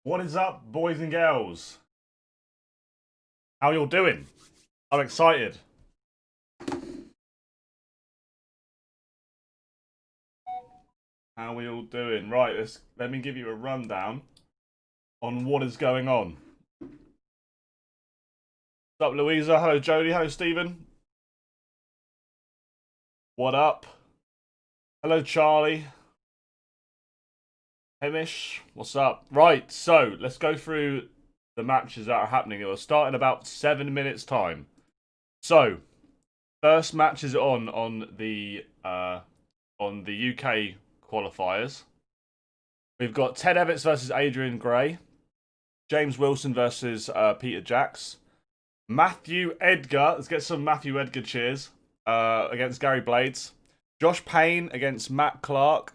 What is up, boys and girls? How y'all doing? I'm excited. How we all doing? Right, let me give you a rundown on what is going on. What's up, Louisa? Hello, Jodie. Hello, Stephen. What up? Hello, Charlie. Hamish. What's up? Right, so let's go through the matches that are happening. It will start in about 7 minutes' time. So, first match is on the UK qualifiers. We've got Ted Evans versus Adrian Gray, James Wilson versus Peter Jacks, Matthew Edgar. Let's get some Matthew Edgar cheers against Gary Blades, Josh Payne against Matt Clark,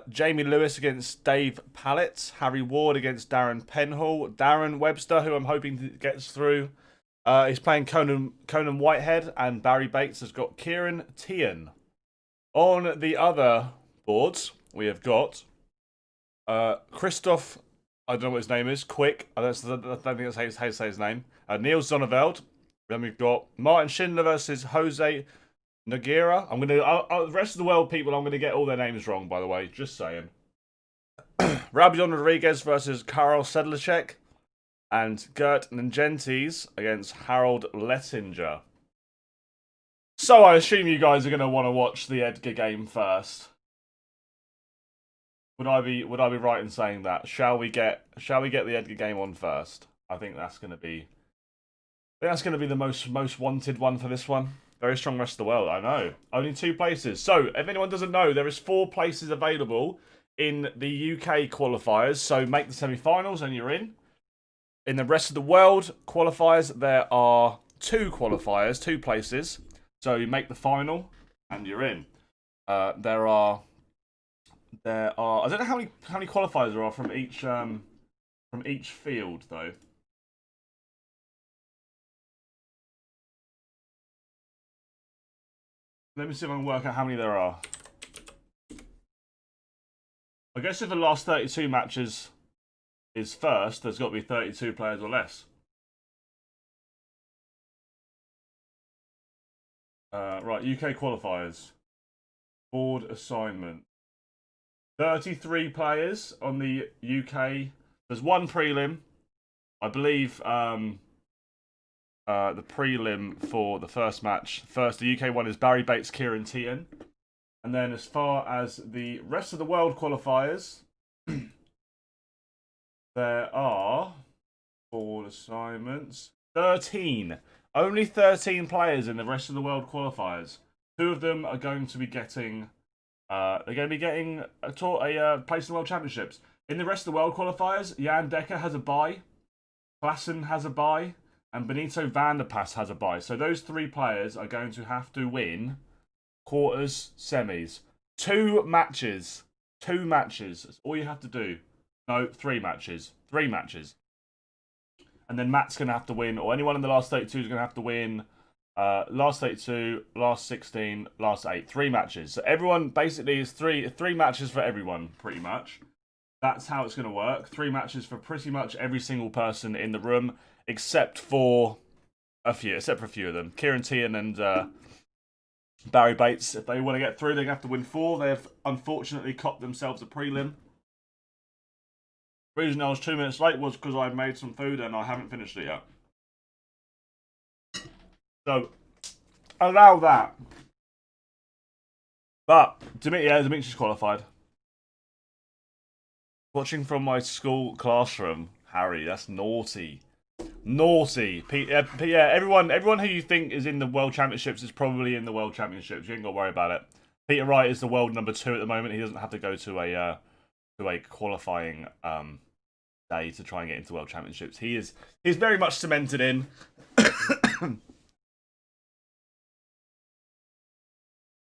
Jamie Lewis against Dave Pallett, Harry Ward against Darren Penhall, Darren Webster, who I'm hoping gets through. He's playing Conan Whitehead, and Barry Bates has got Kieran Tian. On the other boards, we have got Christoph, I don't know what his name is, Quick, I don't think that's how you say his name, Neil Zonneveld. Then we've got Martin Schindler versus Jose Nogueira. The rest of the world people, I'm going to get all their names wrong, by the way, just saying. Rabion Rodriguez versus Karol Sedlacek. And Gert Nugentes against Harold Lettinger. So I assume you guys are going to want to watch the Edgar game first. Would I be right in saying that? Shall we get the Edgar game on first? I think that's going to be the most wanted one for this one. Very strong rest of the world, I know. Only 2 places. So, if anyone doesn't know, there is 4 places available in the UK qualifiers. So make the semi-finals and you're in. In the rest of the world qualifiers, there are 2 qualifiers, 2 places. So you make the final and you're in. There are I don't know how many qualifiers there are from each field though. Let me see if I can work out how many there are. I guess if the last 32 matches is first, there's got to be 32 players or less. Right, UK qualifiers. Board assignment. 33 players on the UK. There's 1 prelim. I believe the prelim for the first match. The UK one is Barry Bates, Kieran Tian. And then as far as the rest of the world qualifiers, there are board assignments. 13. Only 13 players in the rest of the world qualifiers. 2 of them are going to be getting. They're going to be getting a place in the World Championships. In the rest of the world qualifiers, Jan Dekker has a bye, Klassen has a bye, and Benito van der Pas has a bye. So those 3 players are going to have to win quarters, semis. 2 matches. 2 matches. That's all you have to do. No, 3 matches. 3 matches. And then Matt's going to have to win, or anyone in the last 32 is going to have to win last 32, last 16, last 8. 3 matches. So everyone basically is three matches for everyone, pretty much. That's how it's going to work. 3 matches for pretty much every single person in the room, except for a few of them. Kieran Tian and Barry Bates, if they want to get through, they're going to have to win 4. They've unfortunately copped themselves a prelim. The reason I was 2 minutes late was because I made some food and I haven't finished it yet. So, allow that. But, Dimitri's qualified. Watching from my school classroom, Harry, that's naughty. Naughty. Everyone who you think is in the World Championships is probably in the World Championships. You ain't got to worry about it. Peter Wright is the world number 2 at the moment. He doesn't have to go to a qualifying day to try and get into World Championships. He's very much cemented in.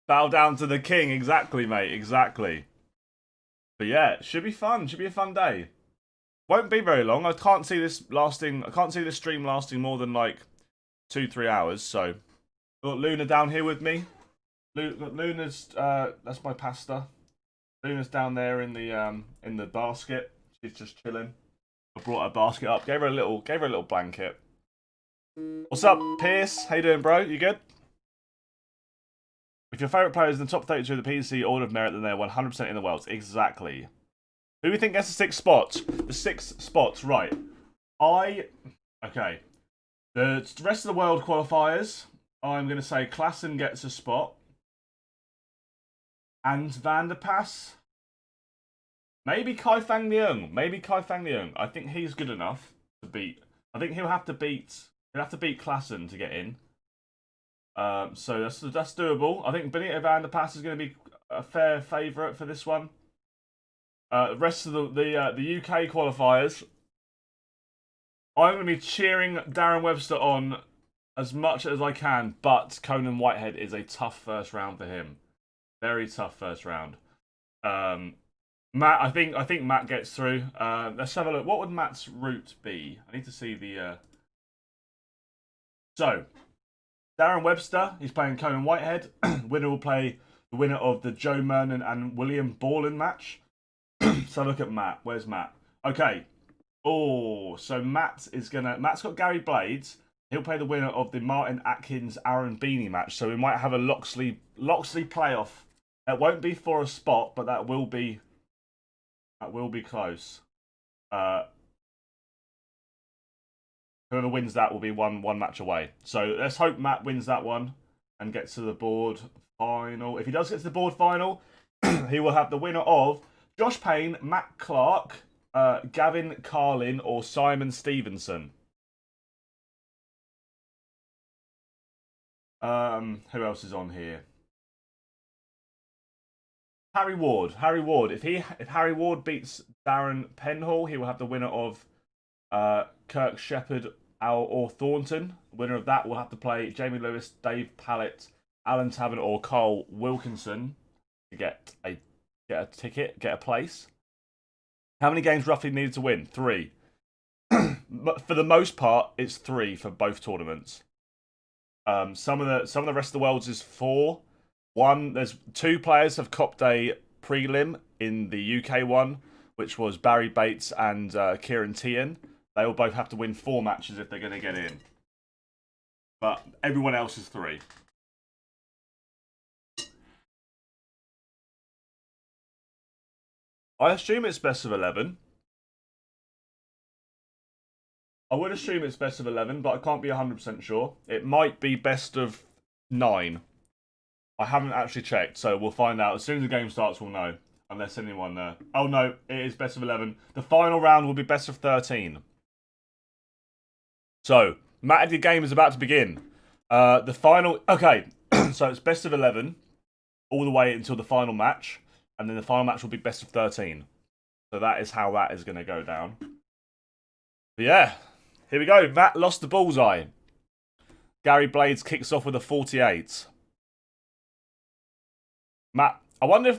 Bow down to the king, exactly, mate, exactly. But yeah, it should be fun. Should be a fun day. Won't be very long. I can't see this stream lasting more than like 2-3 hours. So, got Luna down here with me. Luna's that's my pasta. Luna's down there in the basket. She's just chilling. I brought her basket up. Gave her a little blanket. What's up, Pierce? How you doing, bro? You good? If your favourite player is in the top 32 of the PDC order of merit, then they're 100% in the Worlds. Exactly. Who do we think gets the 6th spot? The 6th spot, right. Okay. The rest of the world qualifiers, I'm going to say Klassen gets a spot. And Vanderpass. Maybe Kai Fang Leung. I think he's good enough to beat. I think he'll have to beat Klassen to get in. So that's doable. I think Benito Vanderpass is going to be a fair favourite for this one. The rest of the UK qualifiers, I'm going to be cheering Darren Webster on as much as I can, but Conan Whitehead is a tough first round for him. Very tough first round. Matt, I think Matt gets through. Let's have a look. What would Matt's route be? I need to see the. So, Darren Webster, he's playing Conan Whitehead. Winner will play the winner of the Joe Mernon and William Borland match. So look at Matt. Where's Matt? Okay. Oh, so Matt's got Gary Blades. He'll play the winner of the Martin Atkins Aaron Beanie match. So we might have a Loxley playoff. It won't be for a spot, but that will be close. Whoever wins that will be one match away. So let's hope Matt wins that one and gets to the board final. If he does get to the board final, he will have the winner of Josh Payne, Matt Clark, Gavin Carlin, or Simon Stevenson. Who else is on here? Harry Ward. If Harry Ward beats Darren Penhall, he will have the winner of Kirk Shepherd or Thornton. The winner of that will have to play Jamie Lewis, Dave Pallett, Alan Tavern, or Carl Wilkinson to get a ticket, get a place. How many games roughly needed to win? 3. But for the most part, it's 3 for both tournaments. Some of the rest of the worlds is 4. There's 2 players have copped a prelim in the UK one, which was Barry Bates and Kieran Tian. They will both have to win 4 matches if they're going to get in. But everyone else is 3. I assume it's best of 11. I would assume it's best of 11, but I can't be 100% sure. It might be best of 9. I haven't actually checked, so we'll find out. As soon as the game starts, we'll know. Unless anyone... Oh, no, it is best of 11. The final round will be best of 13. So, Matt Edgar game is about to begin. The final... Okay, so it's best of 11 all the way until the final match. And then the final match will be best of 13. So that is how that is going to go down. But yeah, here we go. Matt lost the bullseye. Gary Blades kicks off with a 48. Matt, I wonder if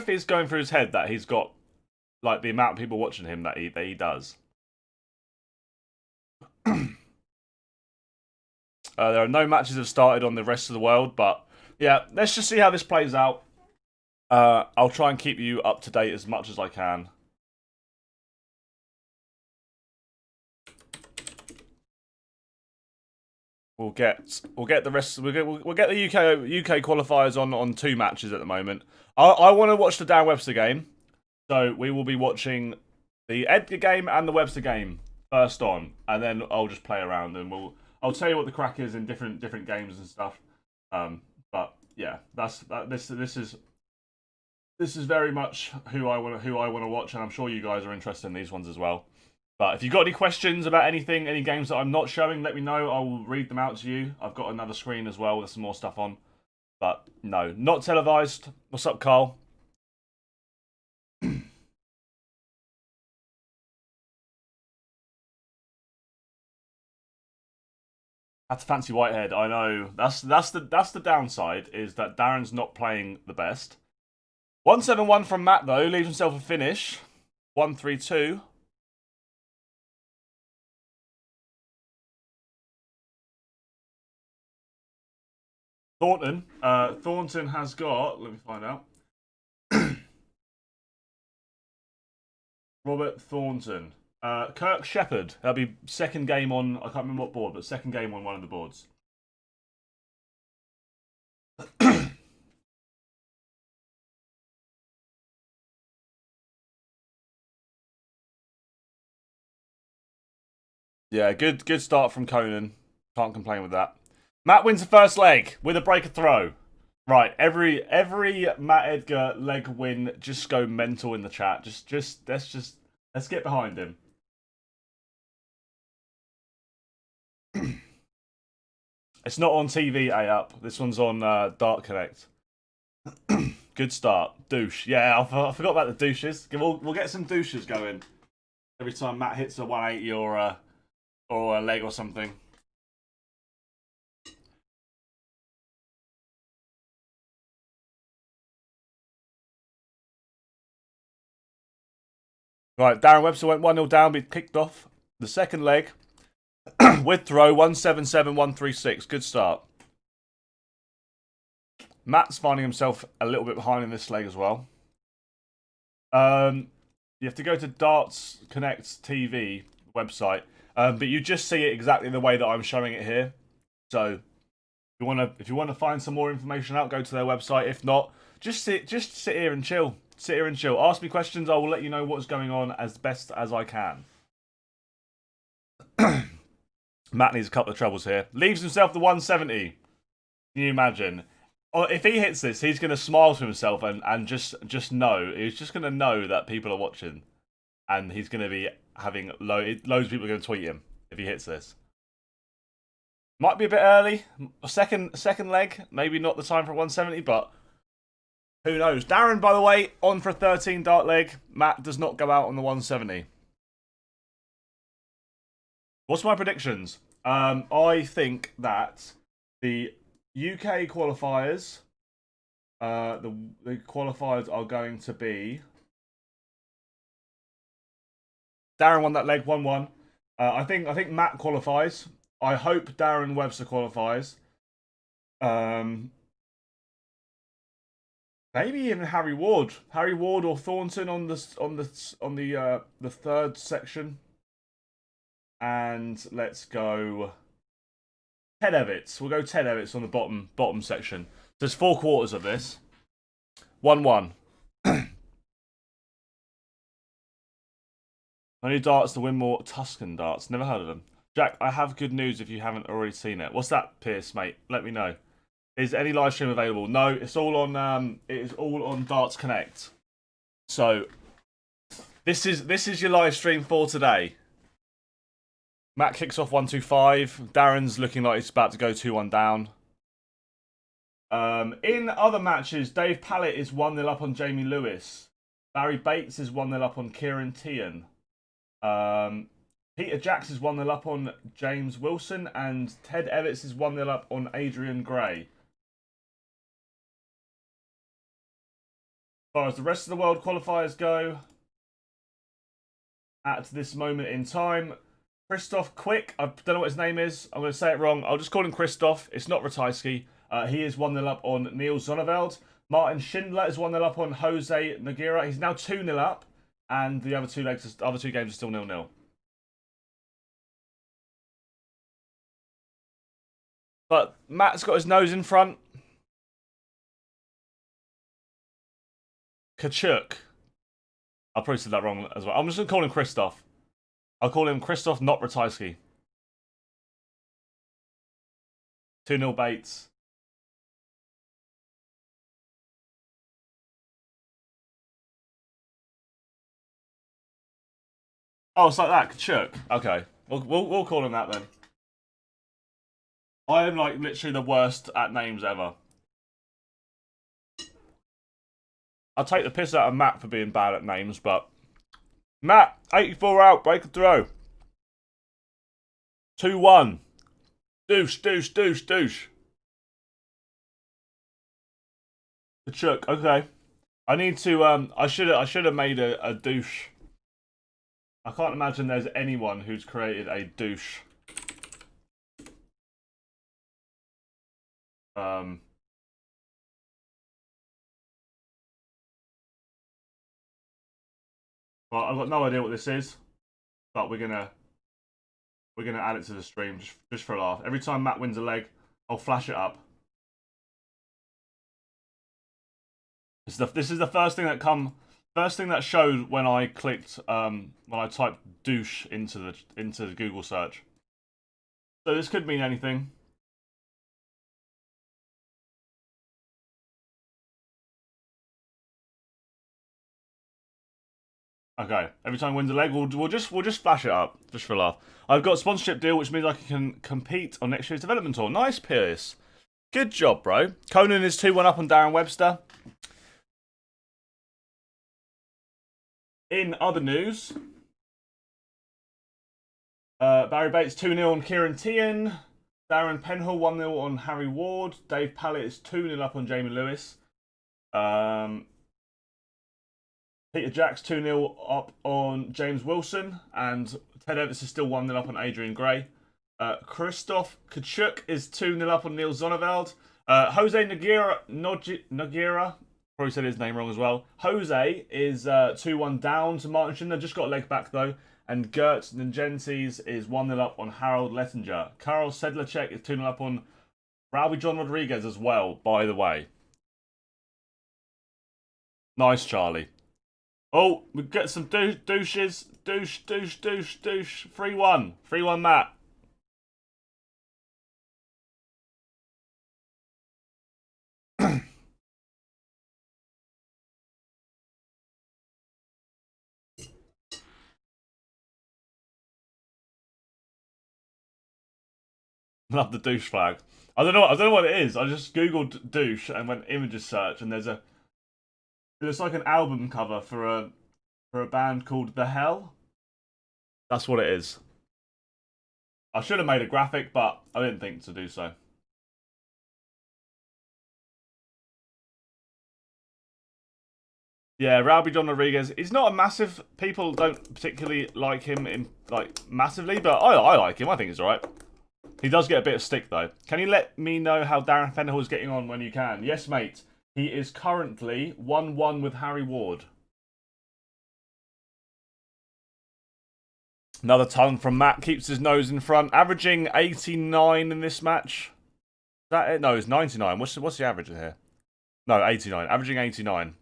he's going through his head that he's got like the amount of people watching him that he does. There are no matches have started on the rest of the world, but yeah, let's just see how this plays out. I'll try and keep you up to date as much as I can. We'll get the rest. We'll get the UK qualifiers on 2 matches at the moment. I want to watch the Dan Webster game, so we will be watching the Edgar game and the Webster game first on, and then I'll just play around and I'll tell you what the crack is in different games and stuff. But yeah, this is very much who I want to watch, and I'm sure you guys are interested in these ones as well. But if you've got any questions about anything, any games that I'm not showing, let me know. I will read them out to you. I've got another screen as well with some more stuff on. But no, not televised. What's up, Carl? Had to fancy Whitehead. I know. That's the downside, is that Darren's not playing the best. 171 from Matt though, leaves himself a finish. 132. Thornton has got, let me find out. Robert Thornton. Kirk Shepherd. That'll be second game on, I can't remember what board, but second game on one of the boards. Yeah, good start from Conan. Can't complain with that. Matt wins the first leg with a breaker throw. Right, every Matt Edgar leg win, just go mental in the chat. Let's get behind him. It's not on TV, A-Up. This one's on Dart Connect. Good start. Douche. Yeah, I forgot about the douches. We'll get some douches going every time Matt hits a 180 or a leg or something. Right, Darren Webster went 1-0 down, but kicked off the second leg with throw 177-136. Good start. Matt's finding himself a little bit behind in this leg as well. You have to go to Darts Connect TV website, but you just see it exactly the way that I'm showing it here. So if you want to find some more information out, go to their website. If not, just sit here and chill. Sit here and chill. Ask me questions. I will let you know what's going on as best as I can. Matt needs a couple of troubles here. Leaves himself the 170. Can you imagine? If he hits this, he's going to smile to himself and just know. He's just going to know that people are watching. And he's going to be having loads of people are going to tweet him if he hits this. Might be a bit early. Second leg. Maybe not the time for 170, but who knows? Darren, by the way, on for a 13 dart leg. Matt does not go out on the 170. What's my predictions? I think that the UK qualifiers, the qualifiers are going to be. Darren won that leg 1-1. I think Matt qualifies. I hope Darren Webster qualifies. Maybe even Harry Ward or Thornton on the third section. And let's go Ted Evitts. We'll go Ted Evitts on the bottom section. There's 4 quarters of this. 1-1. Only darts to win more Tuscan darts. Never heard of them. Jack, I have good news if you haven't already seen it. What's that, Pierce, mate? Let me know. Is any live stream available? No, it's all on it is all on Darts Connect. So this is your live stream for today. Matt kicks off 1-2-5. Darren's looking like he's about to go 2-1 down. In other matches, Dave Pallett is 1-0 up on Jamie Lewis. Barry Bates is 1-0 up on Kieran Tian. Peter Jacks is 1-0 up on James Wilson. And Ted Evitts is 1-0 up on Adrian Gray. As far as the rest of the world qualifiers go, at this moment in time, Christoph Quick, I don't know what his name is. I'm going to say it wrong. I'll just call him Christoph. It's not Ratajski. He is 1-0 up on Neil Zonneveld. Martin Schindler is 1-0 up on Jose Nogueira. He's now 2-0 up. And the other two games are still 0-0. But Matt's got his nose in front. Kachuk. I probably said that wrong as well. I'm just going to call him Christoph. I'll call him Christoph, not Ratajski. 2-0 Bates. Oh, it's like that, Kachuk. Okay, we'll call him that then. I am like literally the worst at names ever. I'll take the piss out of Matt for being bad at names, but Matt, 84 out, break a throw. 2-1. Douche. Kachuk, okay. I need to I should have made a douche. I can't imagine there's anyone who's created a douche. Well, I've got no idea what this is, but we're gonna add it to the stream just for a laugh. Every time Matt wins a leg, I'll flash it up. This is the first thing that showed when I clicked when I typed douche into the Google search. So this could mean anything. Okay, every time wins a leg, we'll just flash it up just for a laugh. I've got a sponsorship deal, which means I can compete on next year's development tour. Nice, Pierce. Good job, bro. Conan is 2-1 up on Darren Webster. In other news, Barry Bates 2-0 on Kieran Tian. Darren Penhall 1-0 on Harry Ward. Dave Pallett is 2-0 up on Jamie Lewis. Peter Jacks 2-0 up on James Wilson, and Ted Evans is still 1-0 up on Adrian Gray. Christoph Kachuk is 2-0 up on Neil Zonneveld. Jose Noguera, probably said his name wrong as well. Jose is 2-1 down to Martin Schindler, just got a leg back though. And Gert Ngentis is 1-0 up on Harold Lettinger. Karol Sedlacek is 2-0 up on Rowby John Rodriguez as well, by the way. Nice, Charlie. Oh, we get some douches. Douche. 3-1. 3-1, Matt. Love the douche flag. I don't know what it is. I just googled douche and went images search, and there's like an album cover for a band called The Hell. That's what it is. I should have made a graphic, but I didn't think to do so. Yeah, Rowby John Rodriguez. He's not a massive. People don't particularly like him massively, but I like him. I think he's alright. He does get a bit of stick though. Can you let me know how Darren Fenderhall is getting on when you can? Yes, mate. He is currently 1-1 with Harry Ward. Another ton from Matt. Keeps his nose in front. Averaging 89 in this match. Is that it? No, it's 99. What's the average here? No, 89. Averaging 89.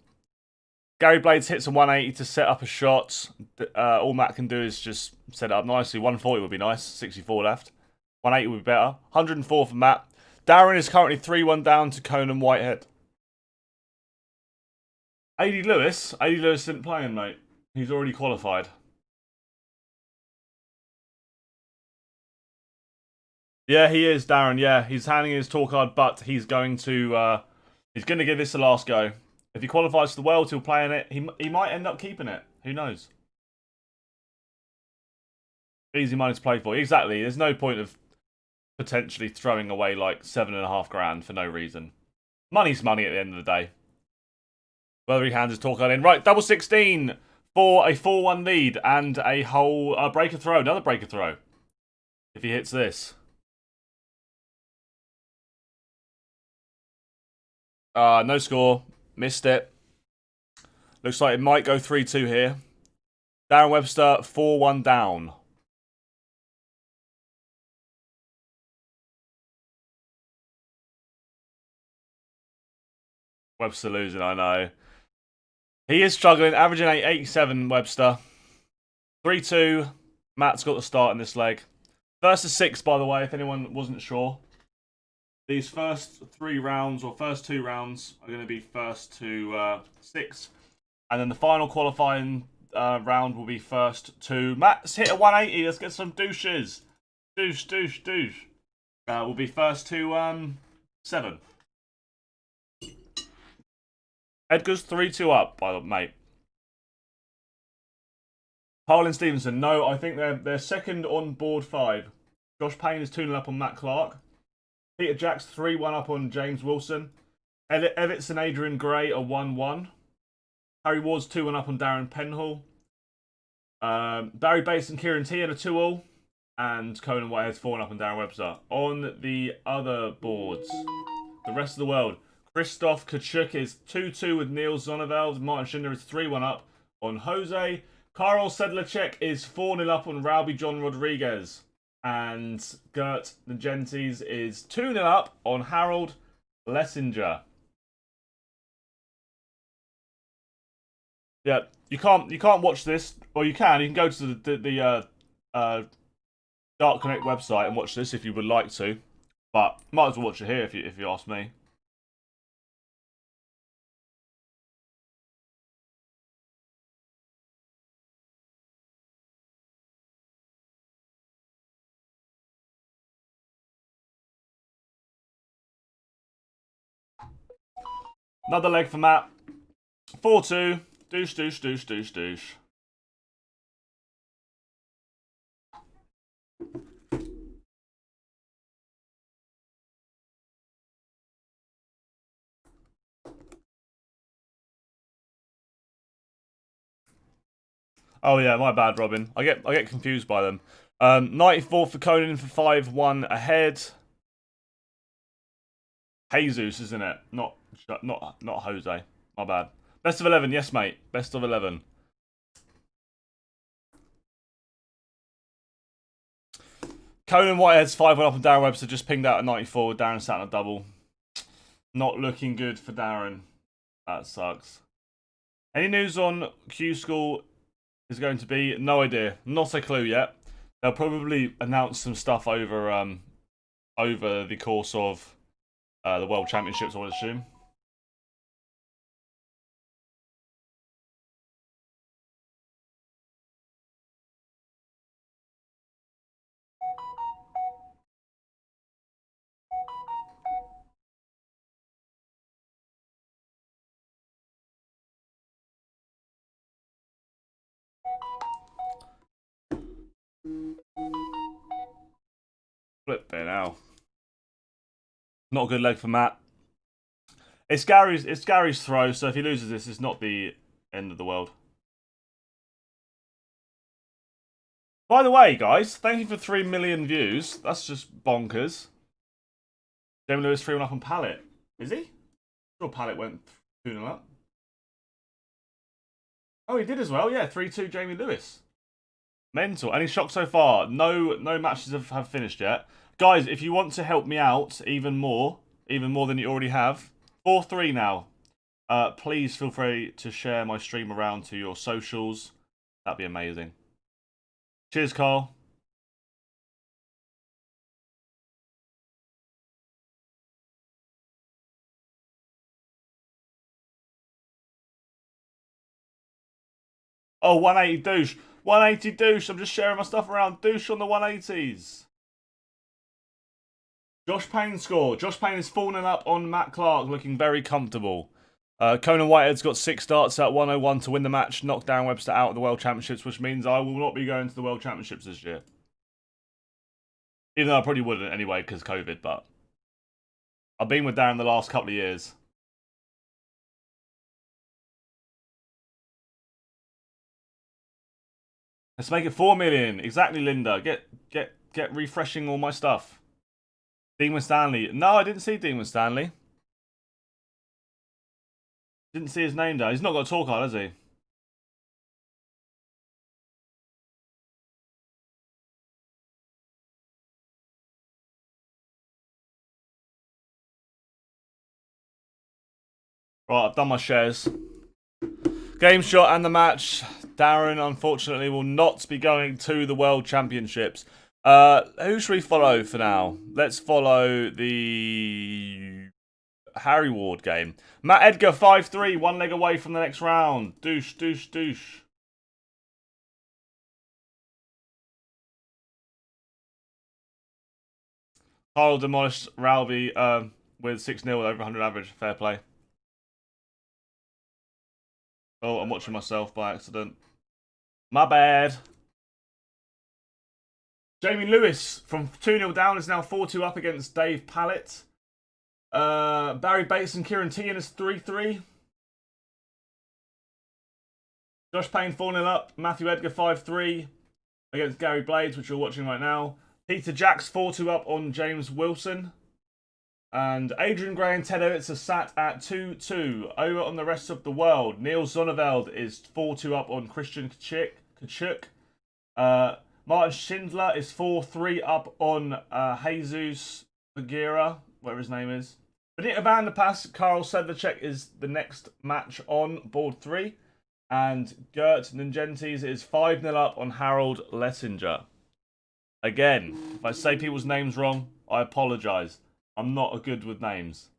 Gary Blades hits a 180 to set up a shot. All Matt can do is just set it up nicely. 140 would be nice. 64 left. 180 would be better. 104 for Matt. Darren is currently 3-1 down to Conan Whitehead. AD Lewis didn't play him, mate. He's already qualified. Yeah, he is, Darren. Yeah, he's handing his tour card, but he's going to give this the last go. If he qualifies for the World, he'll play in it. He might end up keeping it. Who knows? Easy money to play for. Exactly. There's no point of potentially throwing away like $7.5 grand for no reason. Money's money at the end of the day. Whether he hands his tour card in. Right, double 16 for a 4-1 lead and a whole breaker throw. Another breaker throw. If he hits this. No score. Missed it. Looks like it might go 3-2 here. Darren Webster, 4-1 down. Webster losing, I know. He is struggling, averaging 87, Webster. 3-2. Matt's got the start in this leg. First to 6, by the way, if anyone wasn't sure. These first 3 rounds, or first 2 rounds, are going to be first to 6. And then the final qualifying round will be first to... Matt's hit a 180. Let's get some douches. Douche. Will be first to 7. Edgar's 3-2 up, by the mate. Harlan Stevenson, no, I think they're second on board 5. Josh Payne is 2-0 up on Matt Clark. Peter Jacks 3-1 up on James Wilson. Evitts and Adrian Gray are 1-1. Harry Ward's 2-1 up on Darren Penhall. Barry Bates and Kieran Tian are 2-all. And Conan Whitehead's 4-1 up on Darren Webster. On the other boards, the rest of the world, Christoph Kachuk is 2-2 with Neil Zonneveld. Martin Schindler is 3-1 up on Jose. Karol Sedlacek is 4-0 up on Rauby John Rodriguez. And Gert Nagentes is 2-0 up on Harold Lessinger. Yeah, you can't watch this. Well, you can. You can go to the Dark Connect website and watch this if you would like to. But might as well watch it here if you ask me. Another leg for Matt. 4-2. Douche, douche, douche, douche, douche. Oh yeah, my bad, Robin. I get confused by them. 94 for Conan for 5-1 ahead. Jesus, isn't it? Not Jose. My bad. Best of 11, yes, mate. Best of 11. Conan Whitehead's 5-1 up on Darren Webster. Just pinged out at 94. Darren sat on a double. Not looking good for Darren. That sucks. Any news on Q School is going to be? No idea. Not a clue yet. They'll probably announce some stuff over the course of the World Championships, I would assume. Flip it now. Not a good leg for Matt. It's Gary's throw, so if he loses this, it's not the end of the world. By the way, guys, thank you for 3 million views. That's just bonkers. Jamie Lewis 3-1 up on Pallet. Is he? Sure, Pallet went 2-0 up. Oh, he did as well. Yeah, 3-2 Jamie Lewis. Mental. Any shock so far? No matches have finished yet. Guys, if you want to help me out even more than you already have, 4-3 now. Please feel free to share my stream around to your socials. That'd be amazing. Cheers, Carl. Oh, 180 douche. 180 douche. I'm just sharing my stuff around. Douche on the 180s. Josh Payne score. Josh Payne is falling up on Matt Clark, looking very comfortable. Conan Whitehead's got 6 starts at 101 to win the match, knock Darren Webster out of the World Championships, which means I will not be going to the World Championships this year. Even though I probably wouldn't anyway, because COVID, but I've been with Darren the last couple of years. Let's make it 4 million. Exactly, Linda. Get refreshing all my stuff. Dean Stanley. No, I didn't see Dean Stanley. Didn't see his name down. He's not got a talk card, has he? Right, I've done my shares. Game shot and the match. Darren, unfortunately, will not be going to the World Championships. Who should we follow for now? Let's follow the Harry Ward game. Matt Edgar, 5-3, 1 leg away from the next round. Douche, douche, douche. Carl demolished Ralby with 6-0 with over 100 average. Fair play. Oh, I'm watching myself by accident. My bad. Jamie Lewis from 2-0 down is now 4-2 up against Dave Pallett. Barry Bates and Kieran Tian is 3-3. Josh Payne 4-0 up. Matthew Edgar 5-3 against Gary Blades, which you're watching right now. Peter Jacks 4-2 up on James Wilson. And Adrian Gray and Ted Evans are sat at 2-2. Over on the rest of the world, Neil Zonneveld is 4-2 up on Christian Kachuk. Martin Schindler is 4-3 up on Jesus Bagheera, whatever his name is. Benita Van der Pass, Karl Sedlacek is the next match on board 3. And Gert Ningentes is 5-0 up on Harold Lettinger. Again, if I say people's names wrong, I apologise. I'm not good with names.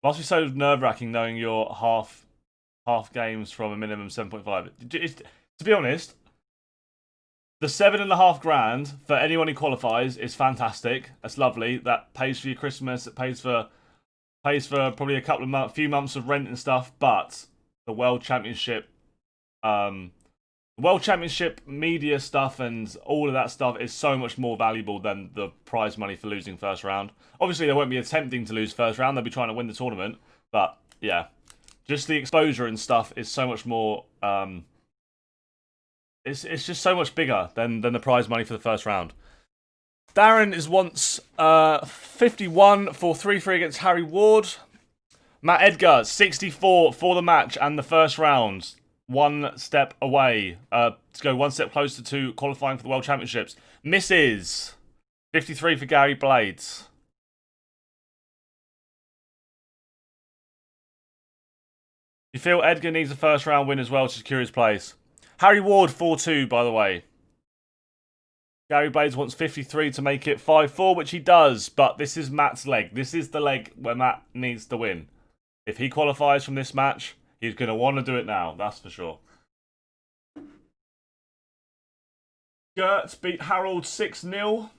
Must be so nerve-wracking knowing you're half games from a minimum 7.5. To be honest, the $7.5 for anyone who qualifies is fantastic. That's lovely. That pays for your Christmas. It pays for probably a few months of rent and stuff. But the World Championship, media stuff and all of that stuff is so much more valuable than the prize money for losing first round. Obviously, they won't be attempting to lose first round. They'll be trying to win the tournament. But yeah, just the exposure and stuff is so much more. It's just so much bigger than the prize money for the first round. Darren is once 51 for 3-3 against Harry Ward. Matt Edgar 64 for the match and the first round. One step away to go one step closer to qualifying for the World Championships. Misses 53 for Gary Blades. You feel Edgar needs a first round win as well to secure his place. Harry Ward 4-2, by the way. Gary Blades wants 53 to make it 5-4, which he does. But this is Matt's leg. This is the leg where Matt needs to win. If he qualifies from this match, he's going to want to do it now. That's for sure. Gert beat Harold 6-0.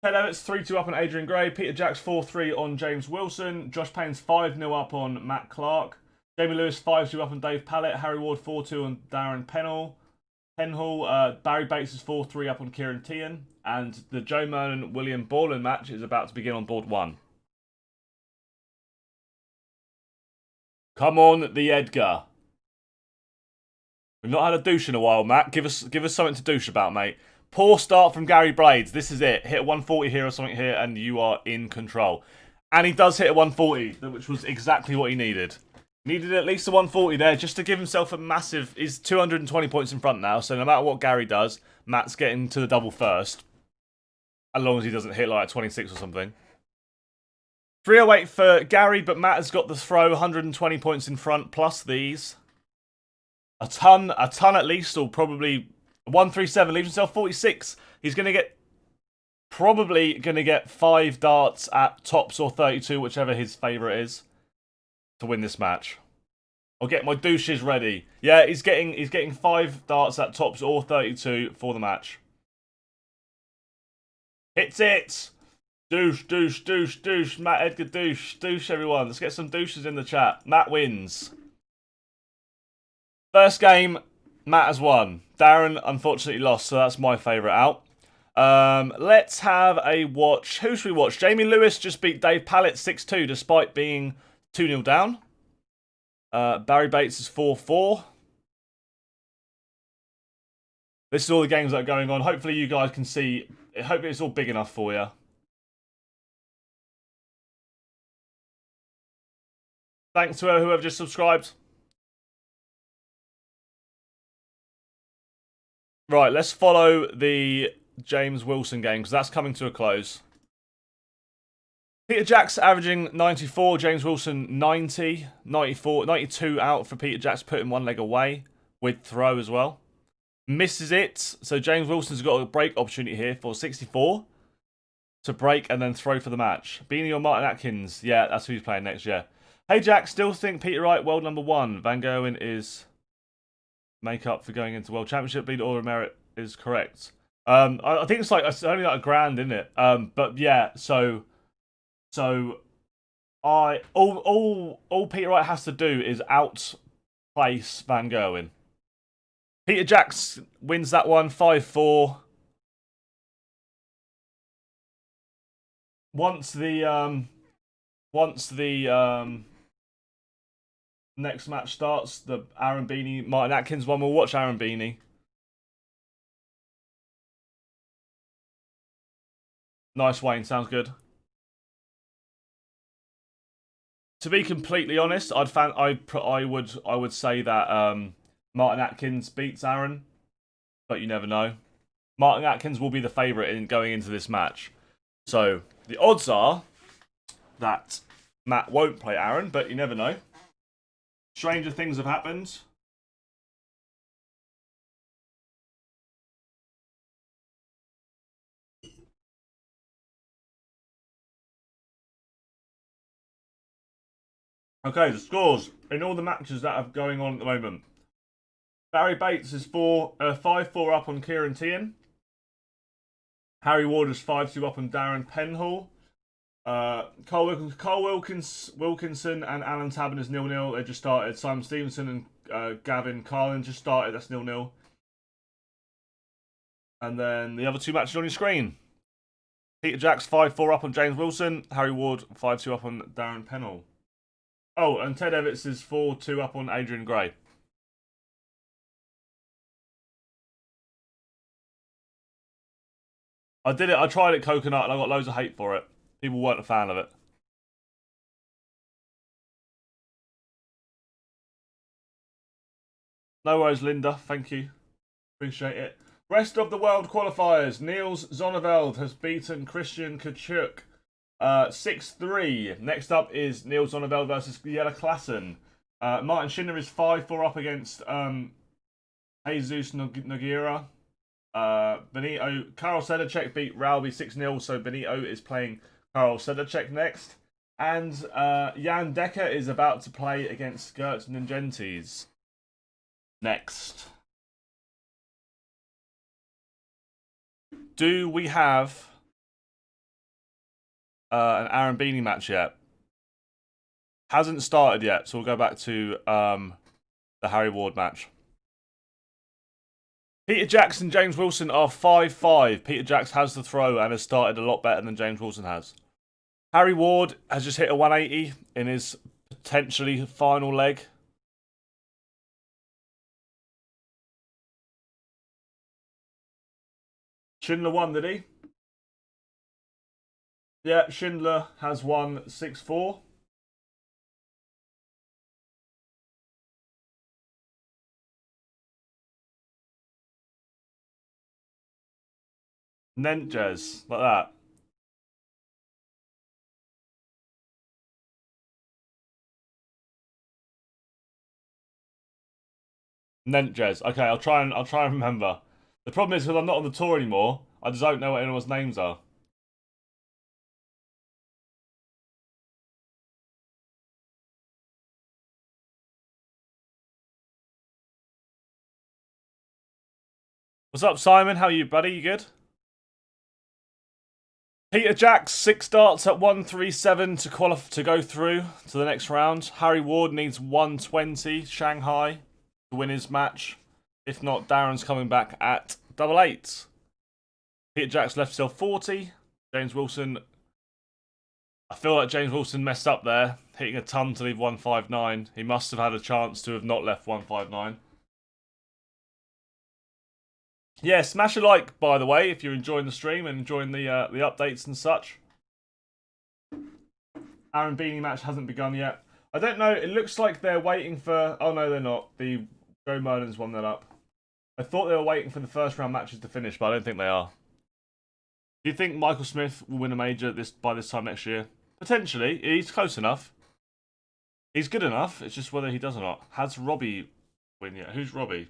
Ted Evans 3-2 up on Adrian Gray. Peter Jacks 4-3 on James Wilson. Josh Payne's 5-0 up on Matt Clark. Jamie Lewis 5-2 up on Dave Pallett. Harry Ward 4-2 on Darren Penhall. Barry Bates is 4-3 up on Kieran Tian. And the Joe Mernon William Borland match is about to begin on board 1. Come on, the Edgar. We've not had a douche in a while, Matt. Give us something to douche about, mate. Poor start from Gary Blades. This is it. Hit a 140 here or something here, and you are in control. And he does hit a 140, which was exactly what he needed. Needed at least a 140 there just to give himself a massive... He's 220 points in front now, so no matter what Gary does, Matt's getting to the double first. As long as he doesn't hit like 26 or something. 308 for Gary, but Matt has got the throw. 120 points in front, plus these. A ton at least, or probably... 137 leaves himself 46. He's probably going to get 5 darts at tops or 32, whichever his favourite is, to win this match. I'll get my douches ready. Yeah, he's getting 5 darts at tops or 32 for the match. Hits it. Douche, douche, douche, douche. Matt Edgar douche. Douche, everyone. Let's get some douches in the chat. Matt wins. First game, Matt has won. Darren, unfortunately, lost, so that's my favourite out. Let's have a watch. Who should we watch? Jamie Lewis just beat Dave Pallett 6-2 despite being 2-0 down. Barry Bates is 4-4. This is all the games that are going on. Hopefully you guys can see. Hopefully it's all big enough for you. Thanks to whoever just subscribed. Right, let's follow the James Wilson game because that's coming to a close. Peter Jacks averaging 94, James Wilson 90, 94, 92 out for Peter Jacks, putting one leg away with throw as well. Misses it, so James Wilson's got a break opportunity here for 64 to break and then throw for the match. Beanie or Martin Atkins, yeah, that's who he's playing next year. Hey Jack, still think Peter Wright world number 1. Van Gerwen is make up for going into World Championship. Leader Order Merit is correct. I think it's only like $1,000, isn't it? But yeah, so all Peter Wright has to do is outplace Van Gerwen. Peter Jacks wins that one 5-4. Once the next match starts, the Aaron Beanie, Martin Atkins one, we'll watch Aaron Beanie. Nice, Wayne. Sounds good. To be completely honest, I would say that Martin Atkins beats Aaron, but you never know. Martin Atkins will be the favourite in going into this match. So the odds are that Matt won't play Aaron, but you never know. Stranger things have happened. Okay, the scores in all the matches that are going on at the moment. Barry Bates is 5-4 up on Kieran Tian. Harry Ward is 5-2 up on Darren Penhall. Carl Wilkinson and Alan Tabin is 0-0. They just started. Simon Stevenson and Gavin Carlin just started. That's 0-0. And then the other two matches on your screen. Peter Jacks 5-4 up on James Wilson. Harry Ward 5-2 up on Darren Penhall. Oh, and Ted Evans is 4-2 up on Adrian Gray. I did it. I tried it coconut and I got loads of hate for it. People weren't a fan of it. No worries, Linda. Thank you. Appreciate it. Rest of the world qualifiers. Niels Zonneveld has beaten Christian Kachuk 6-3. Next up is Niels Zonneveld versus Jelle Klassen. Martin Schindler is 5-4 up against Jesus Nogueira. Benito Karol Sedacek beat Ralby 6-0, so Benito is playing Karol Sedacek next. And Jan Decker is about to play against Gert Nugentes next. Do we have an Aaron Beanie match yet? Hasn't started yet, so we'll go back to the Harry Ward match. Peter Jacks and James Wilson are 5-5. Peter Jacks has the throw and has started a lot better than James Wilson has. Harry Ward has just hit a 180 in his potentially final leg. Schindler won, did he? Yeah, Schindler has won 6-4. Nentjes, like that. Nentjes. Okay, I'll try and remember. The problem is because I'm not on the tour anymore, I just don't know what anyone's names are. What's up, Simon? How are you, buddy? You good? Peter Jacks 6 starts at 137 to go through to the next round. Harry Ward needs 120 Shanghai to win his match. If not, Darren's coming back at 88. Peter Jacks left himself 40. James Wilson. I feel like James Wilson messed up there, hitting a ton to leave 159. He must have had a chance to have not left 159. Yeah, smash a like, by the way, if you're enjoying the stream and enjoying the updates and such. Aaron Beanie match hasn't begun yet. I don't know. It looks like they're waiting for... Oh, no, they're not. The Joe Merlin's won that up. I thought they were waiting for the first round matches to finish, but I don't think they are. Do you think Michael Smith will win a major by this time next year? Potentially. He's close enough. He's good enough. It's just whether he does or not. Has Robbie win yet? Who's Robbie?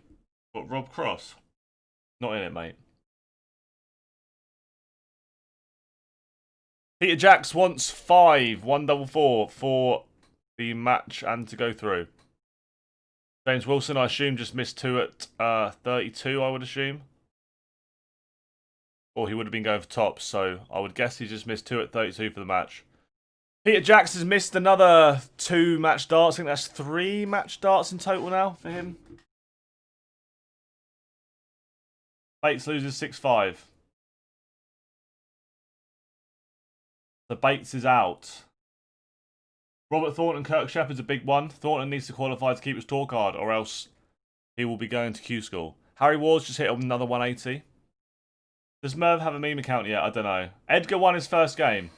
What, Rob Cross? Not in it, mate. Peter Jacks wants 144 for the match and to go through. James Wilson, I assume, just missed 2 at 32, I would assume. Or he would have been going for tops, so I would guess he just missed 2 at 32 for the match. Peter Jacks has missed another 2 match darts. I think that's 3 match darts in total now for him. Bates loses 6-5. The Bates is out. Robert Thornton and Kirk Shepherd's a big one. Thornton needs to qualify to keep his tour card, or else he will be going to Q School. Harry Ward's just hit another 180. Does Merv have a meme account yet? I don't know. Edgar won his first game.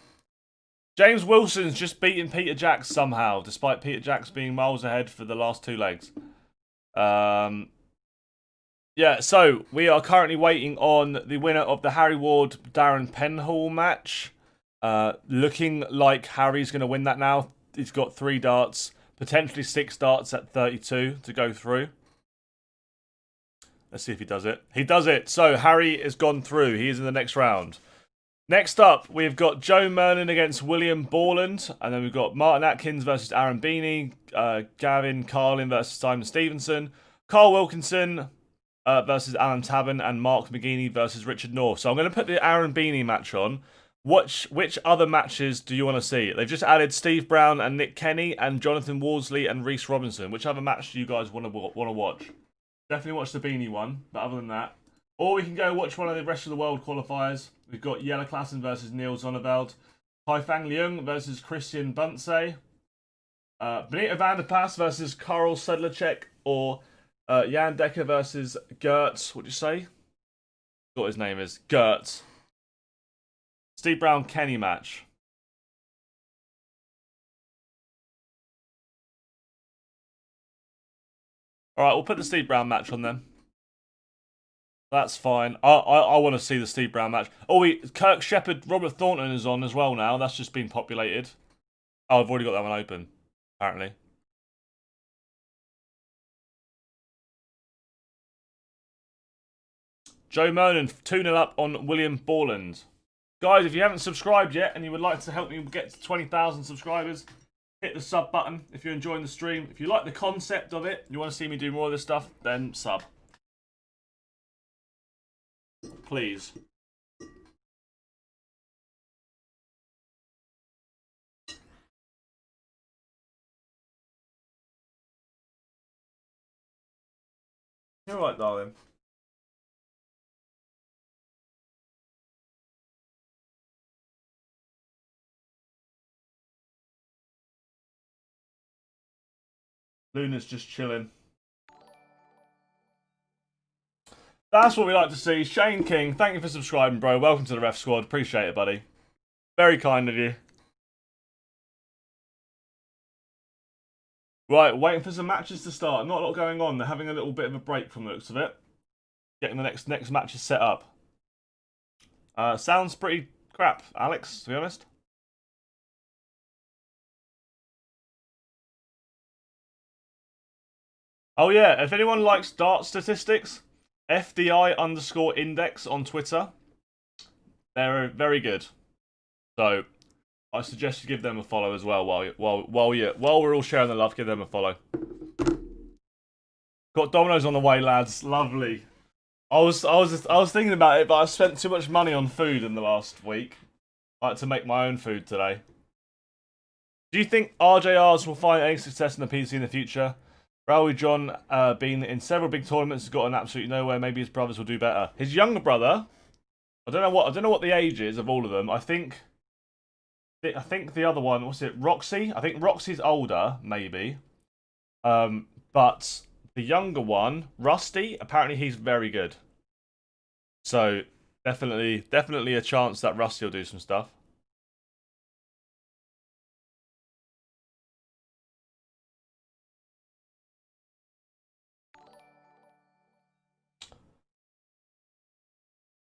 James Wilson's just beaten Peter Jacks somehow, despite Peter Jacks being miles ahead for the last 2 legs. Yeah, so we are currently waiting on the winner of the Harry Ward Darren Penhall match. Looking like Harry's going to win that now. He's got 3 darts, potentially 6 darts at 32 to go through. Let's see if he does it. He does it. So Harry has gone through. He is in the next round. Next up, we've got Joe Merlin against William Borland. And then we've got Martin Atkins versus Aaron Beanie. Gavin Carlin versus Simon Stevenson. Carl Wilkinson versus Alan Tabin. And Mark McGeaney versus Richard North. So I'm going to put the Aaron Beanie match on. Which other matches do you want to see? They've just added Steve Brown and Nick Kenny and Jonathan Worsley and Reese Robinson. Which other match do you guys want to watch? Definitely watch the Beanie one, but other than that. Or we can go watch one of the rest of the world qualifiers. We've got Jelle Klassen versus Neil Zonneveld. Haifang Leung versus Christian Bunce. Benito van der Pas versus Karel Sedlacek. Or Jan Dekker versus Gert. What do you say? What his name is. Gert. Steve Brown Kenny match. Alright, we'll put the Steve Brown match on then. That's fine. I want to see the Steve Brown match. Oh, Kirk Shepherd, Robert Thornton is on as well now. That's just been populated. Oh, I've already got that one open, apparently. Joe Merlin, 2-0 up on William Borland. Guys, if you haven't subscribed yet and you would like to help me get to 20,000 subscribers, hit the sub button if you're enjoying the stream. If you like the concept of it, you want to see me do more of this stuff, then sub. Please. You're right, darling. Luna's just chilling. That's what we like to see. Shane King, thank you for subscribing, bro. Welcome to the Ref Squad. Appreciate it, buddy. Very kind of you. Right, waiting for some matches to start. Not a lot going on. They're having a little bit of a break from the looks of it. Getting the next matches set up. Sounds pretty crap, Alex, to be honest. Oh yeah, if anyone likes dart statistics, FDI_index on Twitter. They're very good. So I suggest you give them a follow as well while we're all sharing the love, give them a follow. Got Domino's on the way, lads. Lovely. I was thinking about it, but I spent too much money on food in the last week. I like to make my own food today. Do you think RJRs will find any success in the PDC in the future? Raoul John, been in several big tournaments, has gotten absolutely nowhere. Maybe his brothers will do better. His younger brother, I don't know what the age is of all of them. I think the other one, what's it, Roxy? I think Roxy's older, maybe. But the younger one, Rusty, apparently he's very good. So definitely a chance that Rusty will do some stuff.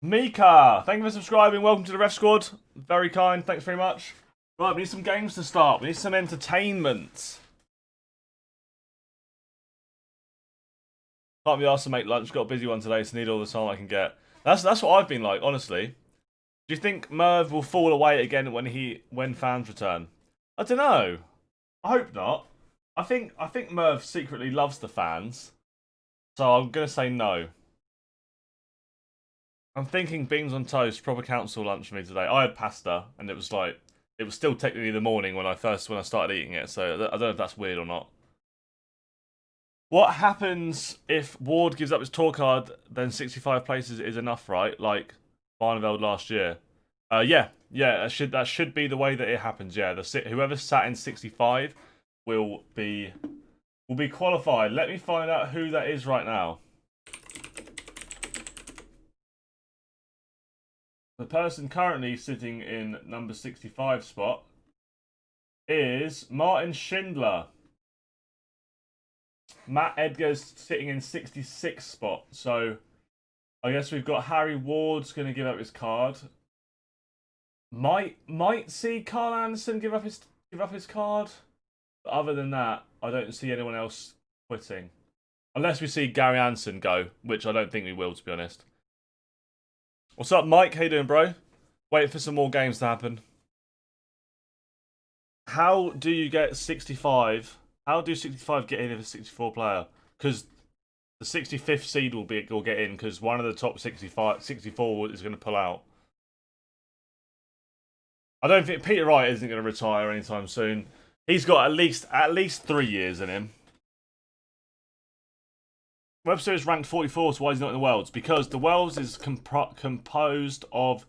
Mika, thank you for subscribing. Welcome to the Ref Squad. Very kind. Thanks very much. Right, we need some games to start. We need some entertainment. Can't be asked to make lunch. Got a busy one today, so need all the time I can get. That's what I've been like, honestly. Do you think Merv will fall away again when fans return? I don't know. I hope not. I think Merv secretly loves the fans, so I'm gonna say no. I'm thinking beans on toast, proper council lunch for me today. I had pasta, and it was still technically the morning when I started eating it. So I don't know if that's weird or not. What happens if Ward gives up his tour card? Then 65 places is enough, right? Like Barneveld last year. Yeah. That should be the way that it happens. Yeah, whoever sat in 65 will be qualified. Let me find out who that is right now. The person currently sitting in number 65 spot is Martin Schindler. Matt Edgar's sitting in 66th spot. So I guess we've got Harry Ward's going to give up his card. Might see Carl Anderson give up his card. But other than that, I don't see anyone else quitting. Unless we see Gary Anderson go, which I don't think we will, to be honest. What's up, Mike? How you doing, bro? Waiting for some more games to happen. How do you get 65? How do 65 get in if a 64 player? Because the 65th seed will get in because one of the top 64 is going to pull out. I don't think Peter Wright isn't going to retire anytime soon. He's got at least 3 years in him. Webster is ranked 44, so why is he not in the Worlds? Because the Worlds is composed of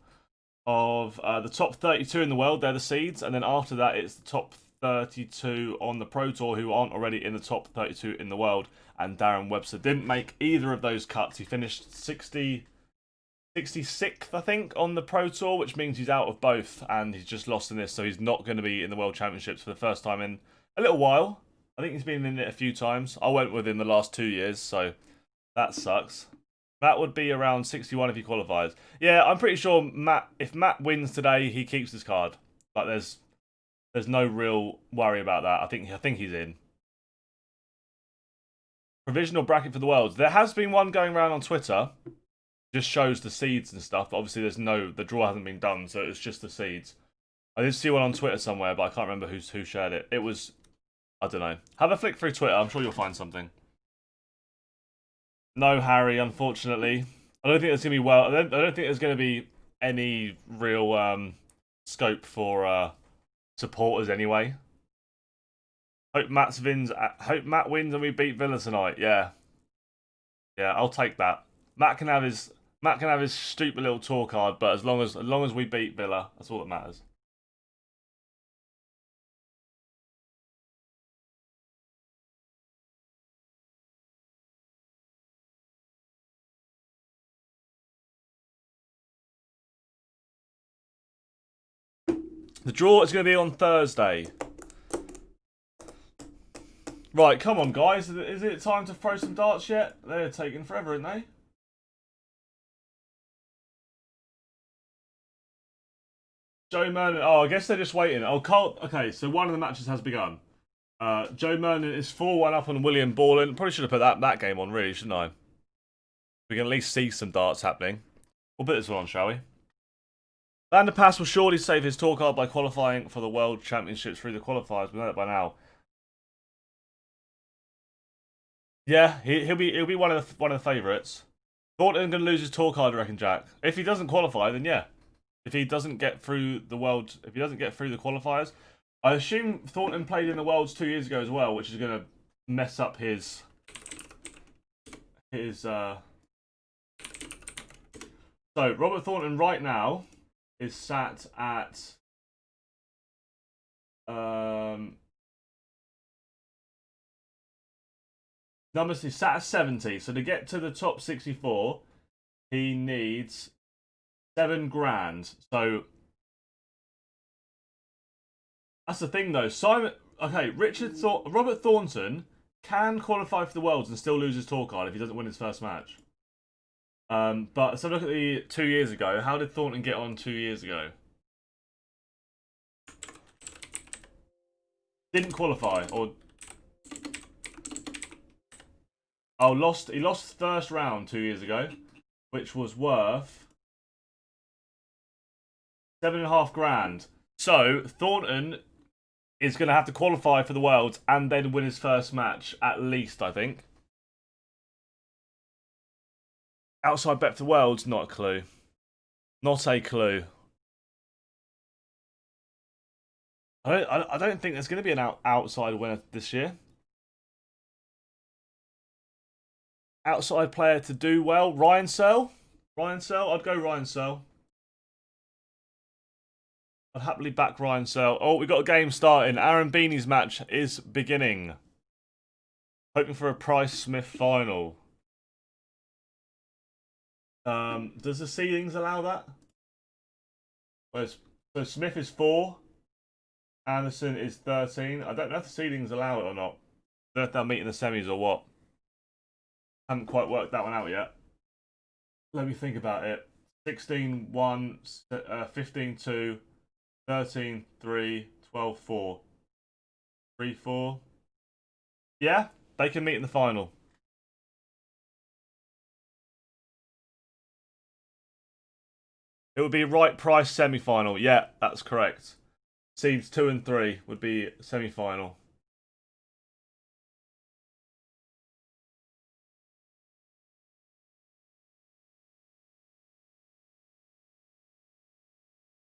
the top 32 in the world. They're the seeds, and then after that, it's the top 32 on the Pro Tour who aren't already in the top 32 in the world. And Darren Webster didn't make either of those cuts. He finished 66th, I think, on the Pro Tour, which means he's out of both, and he's just lost in this, so he's not going to be in the World Championships for the first time in a little while. I think he's been in it a few times. I went within the last 2 years, so that sucks. That would be around 61 if he qualifies. Yeah, I'm pretty sure if Matt wins today, he keeps his card. Like there's no real worry about that. I think he's in. Provisional bracket for the Worlds. There has been one going around on Twitter. Just shows the seeds and stuff. But obviously, the draw hasn't been done, so it's just the seeds. I did see one on Twitter somewhere, but I can't remember who shared it. It was, I don't know. Have a flick through Twitter. I'm sure you'll find something. No, Harry. Unfortunately, I don't think there's gonna be I don't think there's gonna be any real scope for supporters anyway. Hope Matt wins and we beat Villa tonight. Yeah, I'll take that. Matt can have his stupid little tour card, but as long as we beat Villa, that's all that matters. The draw is going to be on Thursday. Right, come on, guys. Is it time to throw some darts yet? They're taking forever, aren't they? Joe Mernon. Oh, I guess they're just waiting. Oh, Carl. Okay, so one of the matches has begun. Joe Mernon is 4-1 up on William Borland. Probably should have put that game on, really, shouldn't I? We can at least see some darts happening. We'll put this one on, shall we? Van der Pass will surely save his tour card by qualifying for the World Championships through the qualifiers. We know that by now. Yeah, he'll be one of the favourites. Thornton going to lose his tour card, I reckon, Jack. If he doesn't qualify, then yeah. If he doesn't get through the qualifiers, I assume Thornton played in the Worlds 2 years ago as well, which is going to mess up his. So Robert Thornton right now is sat at numbers. He's sat at 70. So to get to the top 64, he needs $7,000. So that's the thing, though. Robert Thornton can qualify for the Worlds and still lose his tour card if he doesn't win his first match. But let's have a look at the 2 years ago. How did Thornton get on 2 years ago? Didn't qualify, or he lost first round 2 years ago, which was worth $7,500. So Thornton is going to have to qualify for the Worlds and then win his first match at least, I think. Outside bet for the Worlds, not a clue. Not a clue. I don't think there's going to be an outside winner this year. Outside player to do well, Ryan Searle. I'd go Ryan Searle. I'd happily back Ryan Searle. Oh, we've got a game starting. Aaron Beanie's match is beginning. Hoping for a Price Smith final. Does the seedings allow that? So Smith is 4. Anderson is 13. I don't know if the seedings allow it or not. I don't know if they'll meet in the semis or what. Haven't quite worked that one out yet. Let me think about it. 16, 1, 15, 2, 13, 3, 12, 4. 3, 4. Yeah, they can meet in the final. It would be right price semi-final. Yeah, that's correct. Seeds 2 and 3 would be semi-final.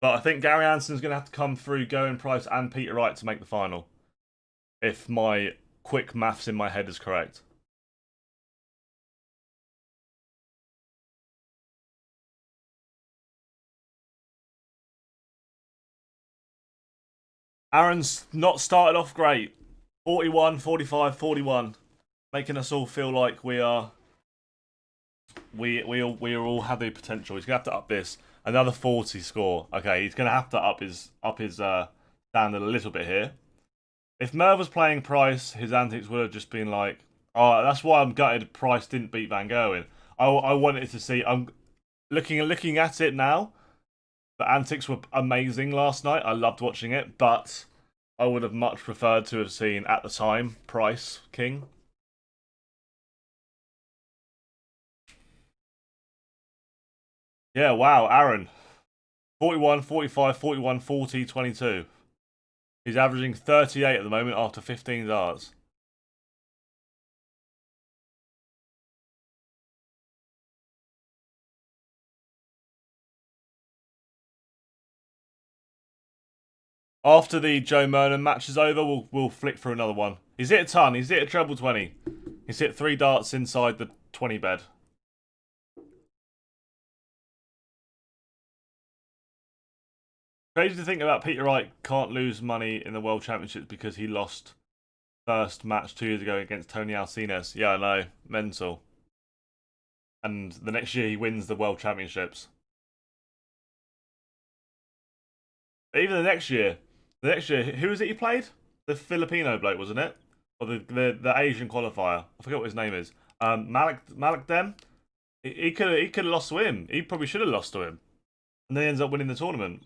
But I think Gary Anderson's going to have to come through Going Price and Peter Wright to make the final. If my quick maths in my head is correct. Aaron's not started off great. 41, 45, 41. Making us all feel like we all have the potential. He's gonna have to up this. Another 40 score. Okay, he's gonna have to up his standard a little bit here. If Merv was playing Price, his antics would have just been like, oh, that's why I'm gutted Price didn't beat Van Gerwen. I wanted to see. I'm looking at it now. The antics were amazing last night. I loved watching it, but I would have much preferred to have seen at the time Price King. Yeah, wow, Aaron. 41, 45, 41, 40, 22. He's averaging 38 at the moment after 15 darts. After the Joe Mernon match is over, we'll flick through another one. He's hit a ton. He's hit a treble 20. He's hit 3 darts inside the 20 bed. Crazy to think about Peter Wright can't lose money in the World Championships because he lost first match 2 years ago against Tony Alcines. Yeah, I know. Mental. And the next year he wins the World Championships. Even the next year, who was it he played? The Filipino bloke, wasn't it? Or the Asian qualifier. I forget what his name is. Malik Dem. He could have lost to him. He probably should have lost to him, and then he ends up winning the tournament.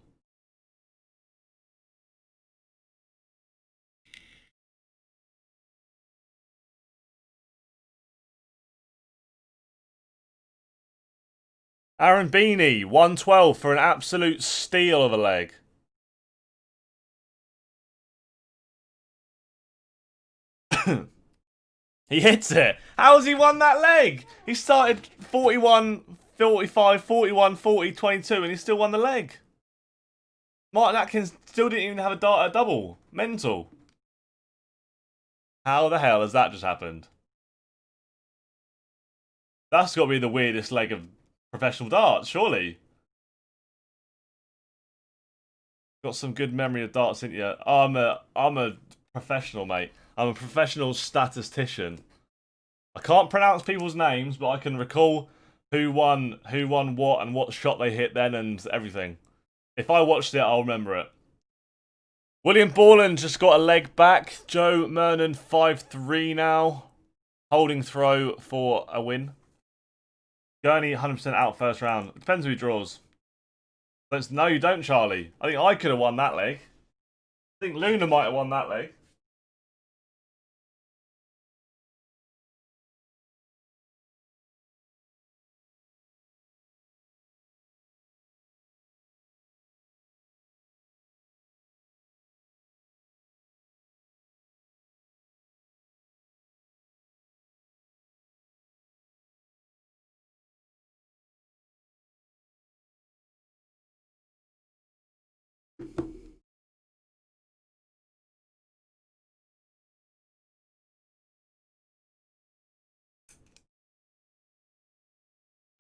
Aaron Beanie, 112 for an absolute steal of a leg. He hits it. How has he won that leg? He started 41, 45, 41, 40, 22, and he still won the leg. Martin Atkins still didn't even have a double. Mental. How the hell has that just happened? That's got to be the weirdest leg of professional darts, surely. Got some good memory of darts, didn't you? I'm a professional, mate. I'm a professional statistician. I can't pronounce people's names, but I can recall who won what and what shot they hit then and everything. If I watched it, I'll remember it. William Borland just got a leg back. Joe Mernon 5-3 now. Holding throw for a win. Gurney 100% out first round. It depends who draws. No, you don't, Charlie. I think I could have won that leg. I think Luna might have won that leg.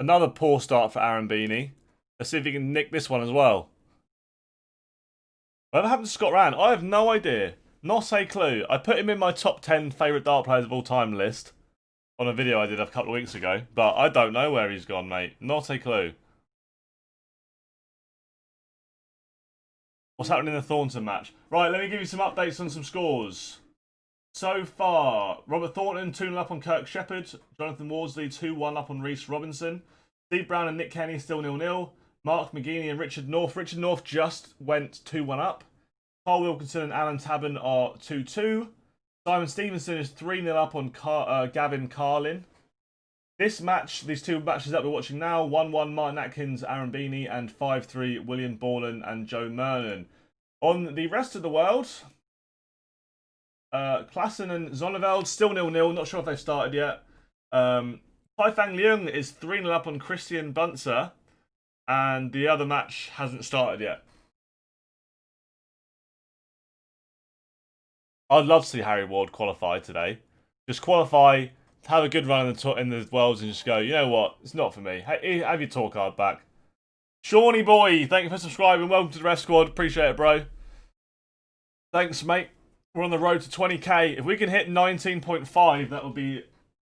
Another poor start for Aaron Beanie. Let's see if he can nick this one as well. Whatever happened to Scott Rand? I have no idea. Not a clue. I put him in my top 10 favourite dart players of all time list on a video I did a couple of weeks ago, but I don't know where he's gone, mate. Not a clue. What's happening in the Thornton match? Right, let me give you some updates on some scores. So far, Robert Thornton 2-0 up on Kirk Shepherd. Jonathan Wardsley 2-1 up on Reece Robinson. Steve Brown and Nick Kenny still 0-0. Mark McGeaney and Richard North. Richard North just went 2-1 up. Carl Wilkinson and Alan Tabben are 2-2. Simon Stevenson is 3-0 up on Gavin Carlin. This match, these two matches that we're watching now, 1-1 Martin Atkins, Aaron Beanie, and 5-3 William Borland and Joe Mernon. On the rest of the world, Klassen and Zonneveld still 0-0. Not sure if they've started yet. Kai Fang Leung is 3-0 up on Christian Bunzer, and the other match hasn't started yet. I'd love to see Harry Ward qualify today. Just qualify, have a good run in the Worlds, and just go, you know what, it's not for me. Hey, have your tour card back. Shawnee boy, thank you for subscribing. Welcome to the Ref Squad. Appreciate it, bro. Thanks, mate. We're on the road to 20k. If we can hit 19.5, that would be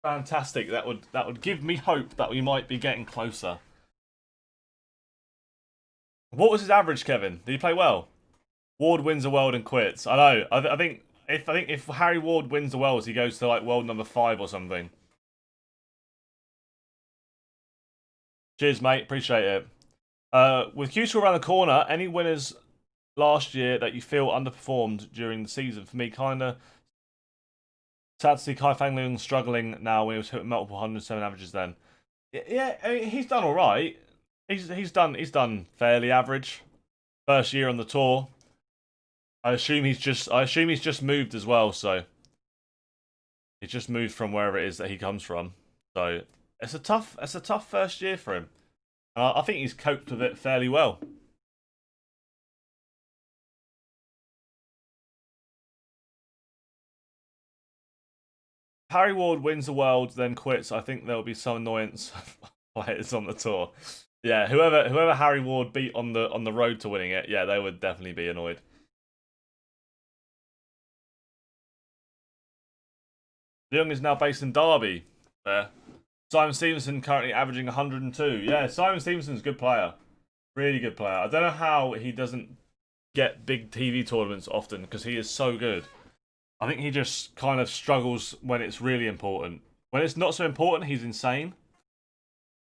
fantastic. That would give me hope that we might be getting closer. What was his average, Kevin? Did he play well? Ward wins the world and quits. I know. I think if Harry Ward wins the Worlds, he goes to like world number 5 or something. Cheers, mate. Appreciate it. With Q-School around the corner, any winners last year that you feel underperformed during the season? For me, kinda sad to see Kai Fang Leung struggling now when he was hitting multiple 107 averages then. Yeah, I mean, he's done all right. He's done fairly average. First year on the tour. I assume he's just moved as well, so he's just moved from wherever it is that he comes from. So it's a tough first year for him. I think he's coped with it fairly well. Harry Ward wins the world, then quits. I think there will be some annoyance players on the tour. Yeah, whoever Harry Ward beat on the road to winning it, yeah, they would definitely be annoyed. Young is now based in Derby. There. Simon Stevenson currently averaging 102. Yeah, Simon Stevenson's a good player. Really good player. I don't know how he doesn't get big TV tournaments often, because he is so good. I think he just kind of struggles when it's really important. When it's not so important, he's insane.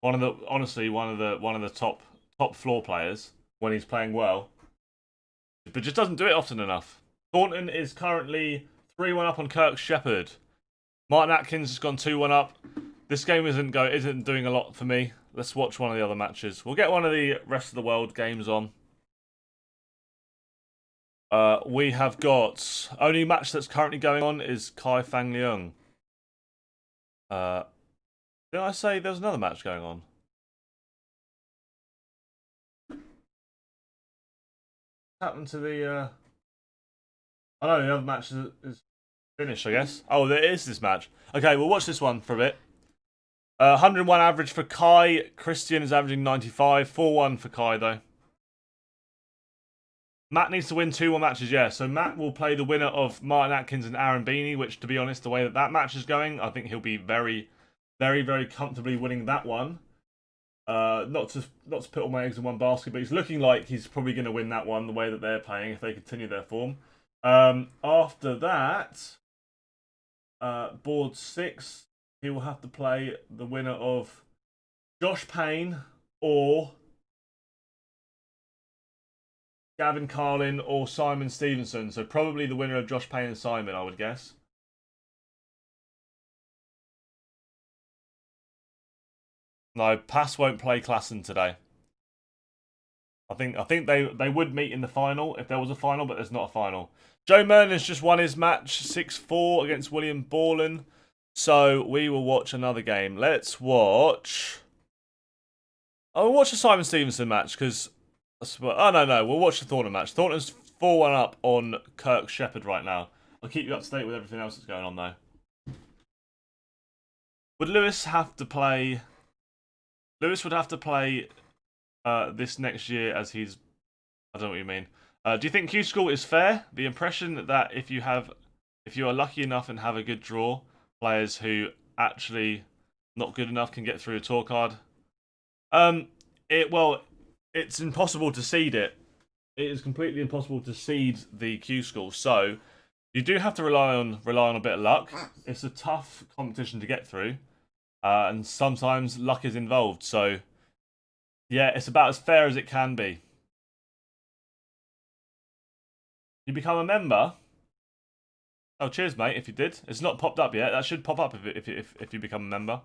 Honestly, one of the top floor players when he's playing well. But just doesn't do it often enough. Thornton is currently 3-1 up on Kirk Shepherd. Martin Atkins has gone 2-1 up. This game isn't doing a lot for me. Let's watch one of the other matches. We'll get one of the rest of the world games on. We have got only match that's currently going on is Kai Fang Leung. Did I say there was another match going on? What happened to the? I know the other match is finished, I guess. Oh, there is this match. Okay, we'll watch this one for a bit. 101 average for Kai. Christian is averaging 95. 4-1 for Kai, though. Matt needs to win 2 more matches, yeah. So Matt will play the winner of Martin Atkins and Aaron Beanie, which, to be honest, the way that match is going, I think he'll be very, very, very comfortably winning that one. Not to put all my eggs in one basket, but he's looking like he's probably going to win that one the way that they're playing if they continue their form. After that, board 6, he will have to play the winner of Josh Payne or Gavin Carlin or Simon Stevenson. So probably the winner of Josh Payne and Simon, I would guess. No, Pass won't play Klassen today. I think they would meet in the final if there was a final, but there's not a final. Joe Merlin's just won his match 6-4 against William Borland. So we will watch another game. Let's watch. We'll watch the Simon Stevenson match because. Oh no, we'll watch the Thornton match. Thornton's 4-1 up on Kirk Shepherd right now. I'll keep you up to date with everything else that's going on though. Would Lewis have to play? Lewis would have to play this next year as he's. I don't know what you mean. Do you think Q School is fair? The impression that if you are lucky enough and have a good draw, players who actually not good enough can get through a tour card. It's impossible to seed it it is completely impossible to seed the Q school. So you do have to rely on a bit of luck. It's a tough competition to get through, and sometimes luck is involved. So yeah, it's about as fair as it can be. You become a member. Oh, cheers, mate! If you did, it's not popped up yet. That should pop up if you become a member.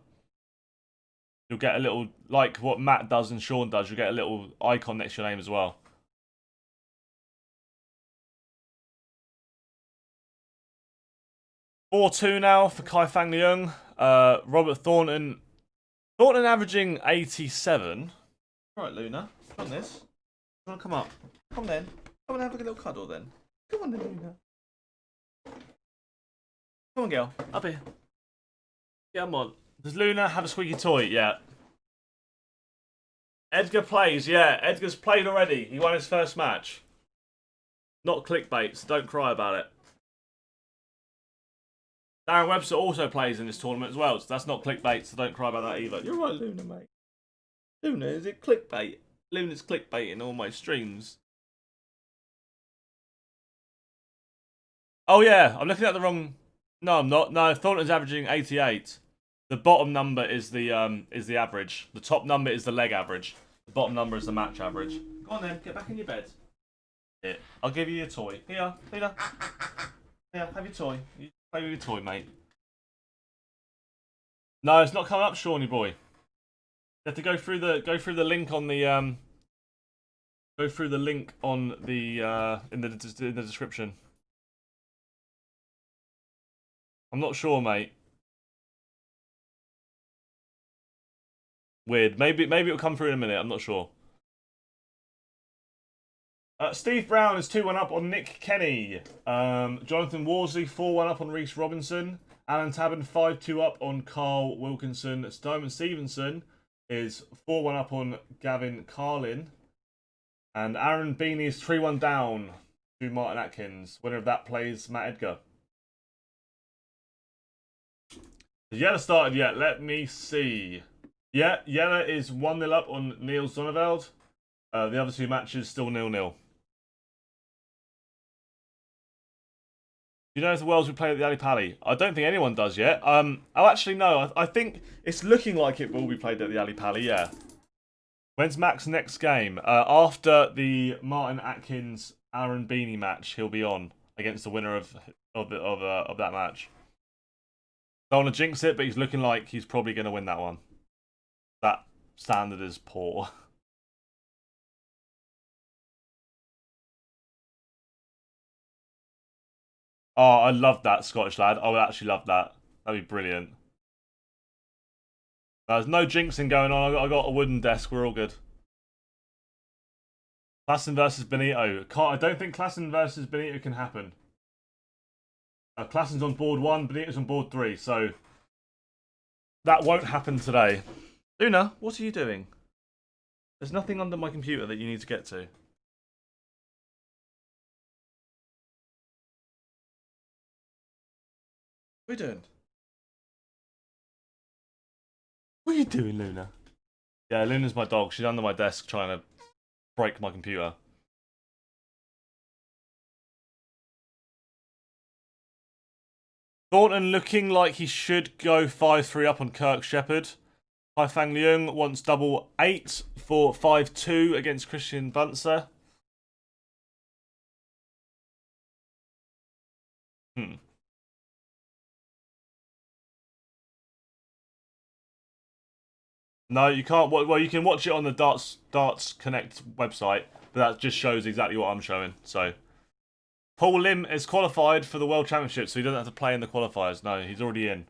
You'll get a little, like what Matt does and Sean does. You'll get a little icon next to your name as well. 4-2 now for Kai Fang Leung. Robert Thornton. Thornton averaging 87. Right, Luna. On this. You want to come up? Come then. Come and have a little cuddle then. Come on then, Luna. Come on, girl. Up here. Come on. Does Luna have a squeaky toy? Yeah. Edgar plays. Yeah, Edgar's played already. He won his first match. Not clickbait, so don't cry about it. Darren Webster also plays in this tournament as well, so that's not clickbait, so don't cry about that either. You're right, Luna, mate. Luna, is it clickbait? Luna's clickbaiting all my streams. Oh yeah, I'm looking at the wrong... No, I'm not. No, Thornton's averaging 88. The bottom number is the average. The top number is the leg average. The bottom number is the match average. Go on then, get back in your bed. Here, I'll give you your toy. Here, Luna. Here, have your toy. You play with your toy, mate. No, it's not coming up, Shawnee boy. You have to go through the link on the go through the link on the in the description. I'm not sure, mate. Weird. Maybe it'll come through in a minute. I'm not sure. Steve Brown is 2-1 up on Nick Kenny. Jonathan Worsley 4-1 up on Reese Robinson. Alan Tabin 5-2 up on Carl Wilkinson. Simon Stevenson is 4-1 up on Gavin Carlin. And Aaron Beanie is 3-1 down to Martin Atkins. Winner of that plays Matt Edgar. Has Yella started yet? Let me see. Yeah, Yella is 1-0 up on Niels Zonneveld. The other two matches still 0-0. Do you know if the Wells will play at the Ali Pali? I don't think anyone does yet. Oh, actually, no. I think it's looking like it will be played at the Ali Pali, yeah. When's Mac's next game? After the Martin Atkins Aaron Beanie match, he'll be on against the winner of that match. Don't want to jinx it, but he's looking like he's probably going to win that one. That standard is poor. Oh, I love that Scottish lad. I would actually love that. That'd be brilliant. There's no jinxing going on. I got a wooden desk. We're all good. Klassen versus Benito. I don't think Klassen versus Benito can happen. Klassen's on board 1, Benito's on board 3, so that won't happen today. Luna, what are you doing? There's nothing under my computer that you need to get to. What are you doing? What are you doing, Luna? Yeah, Luna's my dog. She's under my desk trying to break my computer. Thornton looking like he should go 5-3 up on Kirk Shepherd. Hai Fang Leung wants double 8 for 5-2 against Christian Bunser. No, you can't. Well, you can watch it on the Darts Connect website, but that just shows exactly what I'm showing. So, Paul Lim is qualified for the World Championship, so he doesn't have to play in the qualifiers. No, he's already in.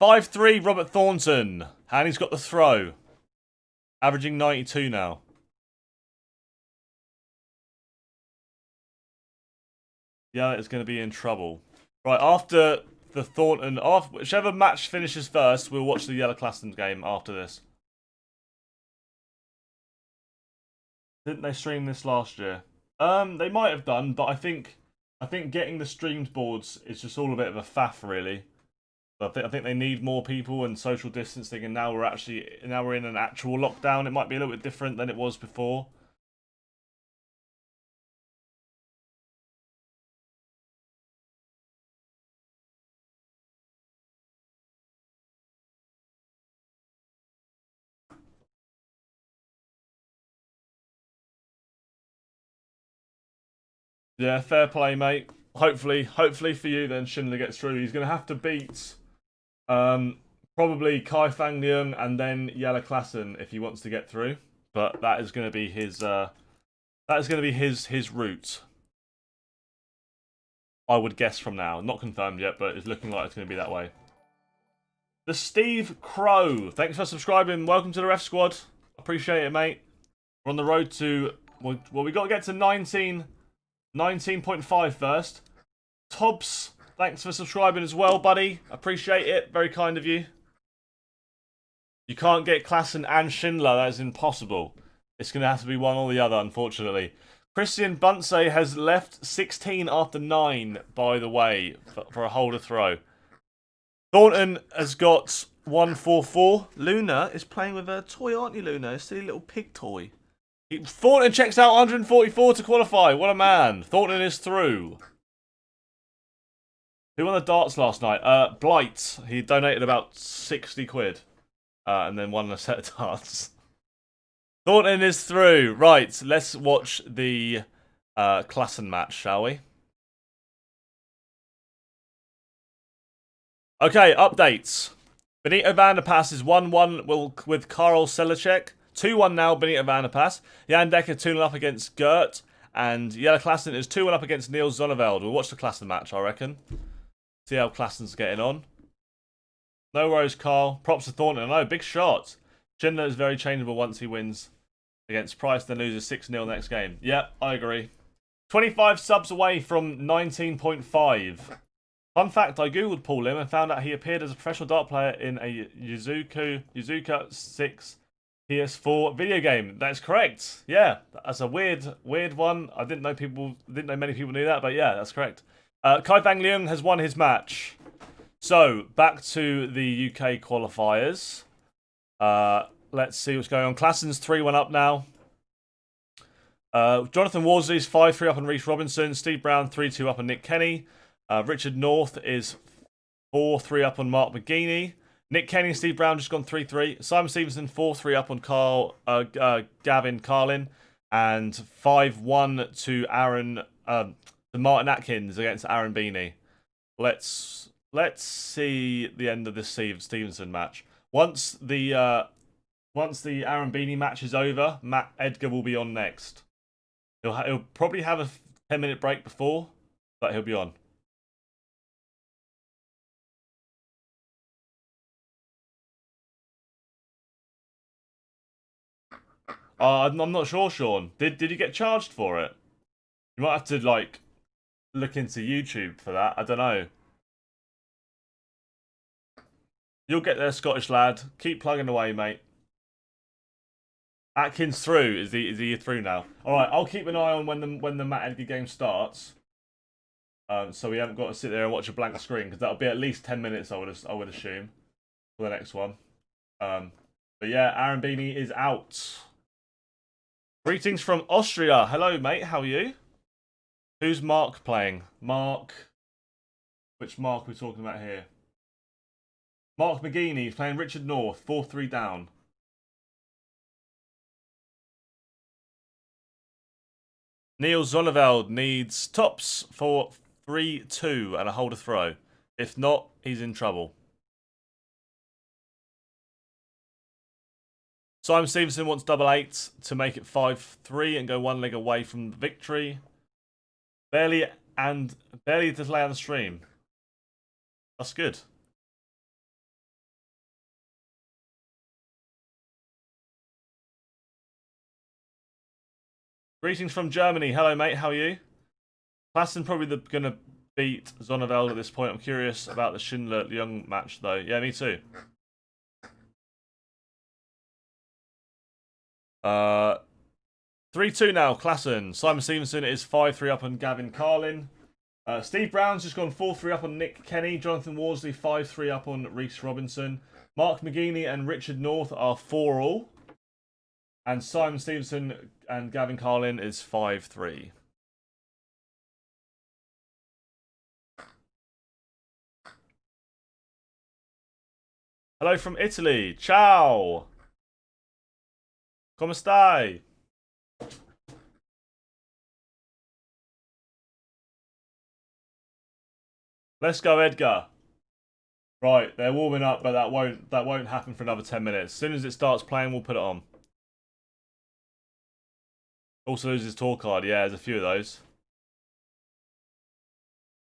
5-3, Robert Thornton. And he's got the throw. Averaging 92 now. Yeah, it's going to be in trouble. Right, after the Thornton... whichever match finishes first, we'll watch the Yellow Klassen game after this. Didn't they stream this last year? They might have done, but I think getting the streamed boards is just all a bit of a faff, really. I think they need more people and social distancing, and now we're in an actual lockdown. It might be a little bit different than it was before. Yeah, fair play, mate. Hopefully for you, then Schindler gets through. He's going to have to beat probably Kai Fang Leung and then Yella Klassen if he wants to get through. But that is going to be his his route. I would guess from now. Not confirmed yet, but it's looking like it's going to be that way. The Steve Crow. Thanks for subscribing. Welcome to the Ref Squad. Appreciate it, mate. We're on the road to... Well, we got to get to 19.5 first. Tobbs, thanks for subscribing as well, buddy. Appreciate it. Very kind of you. You can't get Klassen and Schindler. That is impossible. It's going to have to be one or the other, unfortunately. Christian Bunce has left 16 after 9, by the way, for a holder throw. Thornton has got 144. Luna is playing with a toy, aren't you, Luna? It's a silly little pig toy. Thornton checks out 144 to qualify. What a man. Thornton is through. Who won the darts last night? Blight. He donated about 60 quid. And then won a set of darts. Thornton is through. Right, let's watch the Klassen match, shall we? Okay, updates. Benito Vanderpass is 1-1 with Karol Selacek. 2-1 now, Benito Vanderpass. Jan Dekker 2-0 up against Gert. And Jelle Klassen is 2-1 up against Niels Zonneveld. We'll watch the Klassen match, I reckon. See how Klassen's getting on. No worries, Carl. Props to Thornton. I know, big shot. Schindler is very changeable once he wins against Price, then loses 6-0 next game. Yep, I agree. 25 subs away from 19.5. Fun fact, I googled Paul Lim and found out he appeared as a professional dart player in a Yuzuka 6 PS4 video game. That's correct. Yeah, that's a weird one. I didn't know many people knew that, but yeah, that's correct. Kai Fang Leung has won his match. So, back to the UK qualifiers. Let's see what's going on. Klassen's 3-1 up now. Jonathan Worsley's 5-3 up on Reece Robinson. Steve Brown 3-2 up on Nick Kenny. Richard North is 4-3 up on Mark McGeaney. Nick Kenny and Steve Brown just gone 3-3. Simon Stevenson 4-3 up on Gavin Carlin. And 5-1 to Martin Atkins against Aaron Beanie. Let's see the end of this Stevenson match. Once the Aaron Beanie match is over, Matt Edgar will be on next. He'll probably have a 10-minute break before, but he'll be on. I'm not sure, Sean. Did you get charged for it? You might have to look into YouTube for that. I don't know. You'll get there, Scottish lad. Keep plugging away, mate. Atkins through. Is he through now? All right. I'll keep an eye on when the Matt Edgar game starts. So we haven't got to sit there and watch a blank screen because that'll be at least 10 minutes. I would assume for the next one. But yeah, Aaron Beanie is out. Greetings from Austria. Hello, mate. How are you? Who's Mark playing? Mark. Which Mark are we talking about here? Mark McGeaney is playing Richard North. 4-3 down. Niels Zonneveld needs tops for 3-2 and a holder throw. If not, he's in trouble. Simon Stevenson wants double 8 to make it 5-3 and go one leg away from the victory. Barely to play on the stream. That's good. Greetings from Germany. Hello, mate. How are you? Klassen probably going to beat Zonneveld at this point. I'm curious about the Schindler-Leung match, though. Yeah, me too. 3-2 now, Klassen. Simon Stevenson is 5-3 up on Gavin Carlin. Steve Brown's just gone 4-3 up on Nick Kenny. Jonathan Worsley 5-3 up on Reese Robinson. Mark McGeaney and Richard North are 4-all. And Simon Stevenson and Gavin Carlin is 5-3. Hello from Italy. Ciao. Come stai? Let's go, Edgar. Right, they're warming up, but that won't happen for another 10 minutes. As soon as it starts playing, we'll put it on. Also loses tour card. Yeah, there's a few of those.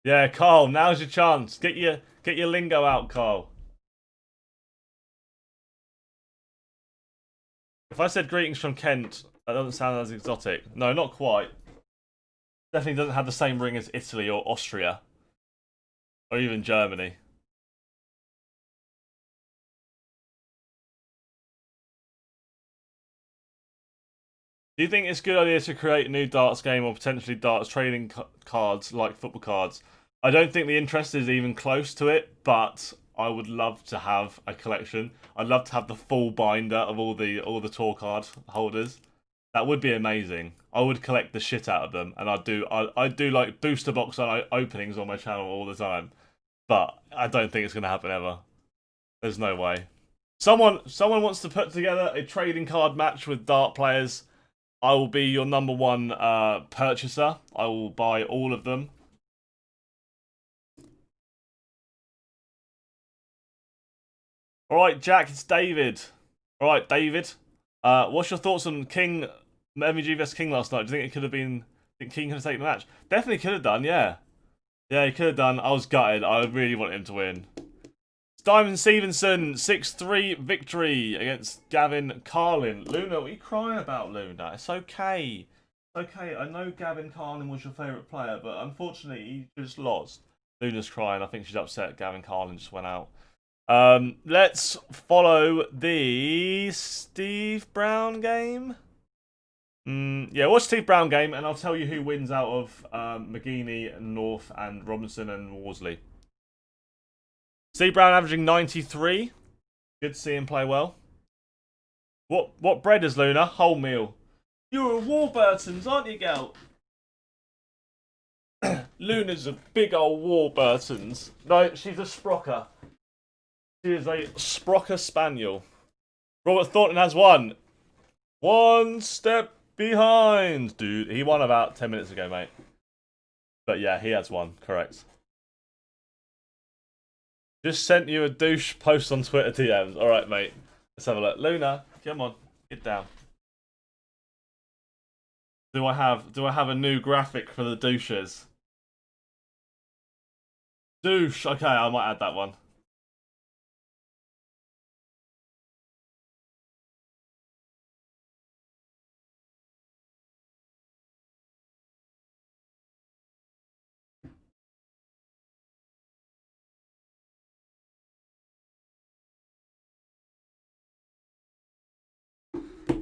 Yeah, Carl, now's your chance. Get your lingo out, Carl. If I said greetings from Kent, that doesn't sound as exotic. No, not quite. Definitely doesn't have the same ring as Italy or Austria. Or even Germany. Do you think it's a good idea to create a new darts game or potentially darts trading cards like football cards? I don't think the interest is even close to it, but I would love to have a collection. I'd love to have the full binder of all the tour card holders. That would be amazing. I would collect the shit out of them, and I'd do like booster box openings on my channel all the time. But I don't think it's gonna happen ever. There's no way. Someone wants to put together a trading card match with dart players. I will be your number one purchaser. I will buy all of them. Alright, Jack, it's David. Alright, David. What's your thoughts on King, MEG vs King last night? Do you think it could have been... think King could have taken the match? Definitely could have done, yeah. Yeah, he could have done. I was gutted. I really wanted him to win. Simon Stevenson, 6-3 victory against Gavin Carlin. Luna, what are you crying about, Luna? It's okay. Okay, I know Gavin Carlin was your favourite player, but unfortunately he just lost. Luna's crying. I think she's upset Gavin Carlin just went out. Let's follow the Steve Brown game. Yeah, watch Steve Brown game, and I'll tell you who wins out of McGeaney, North, and Robinson and Worsley. Steve Brown averaging 93. Good to see him play well. What bread is Luna? Wholemeal. You're a Warburton's, aren't you, gal? Luna's a big old Warburton's. No, she's a Sprocker. She is a Sprocker Spaniel. Robert Thornton has won. One step behind. Dude, he won about 10 minutes ago, mate. But yeah, he has won. Correct. Just sent you a douche post on Twitter DMs. Alright, mate. Let's have a look. Luna, come on. Get down. Do I have a new graphic for the douches? Douche. Okay, I might add that one.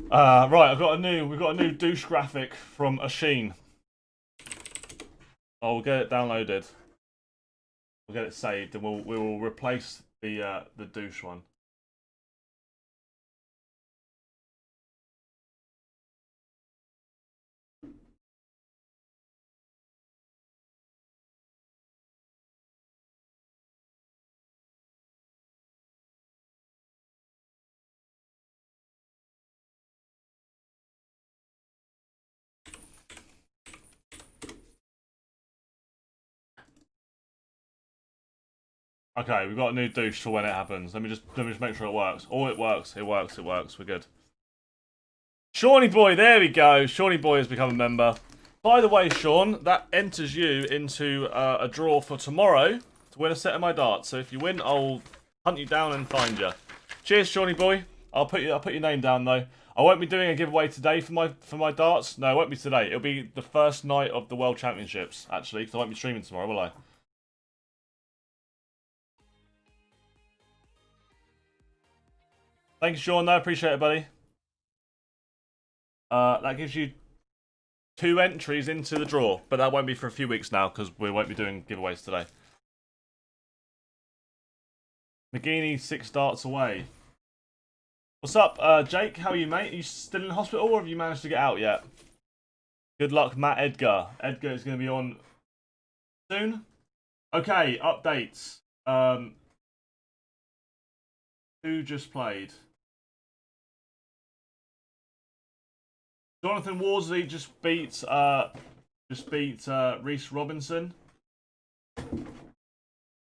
Right, we've got a new douche graphic from Asheen. We'll get it downloaded. We'll get it saved, and we will replace the douche one. Okay, we've got a new douche for when it happens. Let me just make sure it works. Oh, it works. It works. It works. We're good. Shawnee Boy, there we go. Shawnee Boy has become a member. By the way, Sean, that enters you into a draw for tomorrow to win a set of my darts. So if you win, I'll hunt you down and find you. Cheers, Shawnee Boy. I'll put your name down though. I won't be doing a giveaway today for my darts. No, it won't be today. It'll be the first night of the World Championships actually, because I won't be streaming tomorrow, will I? Thank you, Sean. I appreciate it, buddy. That gives you 2 entries into the draw, but that won't be for a few weeks now because we won't be doing giveaways today. McGeaney 6 darts away. What's up, Jake? How are you, mate? Are you still in hospital or have you managed to get out yet? Good luck, Matt Edgar. Edgar is going to be on soon. Okay, updates. Who just played? Jonathan Worsley just beat Reece Robinson.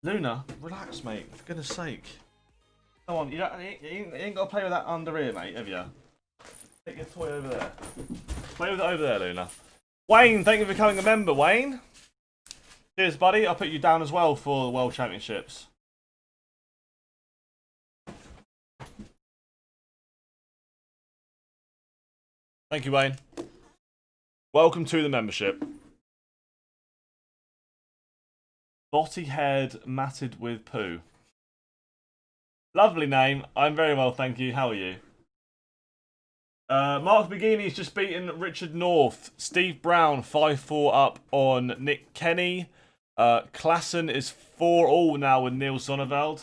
Luna, relax, mate. For goodness sake. Come on, you ain't got to play with that under here, mate, have you? Take your toy over there. Play with it over there, Luna. Wayne, thank you for becoming a member, Wayne. Cheers, buddy. I'll put you down as well for the World Championships. Thank you, Wayne. Welcome to the membership. Botty head matted with poo. Lovely name. I'm very well, thank you. How are you? Mark Begini's just beaten Richard North. Steve Brown 5-4 up on Nick Kenny. Klassen is 4-all now with Neil Sonneveld.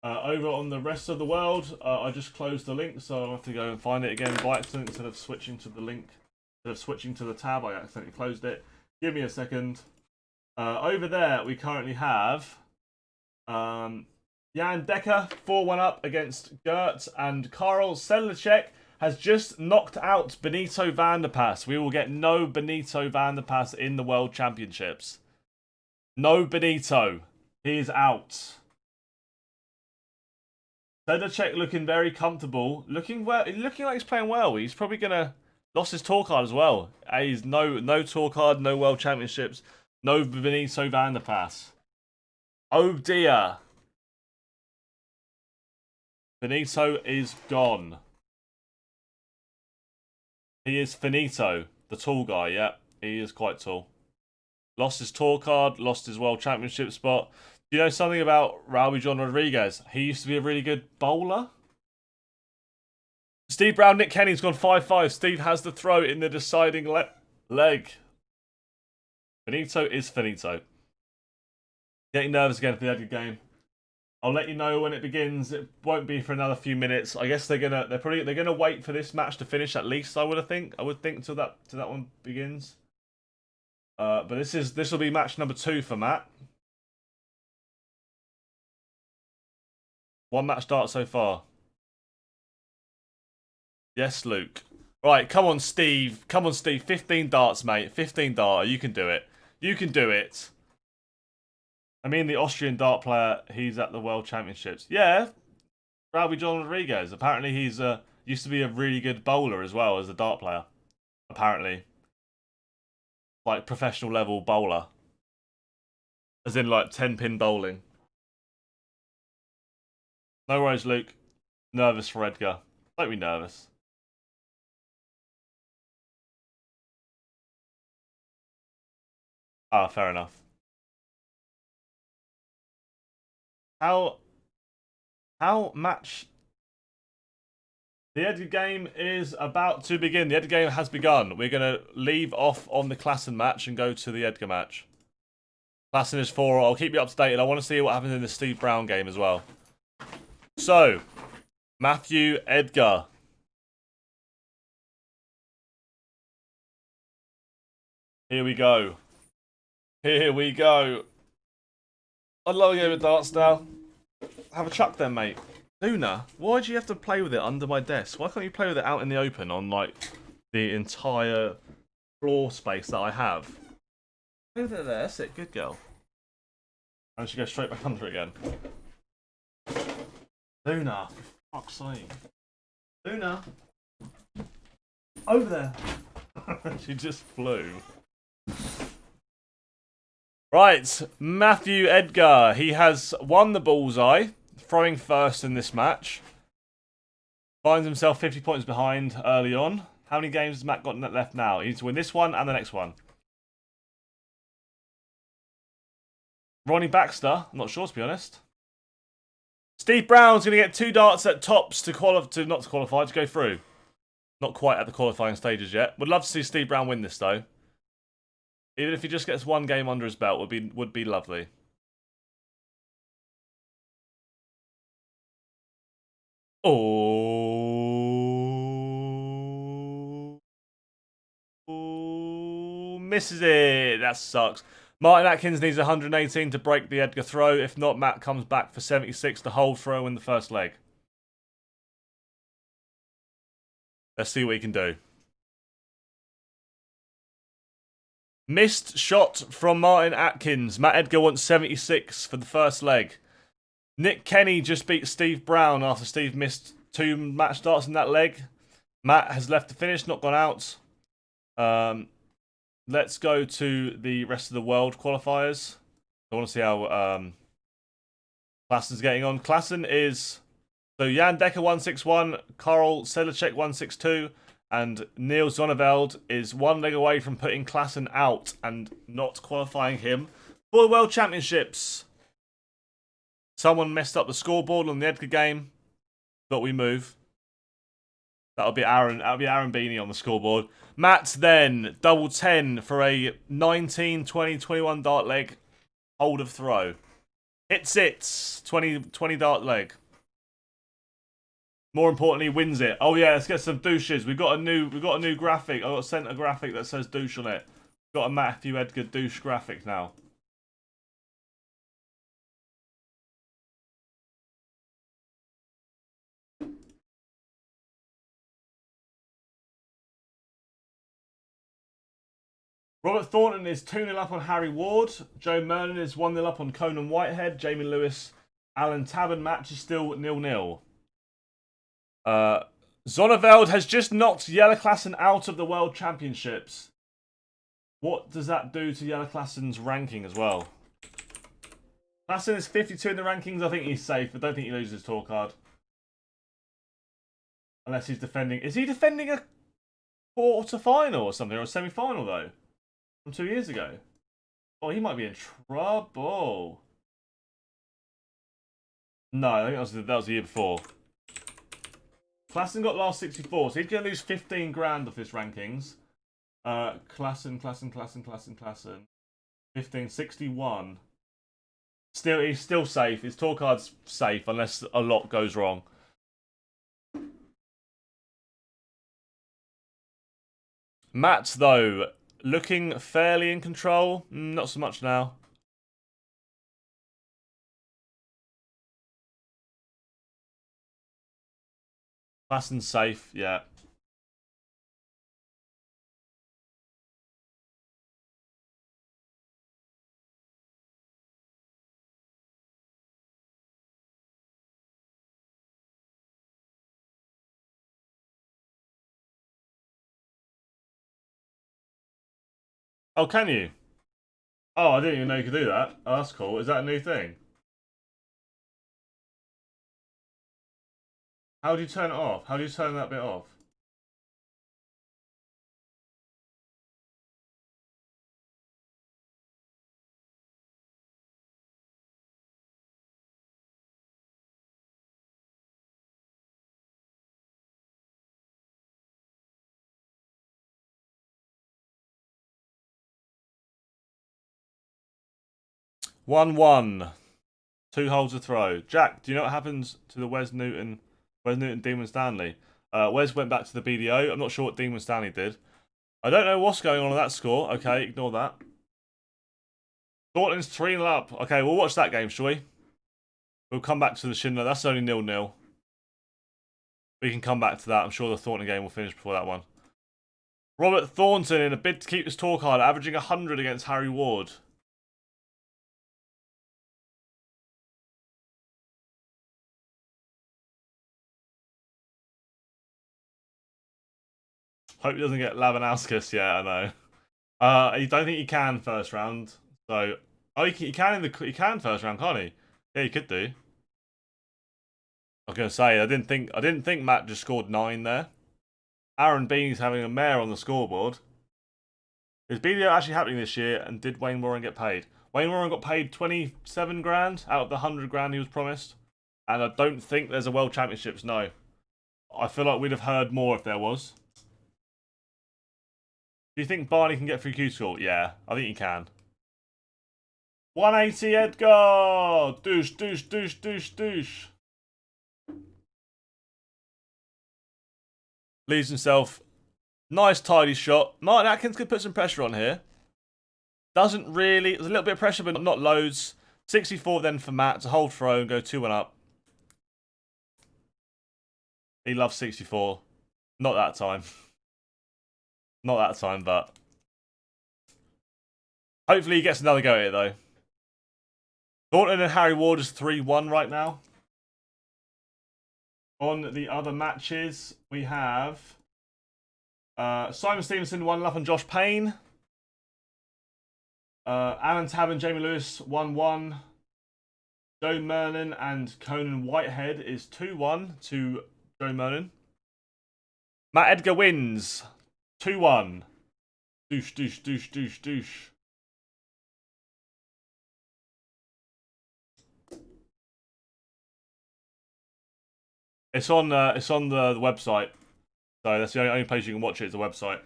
Over on the rest of the world, I just closed the link, so I'll have to go and find it again by accident instead of switching to the link. Instead of switching to the tab, I accidentally closed it. Give me a second. Over there, we currently have Jan Decker 4-1 up against Gert, and Karl Sedlacek has just knocked out Benito van der Pas. We will get no Benito van der Pas in the World Championships. No Benito. He is out. Sedlacek looking very comfortable. Looking like he's playing well. He's probably gonna lost his tour card as well. He's no tour card, no World Championships, no Benito van der Pas. Oh dear. Benito is gone. He is finito. The tall guy, yeah. He is quite tall. Lost his tour card, lost his World Championship spot. Do you know something about Raul John Rodriguez? He used to be a really good bowler. Steve Brown, Nick Kenny's gone 5-5. Steve has the throw in the deciding leg. Finito is finito. Getting nervous again for the Edgar game. I'll let you know when it begins. It won't be for another few minutes. I guess they're gonna wait for this match to finish at least. I would think until that one begins. But this will be match number 2 for Matt. 1 match start so far. Yes, Luke. Right, come on, Steve. Come on, Steve. 15 darts, mate. 15 dart. You can do it. You can do it. I mean, the Austrian dart player, he's at the World Championships. Yeah. Raul John Rodriguez. Apparently, he's used to be a really good bowler as well as a dart player. Apparently. Like, professional level bowler. As in, like, 10-pin bowling. No worries, Luke. Nervous for Edgar. Don't be nervous. Ah, fair enough. How match? The Edgar game is about to begin. The Edgar game has begun. We're going to leave off on the Klassen match and go to the Edgar match. Klassen is 4. I'll keep you up to date, and I want to see what happens in the Steve Brown game as well. So, Matthew Edgar. Here we go. Here we go. I'd love a game of darts now. Have a chuck then, mate. Luna, why do you have to play with it under my desk? Why can't you play with it out in the open on, like, the entire floor space that I have? Play with it there. That's it. Good girl. I should go straight back under again. Luna, for fuck's sake. Luna. Over there. She just flew. Right, Matthew Edgar. He has won the bullseye, throwing first in this match. Finds himself 50 points behind early on. How many games has Matt got left now? He needs to win this one and the next one. Ronnie Baxter. I'm not sure, to be honest. Steve Brown's going to get 2 darts at tops to go through. Not quite at the qualifying stages yet. Would love to see Steve Brown win this though. Even if he just gets one game under his belt, would be lovely. Oh, misses it. That sucks. Martin Atkins needs 118 to break the Edgar throw. If not, Matt comes back for 76 to hold throw in the first leg. Let's see what he can do. Missed shot from Martin Atkins. Matt Edgar wants 76 for the first leg. Nick Kenny just beat Steve Brown after Steve missed 2 match starts in that leg. Matt has left the finish, not gone out. Let's go to the rest of the world qualifiers. I want to see how Klassen's getting on. Klassen is... So Jan Decker 161, Karl Sedlacek 162, and Neil Zonneveld is 1 leg away from putting Klassen out and not qualifying him for the World Championships. Someone messed up the scoreboard on the Edgar game, but we move. That'll be Aaron Beanie on the scoreboard. Matt then double 10 for a 19, 20, 21 dart leg hold of throw. Hits it 20 dart leg. More importantly, wins it. Oh yeah, let's get some douches. We've got a new graphic. I got sent a graphic that says douche on it. Got a Matthew Edgar douche graphic now. Robert Thornton is 2-0 up on Harry Ward. Joe Merlin is 1-0 up on Conan Whitehead. Jamie Lewis, Alan Tabben match is still 0-0. Zonneveld has just knocked Jelle Klassen out of the World Championships. What does that do to Jelle Klassen's ranking as well? Klassen is 52 in the rankings. I think he's safe. I don't think he loses his tour card. Unless he's defending... Is he defending a quarter-final or something? Or a semi-final, though? From 2 years ago? Oh, he might be in trouble. No, I think that was the year before. Klassen got last 64, so he's going to lose 15 grand off his rankings. Klassen. 15, 61. He's still safe. His tour card's safe unless a lot goes wrong. Matt, though, looking fairly in control. Not so much now. Klassen's safe, yeah. Oh, can you? Oh, I didn't even know you could do that. Oh, that's cool. Is that a new thing? How do you turn it off? How do you turn that bit off? One. 2 holes to throw. Jack, do you know what happens to the Wes Newton Demon Stanley? Wes went back to the BDO. I'm not sure what Demon Stanley did. I don't know what's going on in that score. Okay, ignore that. Thornton's 3-0 up. Okay, we'll watch that game, shall we? We'll come back to the Schindler. That's only 0-0. We can come back to that. I'm sure the Thornton game will finish before that one. Robert Thornton in a bid to keep his tour card, averaging 100 against Harry Ward. Hope he doesn't get Lavanauskas. Yeah, I know. I don't think he can first round. So, oh, he can first round, can't he? Yeah, he could do. I was gonna say I didn't think Matt just scored 9 there. Aaron Beanie's having a mare on the scoreboard. Is BDO actually happening this year? And did Wayne Warren get paid? Wayne Warren got paid 27 grand out of the 100 grand he was promised. And I don't think there's a World Championships. No. I feel like we'd have heard more if there was. Do you think Barney can get through Q School? Yeah, I think he can. 180 Edgar! Douche, douche, douche, douche, douche. Leaves himself. Nice tidy shot. Martin Atkins could put some pressure on here. Doesn't really. There's a little bit of pressure, but not loads. 64 then for Matt to hold throw and go 2-1 up. He loves 64. Not that time. Not that time, but hopefully he gets another go at it, though. Thornton and Harry Ward is 3-1 right now. On the other matches, we have Simon Stevenson 1-0 up on Josh Payne. Alan Tabb and Jamie Lewis 1-1. Joe Mernon and Conan Whitehead is 2-1 to Joe Mernon. Matt Edgar wins 2-1. Douche, douche, douche, douche, douche. It's on the website. So that's the only place you can watch it is the website.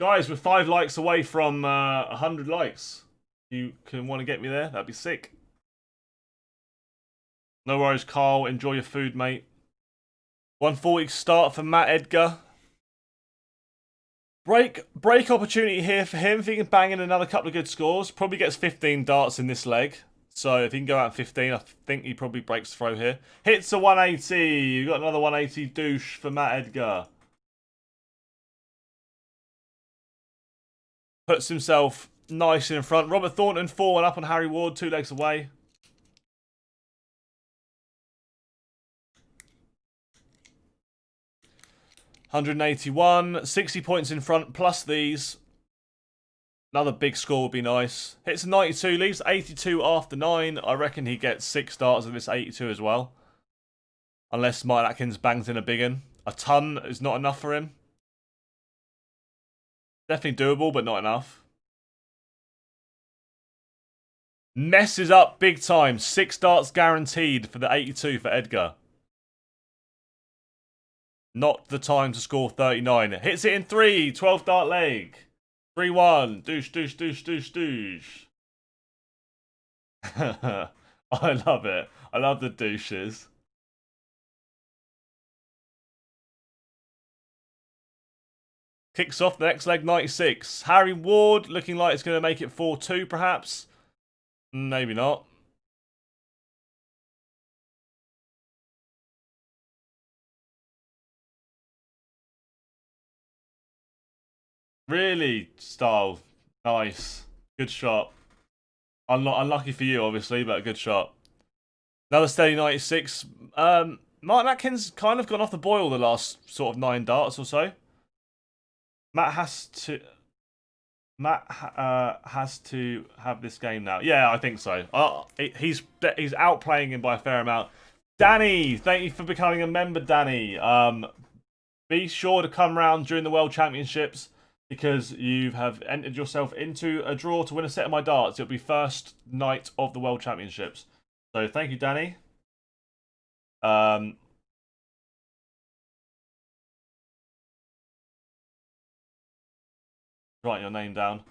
Guys, we're 5 likes away from 100 likes. You can want to get me there? That'd be sick. No worries, Carl. Enjoy your food, mate. 140 start for Matt Edgar. Break opportunity here for him. If he can bang in another couple of good scores, probably gets 15 darts in this leg. So if he can go out 15, I think he probably breaks the throw here. Hits a 180. You got another 180 douche for Matt Edgar. Puts himself nice in front. Robert Thornton 4-1 up on Harry Ward, 2 legs away. $181, 60 points in front plus these. Another big score would be nice. Hits a 92, leaves 82 after 9. I reckon he gets 6 starts of this 82 as well. Unless Mike Atkins bangs in a big one. A ton is not enough for him. Definitely doable, but not enough. Messes up big time. 6 starts guaranteed for the 82 for Edgar. Not the time to score 39. Hits it in 3. 12 dart leg. 3-1. Douche, douche, douche, douche, douche. I love it. I love the douches. Kicks off the next leg, 96. Harry Ward looking like it's going to make it 4-2 perhaps. Maybe not. Really, Style. Nice. Good shot. Unlucky for you, obviously, but a good shot. Another steady 96. Martin Atkins kind of gone off the boil the last sort of 9 darts or so. Matt has to have this game now. Yeah, I think so. He's outplaying him by a fair amount. Danny, thank you for becoming a member, Danny. Be sure to come round during the World Championships because you have entered yourself into a draw to win a set of my darts. It'll be first night of the World Championships. So thank you, Danny. Write your name down.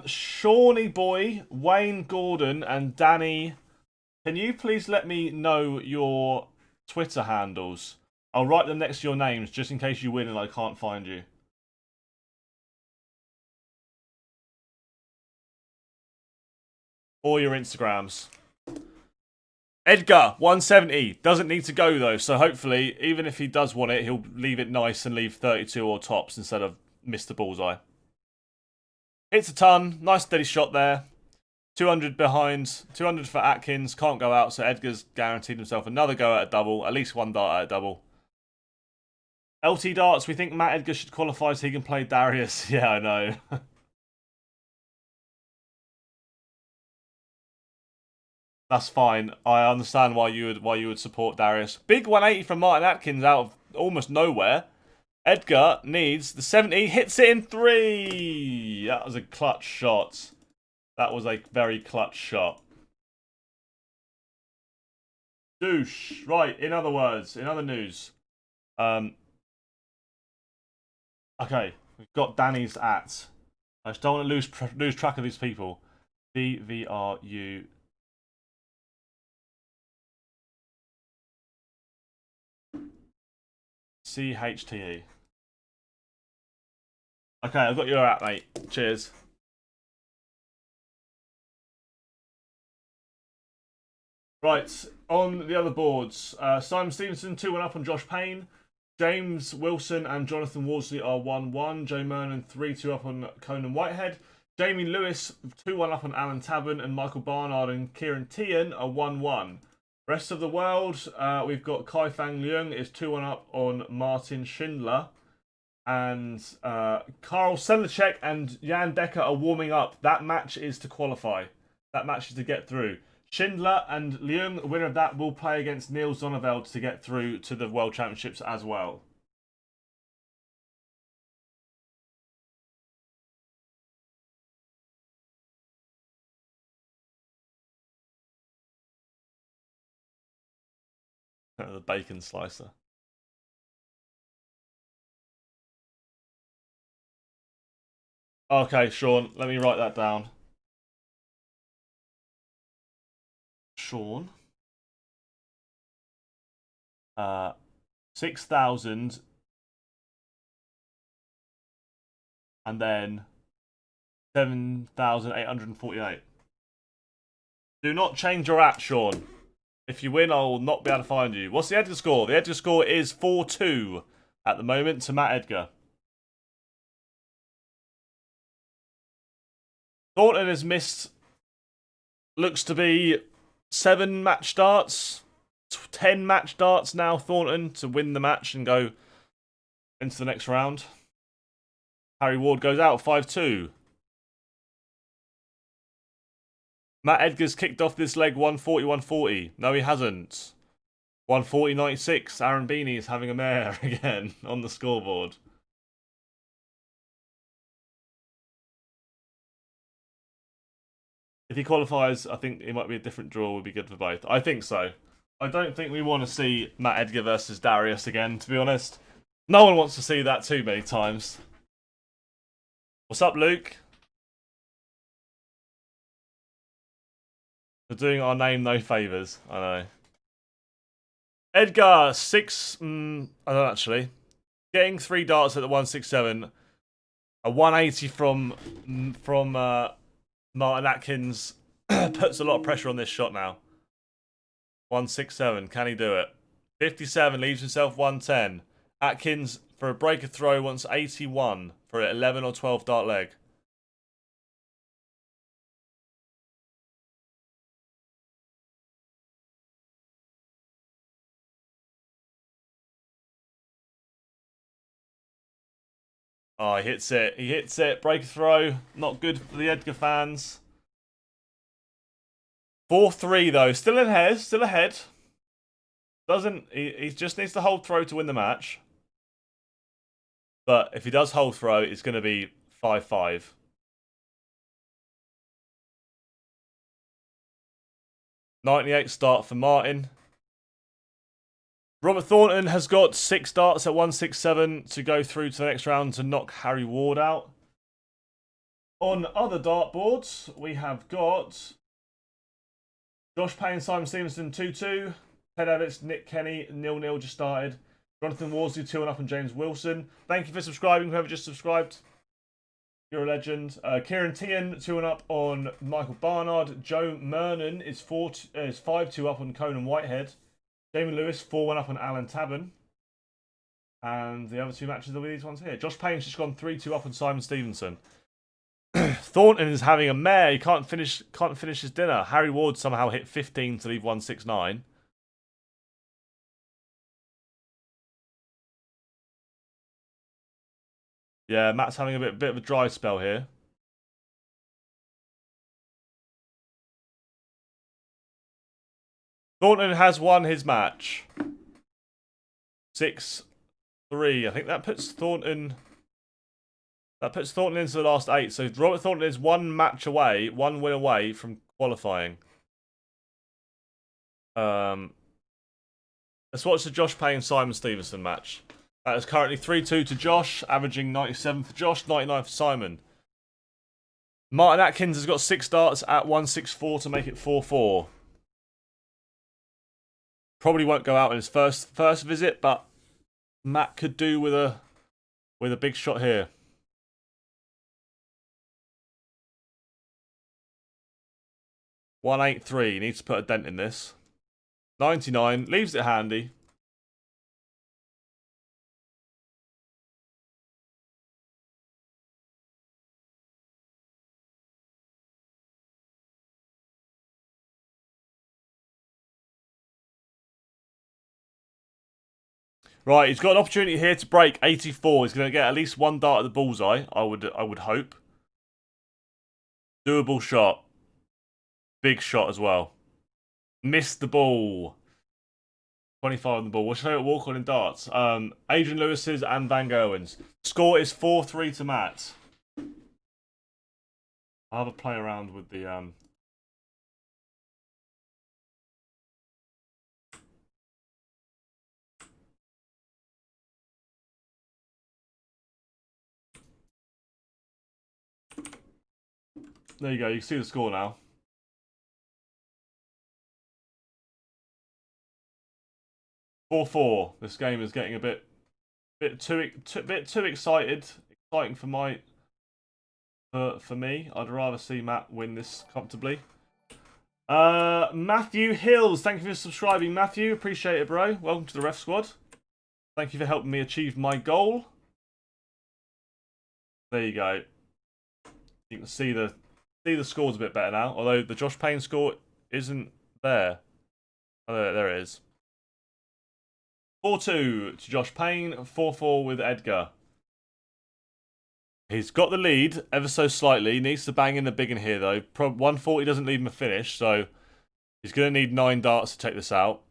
Shawnee Boy, Wayne Gordon, and Danny. Can you please let me know your Twitter handles? I'll write them next to your names just in case you win and I can't find you. Or your Instagrams. Edgar, 170. Doesn't need to go though, so hopefully, even if he does want it, he'll leave it nice and leave 32 or tops instead of miss the bullseye. Hits a ton. Nice steady shot there. 200 behind. 200 for Atkins. Can't go out, so Edgar's guaranteed himself another go at a double. At least 1 dart at a double. LT darts, we think Matt Edgar should qualify so he can play Darius. Yeah, I know. That's fine. I understand why you would support Darius. Big 180 from Martin Atkins out of almost nowhere. Edgar needs the 70. Hits it in 3. That was a clutch shot. That was a very clutch shot. Douche. Right, in other words, in other news. Okay, we've got Danny's at. I just don't want to lose track of these people. DVRU. CHTE. Okay, I've got your app, mate. Cheers. Right, on the other boards, Simon Stevenson 2-1 up on Josh Payne. James Wilson and Jonathan Worsley are 1-1. Joe Mernon 3-2 up on Conan Whitehead. Jamie Lewis 2-1 up on Alan Tabern, and Michael Barnard and Kieran Tian are 1-1. Rest of the world, we've got Kai Fang Leung is 2-1 up on Martin Schindler. And Karl Sedlacek and Jan Decker are warming up. That match is to qualify. That match is to get through. Schindler and Leung, the winner of that, will play against Niels Zonneveld to get through to the World Championships as well. The bacon slicer. Okay, Sean, let me write that down. Sean. 6,000. And then 7,848. Do not change your app, Sean. If you win, I will not be able to find you. What's the Edgar score? The Edgar score is 4-2 at the moment to Matt Edgar. Thornton has missed, looks to be 7 match starts, 10 match starts now, Thornton, to win the match and go into the next round. Harry Ward goes out 5-2. Matt Edgar's kicked off this leg 140-140. No, he hasn't. 140-96. Aaron Beanie is having a mare again on the scoreboard. If he qualifies, I think it might be a different draw. Would be good for both. I think so. I don't think we want to see Matt Edgar versus Darius again, to be honest. No one wants to see that too many times. What's up, Luke? We're doing our name no favours. I know. Edgar, 6... I don't know, actually. Getting 3 darts at the 167. A 180 from Martin Atkins puts a lot of pressure on this shot now. 167. Can he do it? 57 leaves himself 110. Atkins, for a breaker throw, wants 81 for an 11 or 12 dart leg. Oh, he hits it. He hits it. Breaker throw. Not good for the Edgar fans. 4-3 though. Still ahead. Still ahead. Doesn't he just needs to hold throw to win the match. But if he does hold throw, it's going to be 5-5. .98 start for Martin. Robert Thornton has got 6 darts at 167 to go through to the next round to knock Harry Ward out. On other dartboards, we have got Josh Payne, Simon Stevenson 2-2. Ted Evans, Nick Kenny 0-0 just started. Jonathan Worsley 2-1 up on James Wilson. Thank you for subscribing, whoever just subscribed. You're a legend. Kieran Tian 2-1 up on Michael Barnard. Joe Mernon is 5-2 up on Conan Whitehead. Damon Lewis 4-1 up on Alan Tabern. And the other 2 matches will be these ones here. Josh Payne's just gone 3-2 up on Simon Stevenson. Thornton is having a mare. He can't finish his dinner. Harry Ward somehow hit 15 to leave 169. Yeah, Matt's having a bit of a dry spell here. Thornton has won his match. 6-3. I think that puts Thornton into the last 8. So Robert Thornton is 1 match away, 1 win away from qualifying. Let's watch the Josh Payne Simon Stevenson match. That is currently 3-2 to Josh, averaging 97 for Josh, 99 for Simon. Martin Atkins has got 6 darts at 164 to make it 4-4. Probably won't go out in his first visit, but Matt could do with a big shot here. $183. Needs to put a dent in this. 99 leaves it handy. Right, he's got an opportunity here to break 84. He's going to get at least 1 dart at the bullseye. I would hope. Doable shot. Big shot as well. Missed the ball. 25 on the ball. What's your favourite walk-on in darts? Adrian Lewis's and Van Gerwen's. Score is 4-3 to Matt. I'll have a play around with the... There you go. You can see the score now. (4-4). This game is getting a bit too exciting for me. I'd rather see Matt win this comfortably. Matthew Hills, thank you for subscribing, Matthew. Appreciate it, bro. Welcome to the Ref Squad. Thank you for helping me achieve my goal. There you go. You can see the scores a bit better now, although the Josh Payne score isn't there. Oh, there it is. 4-2 to Josh Payne, 4-4 with Edgar. He's got the lead ever so slightly. He needs to bang in the big one here, though. 140 doesn't leave him a finish, so he's going to need 9 darts to take this out.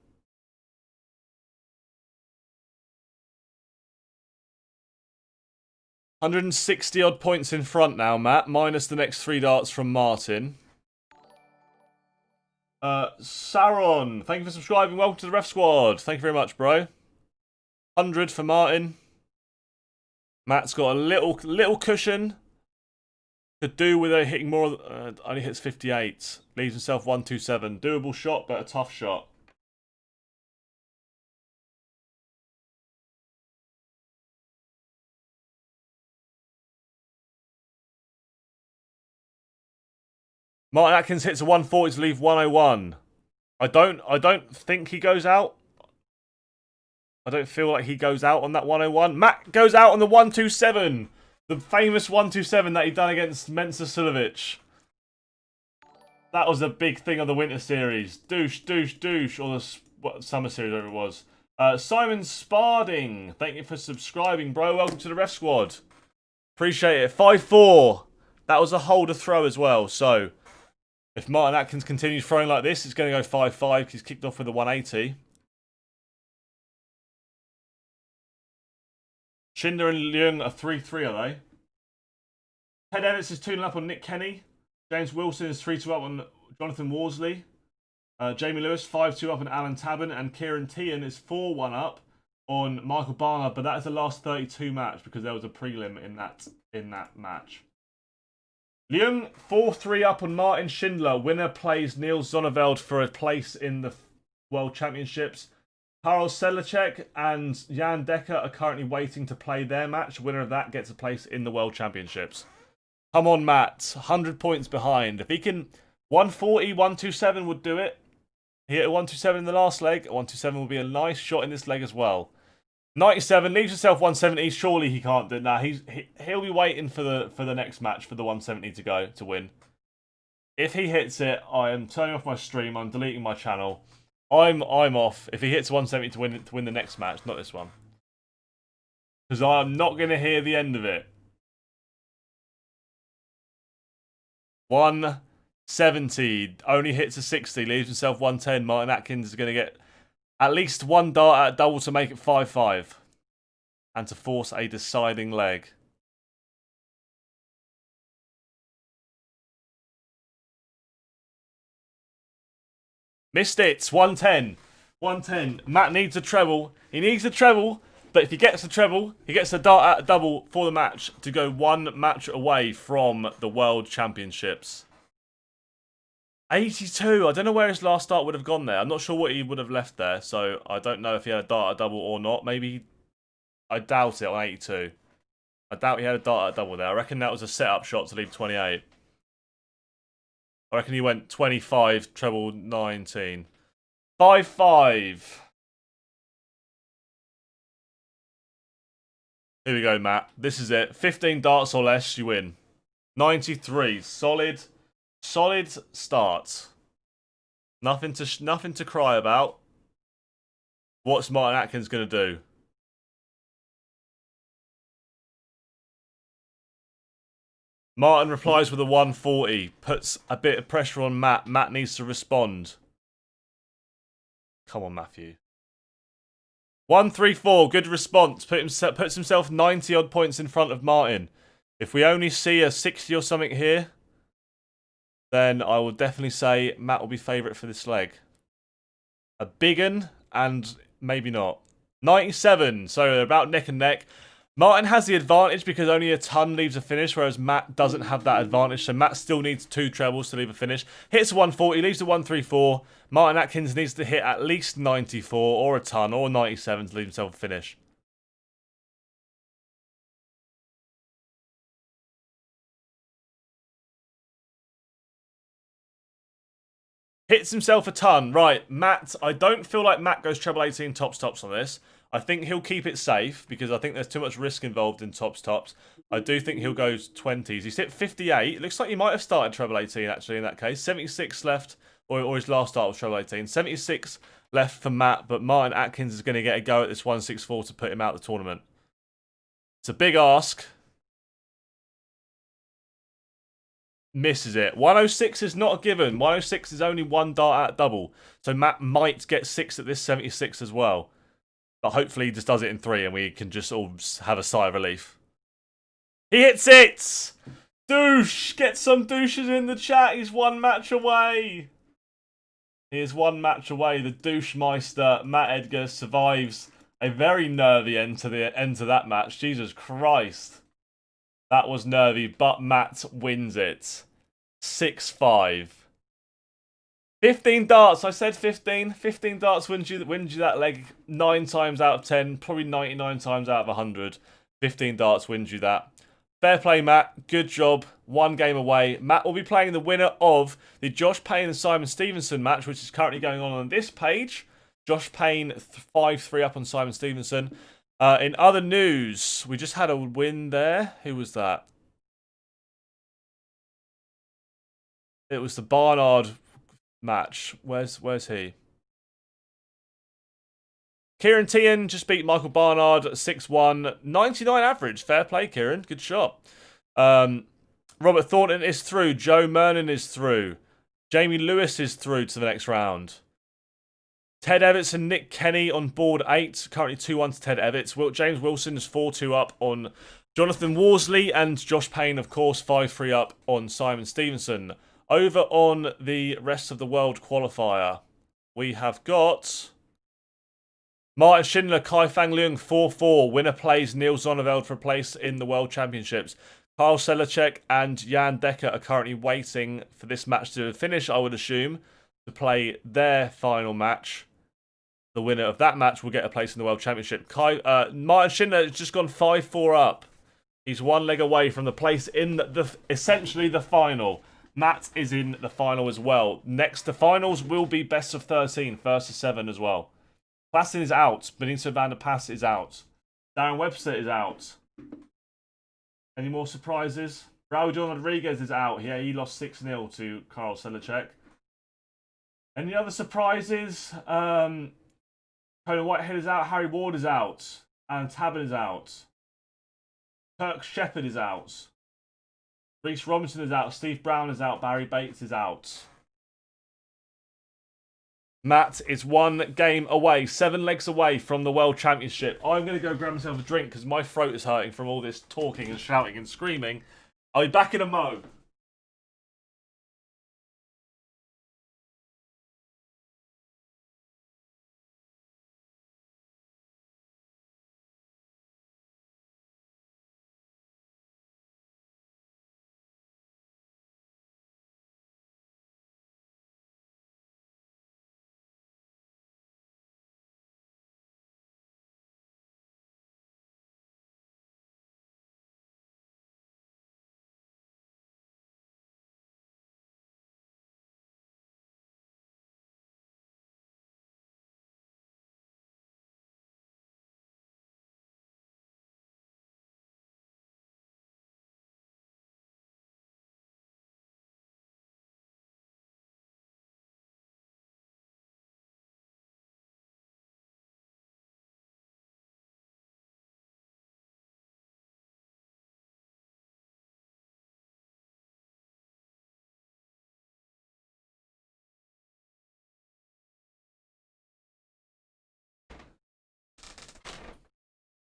$160-odd points in front now, Matt, minus the next 3 darts from Martin. Saron, thank you for subscribing. Welcome to the Ref Squad. Thank you very much, bro. 100 for Martin. Matt's got a little cushion. Could do with a hitting more. Only hits 58. Leaves himself 127. Doable shot, but a tough shot. Martin Atkins hits a 140 to leave 101. I don't think he goes out. I don't feel like he goes out on that 101. Matt goes out on the 127. The famous 127 that he done against Mensa Sulovic. That was a big thing of the Winter Series. Douche. Or the Summer Series, whatever it was. Simon Sparding. Thank you for subscribing, bro. Welcome to the Ref Squad. Appreciate it. 5-4. That was a holder throw as well. So, if Martin Atkins continues throwing like this, it's going to go 5-5. He's kicked off with a 180. Schindler and Leung are 3-3, are they? Ted Evans is 2-0 up on Nick Kenny. James Wilson is 3-2 up on Jonathan Worsley. Jamie Lewis 5-2 up on Alan Tabin. And Kieran Tian is 4-1 up on Michael Barnard. But that is the last 32 match because there was a prelim in that match. Leung 4-3 up on Martin Schindler. Winner plays Niels Zonneveld for a place in the World Championships. Karol Sedlacek and Jan Decker are currently waiting to play their match. Winner of that gets a place in the World Championships. Come on, Matt. 100 points behind. If he can... 140, 127 would do it. He hit a 127 in the last leg. A 127 will be a nice shot in this leg as well. 97, leaves himself 170. Surely he can't do it. Nah, he'll be waiting for the next match for the 170 to go to win. If he hits it, I am turning off my stream. I'm deleting my channel. I'm off. If he hits 170 to win the next match, not this one. Because I'm not going to hear the end of it. 170. Only hits a 60. Leaves himself 110. Martin Atkins is going to get at least 1 dart at double to make it 5-5. And to force a deciding leg. Missed it. 110. 110. Matt needs a treble. He needs a treble, but if he gets a treble, he gets a dart at a double for the match to go one match away from the World Championships. 82. I don't know where his last start would have gone there. I'm not sure what he would have left there, so I don't know if he had a dart at a double or not. Maybe, I doubt it on 82. I doubt he had a dart at a double there. I reckon that was a set-up shot to leave 28. I reckon he went 25, treble 19. 5-5. Here we go, Matt. This is it. 15 darts or less, you win. 93. Solid start. Nothing to cry about. What's Martin Atkins going to do? Martin replies with a 140. Puts a bit of pressure on Matt. Matt needs to respond. Come on, Matthew. 134. Good response. Puts himself 90 odd points in front of Martin. If we only see a 60 or something here, then I will definitely say Matt will be favourite for this leg. A big un, and maybe not. 97. So they're about neck and neck. Martin has the advantage because only a ton leaves a finish, whereas Matt doesn't have that advantage. So Matt still needs 2 trebles to leave a finish. Hits a 140, leaves a 134. Martin Atkins needs to hit at least 94 or a ton or 97 to leave himself a finish. Hits himself a ton. Right, Matt, I don't feel like Matt goes treble 18 tops on this. I think he'll keep it safe because I think there's too much risk involved in tops. I do think he'll go 20s. He's hit 58. It looks like he might have started treble 18 actually in that case. 76 left, or his last start was treble 18. 76 left for Matt, but Martin Atkins is going to get a go at this 164 to put him out of the tournament. It's a big ask. Misses it. 106 is not a given. 106 is only 1 dart at double. So Matt might get 6 at this 76 as well. But hopefully he just does it in 3 and we can just all have a sigh of relief. He hits it! Douche! Get some douches in the chat. He's 1 match away. He is 1 match away. The douche meister, Matt Edgar, survives a very nervy end to that match. Jesus Christ. That was nervy, but Matt wins it. 6-5. 15 darts. I said 15. 15 darts wins you that leg 9 times out of 10. Probably 99 times out of 100. 15 darts wins you that. Fair play, Matt. Good job. 1 game away. Matt will be playing the winner of the Josh Payne and Simon Stevenson match, which is currently going on this page. Josh Payne 5-3 up on Simon Stevenson. In other news, we just had a win there. Who was that? It was the Barnard match. Where's he? Kieran Tian just beat Michael Barnard 6-1. 99 average. Fair play, Kieran. Good shot. Robert Thornton is through. Joe Mernon is through. Jamie Lewis is through to the next round. Ted Evans and Nick Kenny on board 8. Currently 2-1 to Ted Evans. James Wilson is 4-2 up on Jonathan Worsley. And Josh Payne, of course, 5-3 up on Simon Stevenson. Over on the rest of the world qualifier, we have got Martin Schindler, Kai Fang Leung, 4-4. Winner plays Neil Zonneveld for a place in the World Championships. Karl Selacek and Jan Decker are currently waiting for this match to finish, I would assume, to play their final match. The winner of that match will get a place in the World Championship. Martin Schindler has just gone 5-4 up. He's 1 leg away from the place in essentially the final. Matt is in the final as well. Next to finals will be best of 13, first to 7 as well. Klassen is out. Benito van der Pass is out. Darren Webster is out. Any more surprises? Raul John Rodriguez is out. Yeah, he lost 6-0 to Karl Selacek. Any other surprises? Conan Whitehead is out. Harry Ward is out. Alan Tabin is out. Kirk Shepherd is out. Reece Robinson is out. Steve Brown is out. Barry Bates is out. Matt is 1 game away, 7 legs away from the World Championship. I'm going to go grab myself a drink because my throat is hurting from all this talking and shouting and screaming. I'll be back in a mo.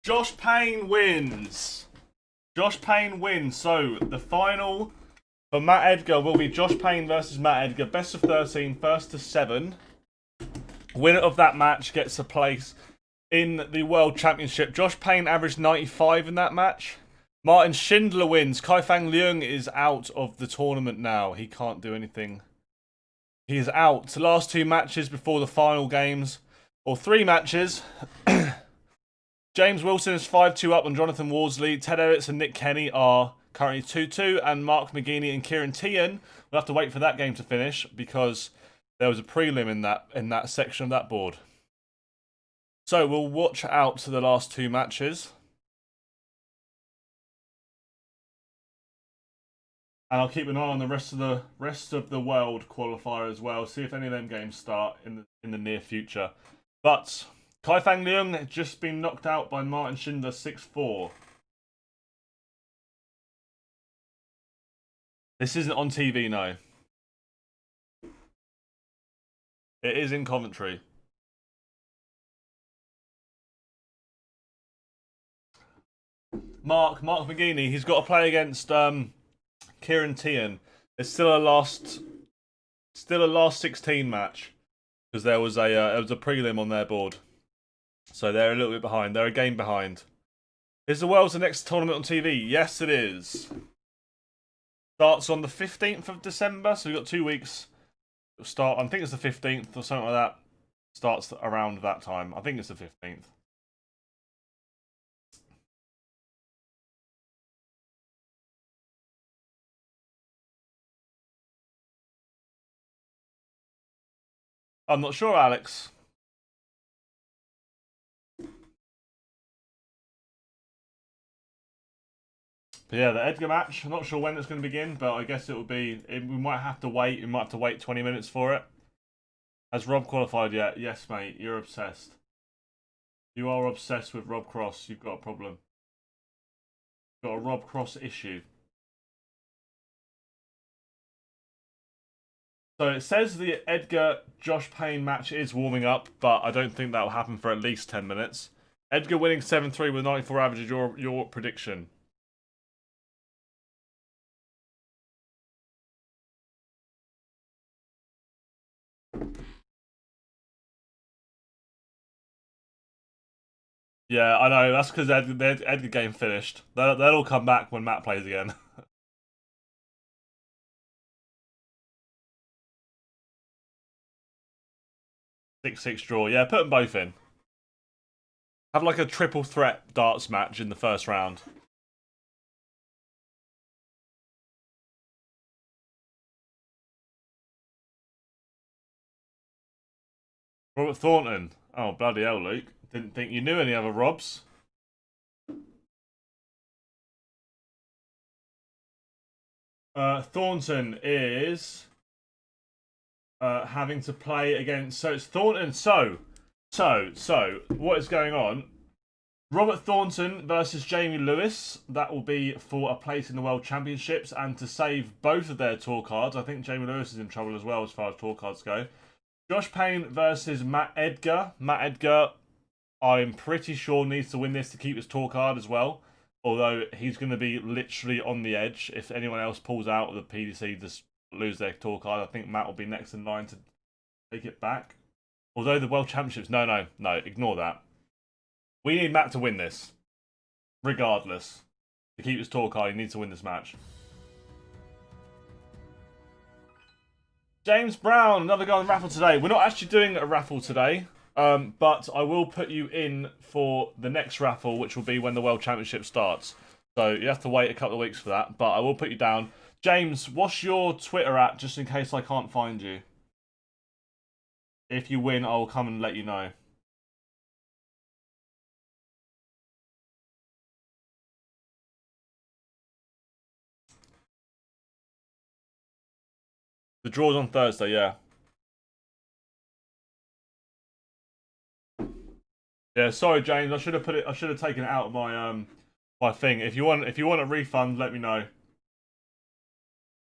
Josh Payne wins. Josh Payne wins. So the final for Matt Edgar will be Josh Payne versus Matt Edgar. Best of 13, first to 7. Winner of that match gets a place in the World Championship. Josh Payne averaged 95 in that match. Martin Schindler wins. Kaifang Leung is out of the tournament now. He can't do anything. He is out. The last 2 matches before the final games, or 3 matches. James Wilson is 5-2 up on Jonathan Wardsley. Ted Evans and Nick Kenny are currently 2-2, and Mark McGeaney and Kieran Tian will have to wait for that game to finish because there was a prelim in that section of that board. So we'll watch out to the last 2 matches. And I'll keep an eye on the rest of the world qualifier as well. See if any of them games start in the near future. But Kaifang Leung had just been knocked out by Martin Schindler 6-4. This isn't on TV, no. It is in Coventry. Mark McGeaney, he's got to play against Kieran Tian. It's still a last 16 match because there was a prelim on their board, so they're a little bit behind. They're a game behind. Is the World's the next tournament on TV? Yes, it is. Starts on the 15th of December, so we've got 2 weeks. It'll start. I think it's the 15th or something like that. Starts around that time. I think it's the 15th. I'm not sure, Alex. But yeah, the Edgar match. I'm not sure when it's going to begin, but I guess it will be. We might have to wait. We might have to wait 20 minutes for it. Has Rob qualified yet? Yes, mate. You're obsessed. You are obsessed with Rob Cross. You've got a problem. You've got a Rob Cross issue. So it says the Edgar Josh Payne match is warming up, but I don't think that will happen for at least 10 minutes. Edgar winning 7-3 with 94 average is your prediction. Yeah, I know. That's because the Edgar game finished. They'll all come back when Matt plays again. 6-6 draw. Yeah, put them both in. Have like a triple threat darts match in the first round. Robert Thornton. Oh, bloody hell, Luke. Didn't think you knew any other Robs. Thornton is having to play against. So it's Thornton. So what is going on? Robert Thornton versus Jamie Lewis. That will be for a place in the World Championships, and to save both of their tour cards. I think Jamie Lewis is in trouble as well as far as tour cards go. Josh Payne versus Matt Edgar. Matt Edgar, I'm pretty sure, needs to win this to keep his tour card as well. Although he's going to be literally on the edge. If anyone else pulls out of the PDC to lose their tour card, I think Matt will be next in line to take it back. Although the World Championships, no, ignore that. We need Matt to win this. Regardless. To keep his tour card, he needs to win this match. James Brown, another guy on the raffle today. We're not actually doing a raffle today. But I will put you in for the next raffle, which will be when the World Championship starts. So you have to wait a couple of weeks for that, but I will put you down. James, what's your Twitter at, just in case I can't find you? If you win, I'll come and let you know. The draw's on Thursday, yeah. Yeah, sorry, James. I should have taken it out of my my thing. If you want a refund, let me know.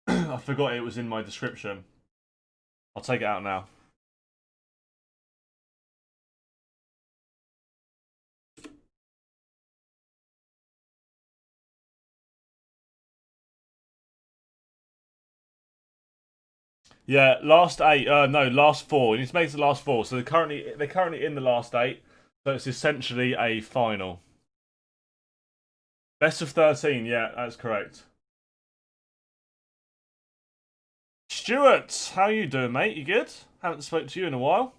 I forgot it was in my description. I'll take it out now. Yeah, last 8. No, last 4. You need to make it the last 4. So they're currently in the last 8. So it's essentially a final. Best of 13. Yeah, that's correct. Stuart, how you doing, mate? You good? Haven't spoke to you in a while.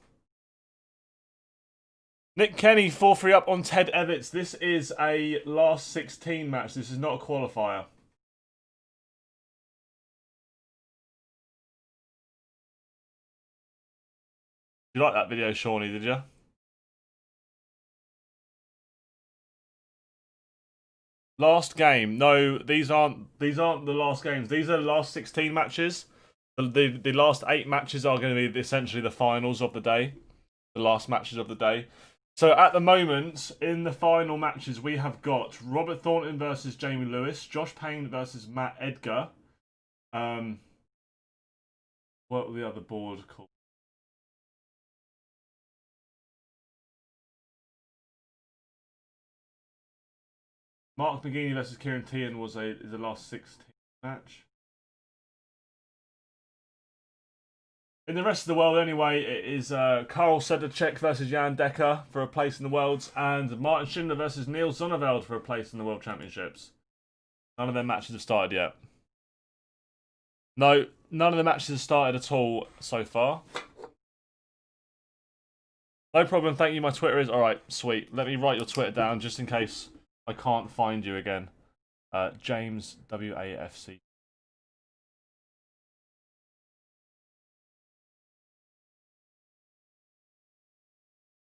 Nick Kenny 4-3 up on Ted Evitts. This is a last 16 match. This is not a qualifier. You like that video, Shawnee, did you? Last game. No, these aren't the last games. These are the last 16 matches. The last 8 matches are going to be essentially the finals of the day. The last matches of the day. So at the moment, in the final matches, we have got Robert Thornton versus Jamie Lewis, Josh Payne versus Matt Edgar. What were the other board called? Mark McGeaney versus Kieran Tian is the last 16 match. In the rest of the world, anyway, it is Karl Sedlacek versus Jan Decker for a place in the Worlds, and Martin Schindler versus Neil Zonneveld for a place in the World Championships. None of their matches have started yet. No, none of the matches have started at all so far. No problem, thank you. My Twitter is... Alright, sweet. Let me write your Twitter down just in case I can't find you again. James WAFC.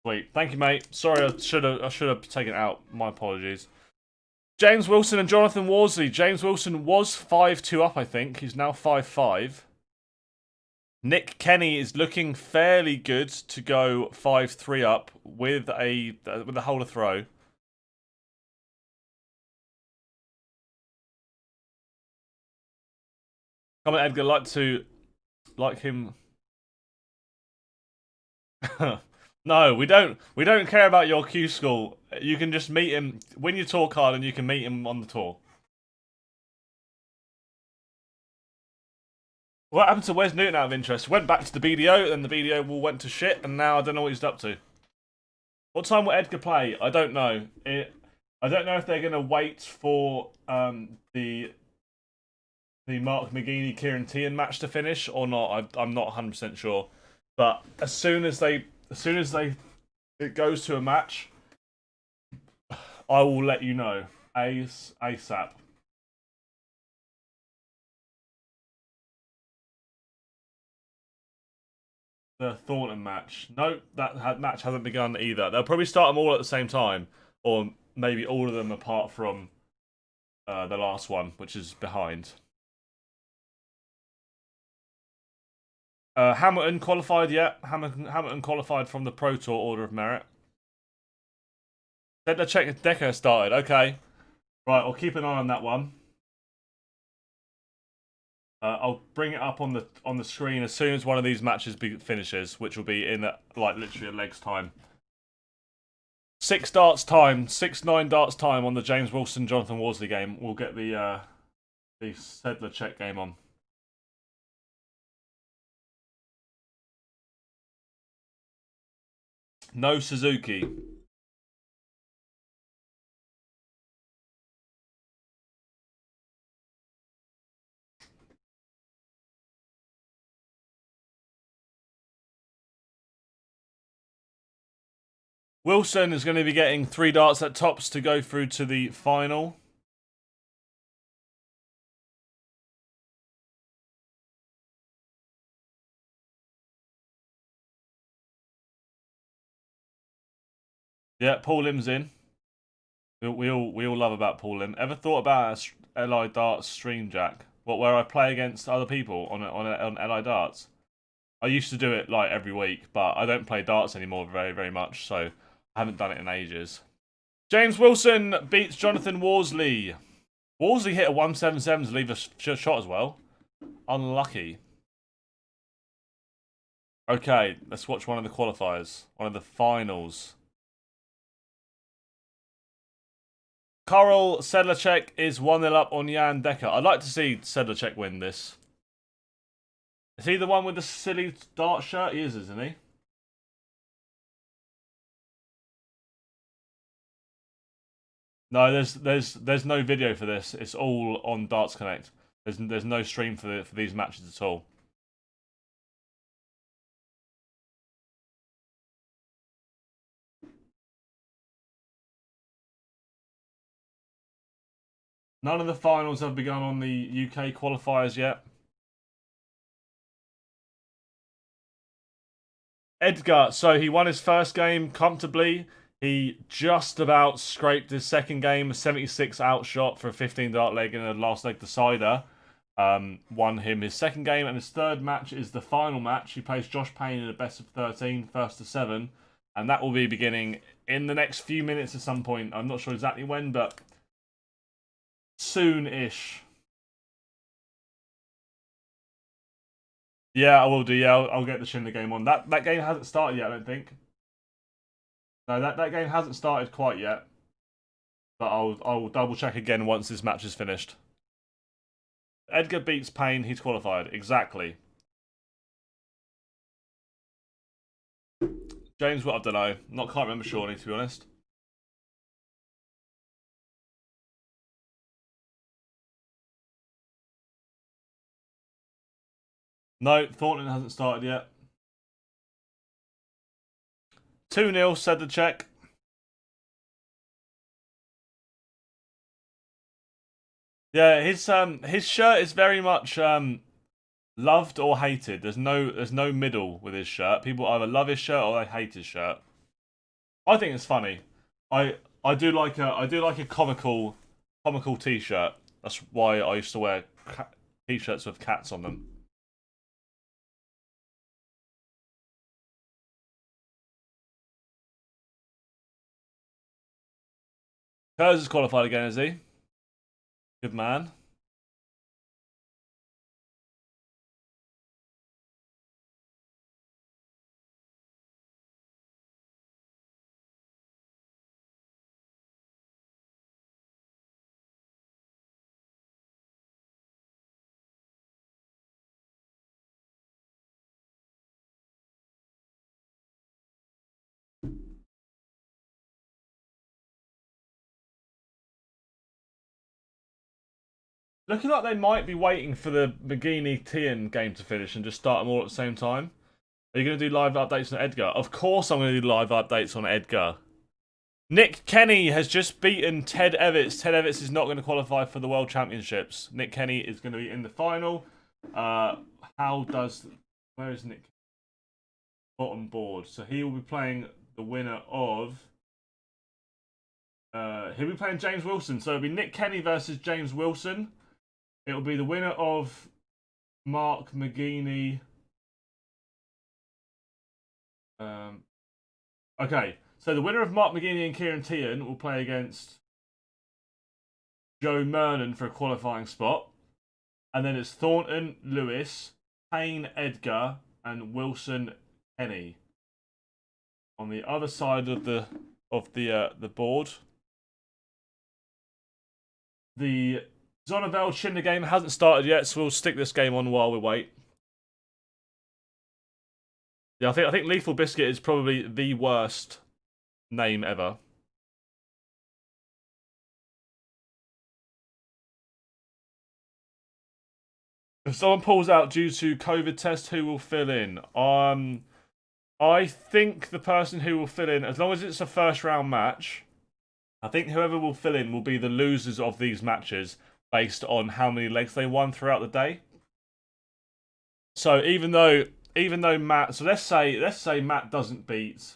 Sweet. Thank you, mate. Sorry, I should have taken it out. My apologies. James Wilson and Jonathan Worsley. James Wilson was 5-2 up, I think. He's now 5-5. Nick Kenny is looking fairly good to go 5-3 up with a holder throw. Come on, Edgar. Like him. No, we don't. We don't care about your Q school. You can just meet him, win your tour card, and you can meet him on the tour. What happened to Wes Newton out of interest? Went back to the BDO, then the BDO went to shit, and now I don't know what he's up to. What time will Edgar play? I don't know. I don't know if they're going to wait for the Mark McGeaney Kieran Tian match to finish or not. I'm not 100% sure. But as soon as it goes to a match, I will let you know ASAP. The Thornton match. No, that match hasn't begun either. They'll probably start them all at the same time, or maybe all of them apart from the last one, which is behind. Hamilton qualified, yeah. Hamilton qualified from the Pro Tour Order of Merit. Then the check Decker started. Okay, right. I'll keep an eye on that one. I'll bring it up on the screen as soon as one of these matches finishes, which will be in like literally a leg's time. 6 darts time, 6-9 darts time on the James Wilson Jonathan Worsley game. We'll get the Sedlacek game on. No Suzuki. Wilson is going to be getting 3 darts at tops to go through to the final. Yeah, Paul Lim's in. We all love about Paul Lim. Ever thought about a LI Darts stream, Jack? Where I play against other people on LI Darts? I used to do it like every week, but I don't play darts anymore very, very much, so I haven't done it in ages. James Wilson beats Jonathan Worsley. Worsley hit a 177 to leave a shot as well. Unlucky. Okay, let's watch one of the qualifiers. One of the finals. Karl Sedlacek is 1-0 up on Jan Decker. I'd like to see Sedlacek win this. Is he the one with the silly dart shirt? He is, isn't he? No, there's no video for this. It's all on Darts Connect. There's no stream for these matches at all. None of the finals have begun on the UK qualifiers yet. Edgar, so he won his first game comfortably. He just about scraped his second game, a 76 outshot for a 15 dart leg in a last leg decider. Won him his second game, and his third match is the final match. He plays Josh Payne in a best of 13, first to 7, and that will be beginning in the next few minutes at some point. I'm not sure exactly when, but soon-ish. Yeah, I will do. Yeah, I'll get the Schindler game on. That game hasn't started yet, I don't think. No, that game hasn't started quite yet. But I'll double check again once this match is finished. Edgar beats Payne, he's qualified. Exactly. James, what? I don't know. Can't remember Shawnee, to be honest. No, Thornton hasn't started yet. 2-0, said the check. Yeah, his shirt is very much loved or hated. There's no middle with his shirt. People either love his shirt or they hate his shirt. I think it's funny. I do like a comical t-shirt. That's why I used to wear t-shirts with cats on them. Kurz is qualified again, is he? Good man. Looking like they might be waiting for the McGeaney-Tian game to finish and just start them all at the same time. Are you going to do live updates on Edgar? Of course I'm going to do live updates on Edgar. Nick Kenny has just beaten Ted Evitts. Ted Evitts is not going to qualify for the World Championships. Nick Kenny is going to be in the final. Where is Nick? Bottom board. So he will be playing the winner of... he'll be playing James Wilson. So it'll be Nick Kenny versus James Wilson. It'll be the winner of Mark McGeaney. Okay, so the winner of Mark McGeaney and Kieran Tian will play against Joe Mernon for a qualifying spot. And then it's Thornton, Lewis, Payne, Edgar, and Wilson, Kenny. On the other side of the board. The Zonnevel Schindler game hasn't started yet, so we'll stick this game on while we wait. Yeah, I think Lethal Biscuit is probably the worst name ever. If someone pulls out due to COVID test, who will fill in? I think the person who will fill in, as long as it's a first round match, I think whoever will fill in will be the losers of these matches based on how many legs they won throughout the day. So even though Matt, so let's say Matt doesn't beat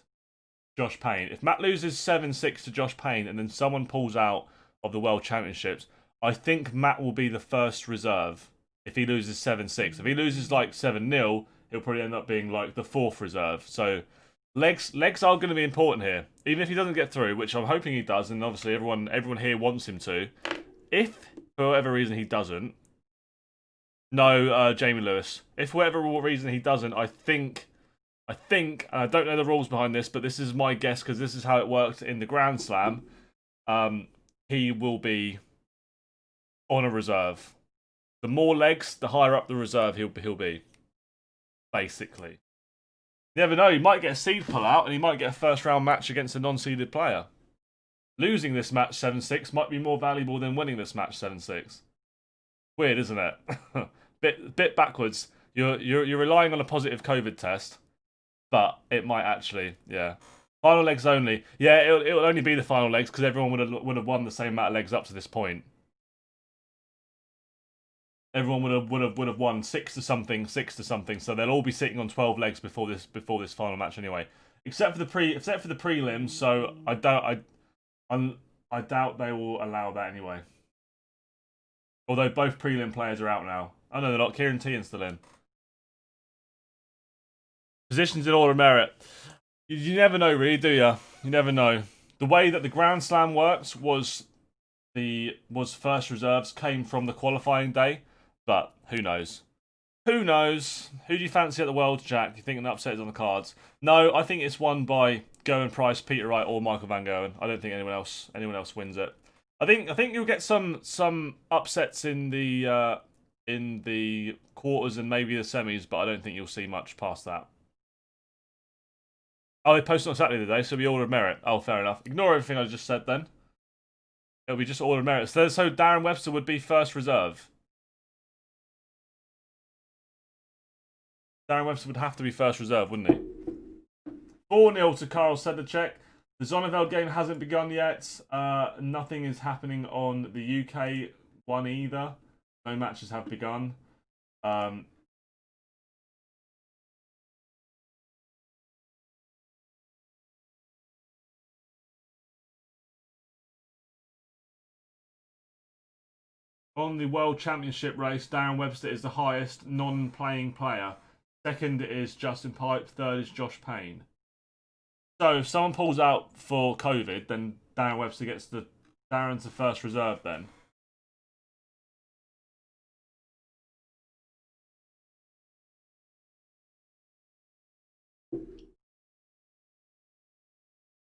Josh Payne. If Matt loses 7-6 to Josh Payne and then someone pulls out of the World Championships, I think Matt will be the first reserve if he loses 7-6. If he loses like 7-0, he'll probably end up being like the fourth reserve. So legs are going to be important here. Even if he doesn't get through, which I'm hoping he does, and obviously everyone here wants him to. If for whatever reason he doesn't, no, Jamie Lewis. If for whatever reason he doesn't, I think, and I don't know the rules behind this, but this is my guess because this is how it worked in the Grand Slam. He will be on a reserve. The more legs, the higher up the reserve he'll be. basically. You never know, he might get a seed pull out and he might get a first round match against a non-seeded player. Losing this match 7-6 might be more valuable than winning this match 7-6. Weird, isn't it? bit backwards. You're relying on a positive COVID test, but it might actually, yeah. Final legs only. Yeah, it'll only be the final legs because everyone would have won the same amount of legs up to this point. Everyone would have won 6 to something, so they'll all be sitting on 12 legs before this final match anyway. Except for the prelims, so I doubt they will allow that anyway. Although both prelim players are out now. Oh no, they're not. Kieran Tian's still in. Positions in order of merit. You never know, really, do you? You never know. The way that the Grand Slam works was first reserves came from the qualifying day, but who knows? Who knows? Who do you fancy at the World, Jack? Do you think an upset is on the cards? No, I think it's won by Goen Price, Peter Wright, or Michael Van Goen. I don't think anyone else wins it. I think you'll get some upsets in the quarters and maybe the semis, but I don't think you'll see much past that. Oh, they posted on Saturday today, so it'll be order of merit. Oh, fair enough. Ignore everything I just said then. It'll be just order of merit. So Darren Webster would be first reserve. Darren Webster would have to be first reserve, wouldn't he? 4-0 to Karl Sedlacek. The Zonneveld game hasn't begun yet. Nothing is happening on the UK one either. No matches have begun. On the World Championship race, Darren Webster is the highest non-playing player. Second is Justin Pipe. Third is Josh Payne. So if someone pulls out for COVID, then Darren Webster gets Darren's the first reserve then.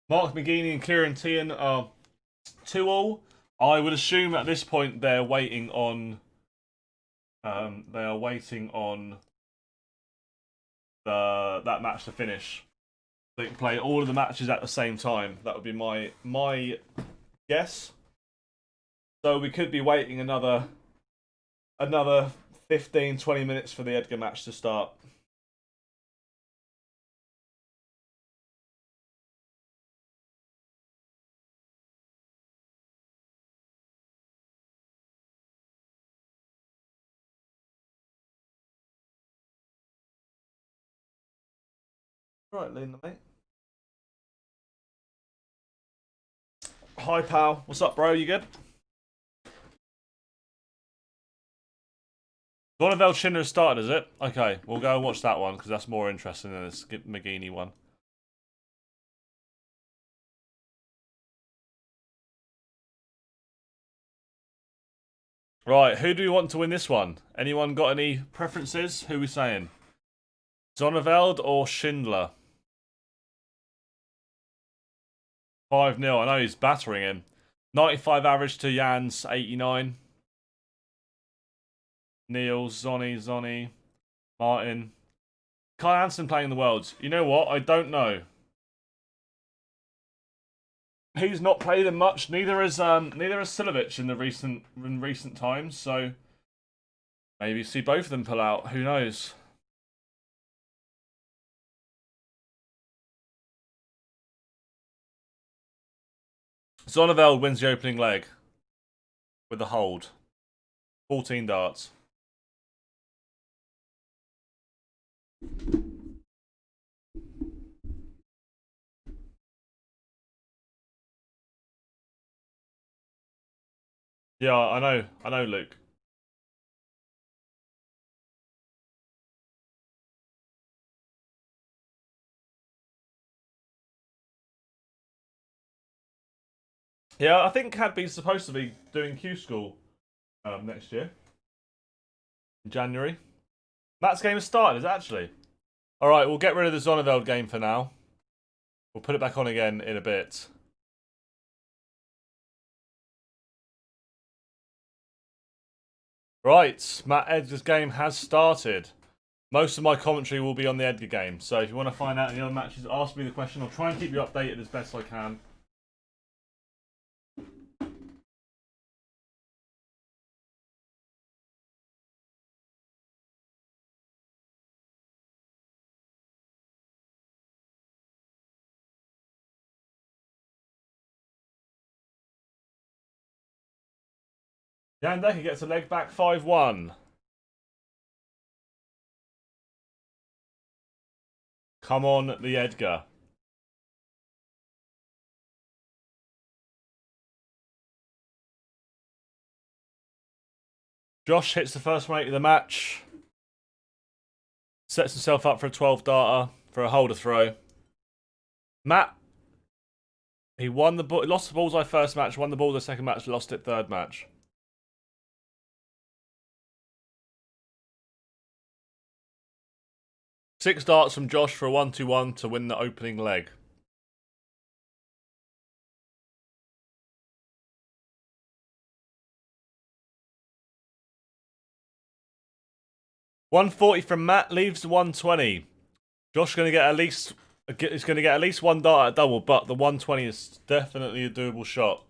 Mark McGeaney and Kieran Tian are 2-2. I would assume at this point they're waiting on. They are waiting on that match to finish. They can play all of the matches at the same time. That would be my guess. So we could be waiting another 15-20 minutes for the Edgar match to start. Right, Lena, mate. Hi, pal. What's up, bro? You good? Zonneveld Schindler started, is it? Okay, we'll go and watch that one because that's more interesting than this McGeaney one. Right, who do we want to win this one? Anyone got any preferences? Who are we saying? Zonneveld or Schindler? 5-0. I know he's battering him. 95 average to Jan's 89. Niels, Zonny, Martin. Kai Hansen playing the Worlds. You know what? I don't know. He's not played him much. Neither has Silovic in the recent times. So maybe see both of them pull out. Who knows? Zonneveld wins the opening leg with a hold. 14 darts. Yeah, I know, Luke. Yeah, I think Cadby's supposed to be doing Q School next year. In January. Matt's game has started, is it actually? Alright, we'll get rid of the Zonneveld game for now. We'll put it back on again in a bit. Right, Matt Edgar's game has started. Most of my commentary will be on the Edgar game, so if you want to find out any other matches, ask me the question. I'll try and keep you updated as best I can. Jan Decker gets a leg back 5-1. Come on, the Edgar. Josh hits the first 180 of the match. Sets himself up for a 12-darter for a holder throw. Matt, he won the lost the bullseye first match, won the bullseye second match, lost it third match. Six darts from Josh for a 1-2-1 to win the opening leg. $140 from Matt leaves the 120. Josh going to get at least one dart at double, but the 120 is definitely a doable shot.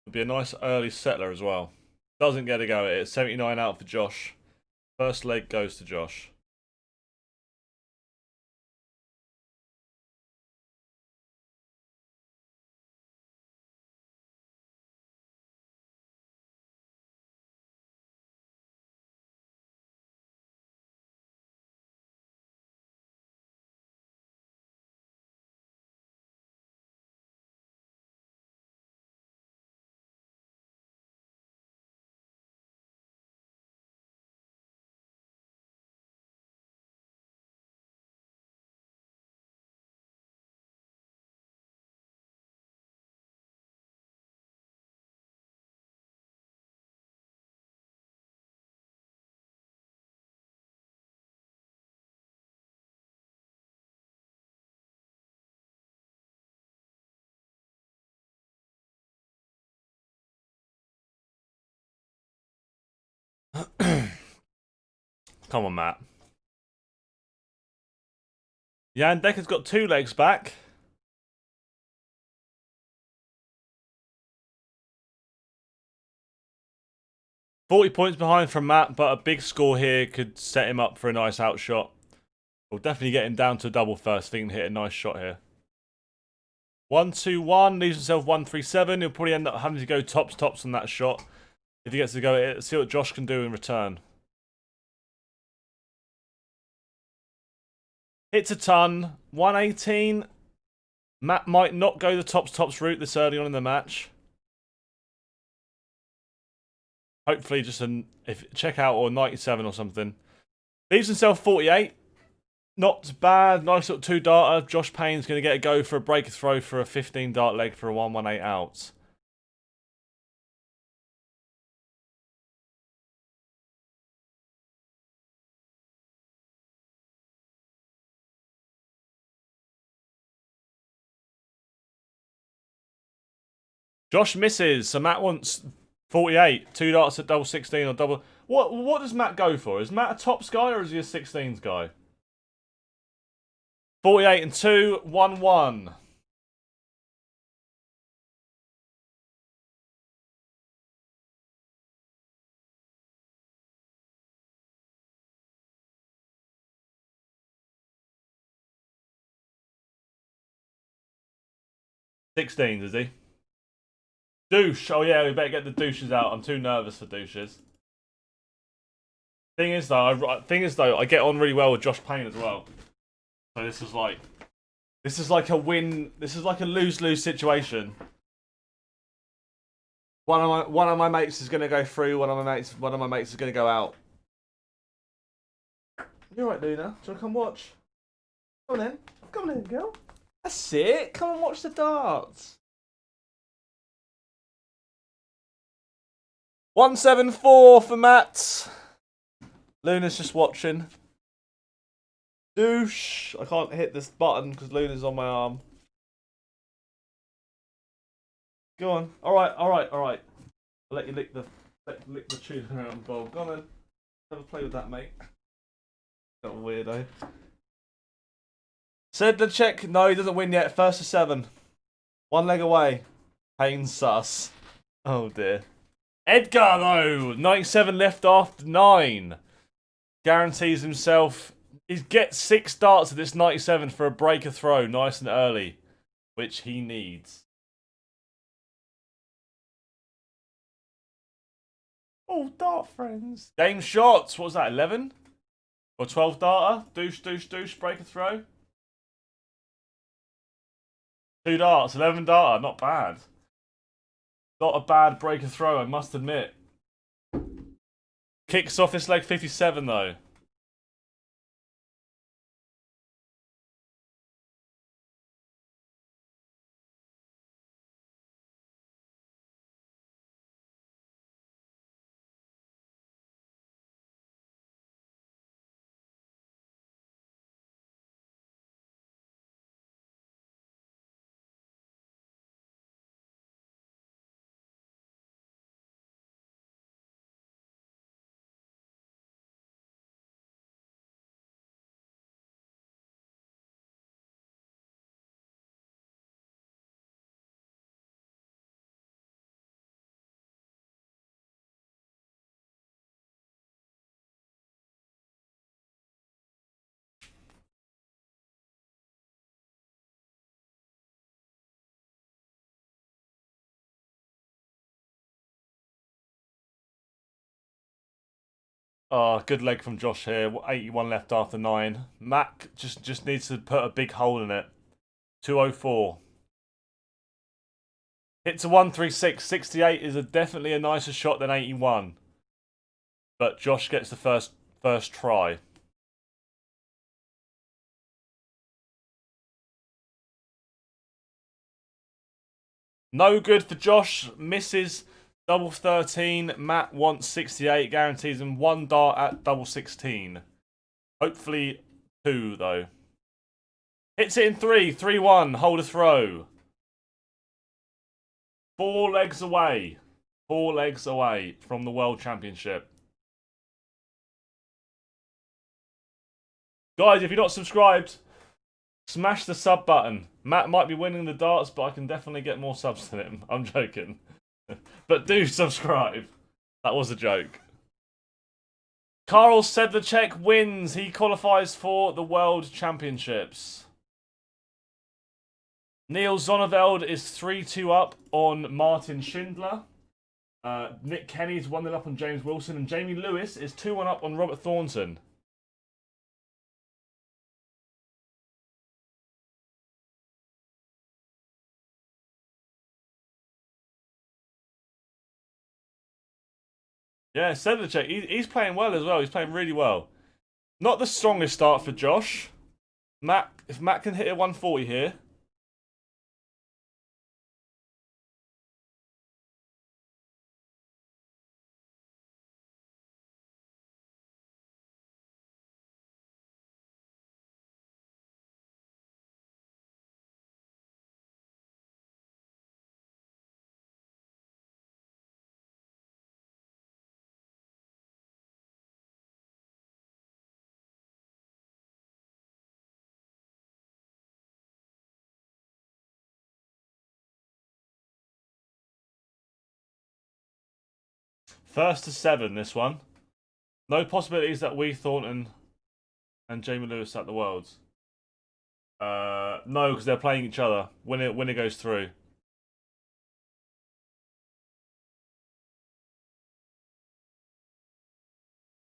It'll be a nice early settler as well. Doesn't get a go at it. 79 out for Josh. First leg goes to Josh. Come on, Matt. Jan Decker's got 2 legs back. $40 points behind from Matt, but a big score here could set him up for a nice outshot. We'll definitely get him down to a double first. I think he can hit a nice shot here. 1-2-1, leaves himself 1-3-7. He'll probably end up having to go tops on that shot. If he gets to go at it, see what Josh can do in return. Hits a ton. 118. Matt might not go the tops route this early on in the match. Hopefully just check out or 97 or something. Leaves himself 48. Not bad. Nice little 2-darter. Josh Payne's going to get a go for a breaker throw for a 15-dart leg for a 118 out. Josh misses, so Matt wants 48. 2 darts at double 16 or double... What does Matt go for? Is Matt a tops guy or is he a 16s guy? 48 and 2, 1-1. $16s, is he? Douche. Oh yeah, we better get the douches out. I'm too nervous for douches. Thing is though, I get on really well with Josh Payne as well. So this is like a win. This is like a lose-lose situation. One of my mates is gonna go through. One of my mates is gonna go out. You're right, Luna. Do you want to come watch? Come on then. Come on in, girl. That's it. Come and watch the darts. 174 for Matt. Luna's just watching. Douche. I can't hit this button because Luna's on my arm. Go on. Alright. I'll let you lick the tune around the bowl. Go on then. Have a play with that, mate. Got a weirdo. Said the check. No, he doesn't win yet. First to 7. 1 leg away. Pain sus. Oh dear. Edgar though. 97 left after 9. Guarantees himself. He gets 6 darts at this 97 for a breaker throw, nice and early, which he needs. Oh, dart friends. Game shots. What was that? 11 or 12 darter? Douche, douche, douche. Breaker throw. 2 darts. 11 darter. Not bad. Not a bad breaker throw, I must admit. Kicks off this leg 57 though. Oh, good leg from Josh here. 81 left after 9. Mac just needs to put a big hole in it. 204. Hits a 136. 68 is definitely a nicer shot than 81. But Josh gets the first try. No good for Josh. Misses. Double 13. Matt wants 68. Guarantees him 1 dart at double 16. Hopefully 2, though. Hits it in 3. 3-1. Hold a throw. 4 legs away. 4 legs away from the World Championship. Guys, if you're not subscribed, smash the sub button. Matt might be winning the darts, but I can definitely get more subs than him. I'm joking. But do subscribe. That was a joke. Karl Sedlacek wins. He qualifies for the World Championships. Neil Zonneveld is 3-2 up on Martin Schindler. Nick Kenny's 1-0 up on James Wilson. And Jamie Lewis is 2-1 up on Robert Thornton. Yeah, Sedlacek, he's playing well as well. He's playing really well. Not the strongest start for Josh. If Matt can hit a 140 here. First to 7, this one. No possibilities that we, Thornton, and Jamie Lewis at the Worlds. No, because they're playing each other. Winner goes through.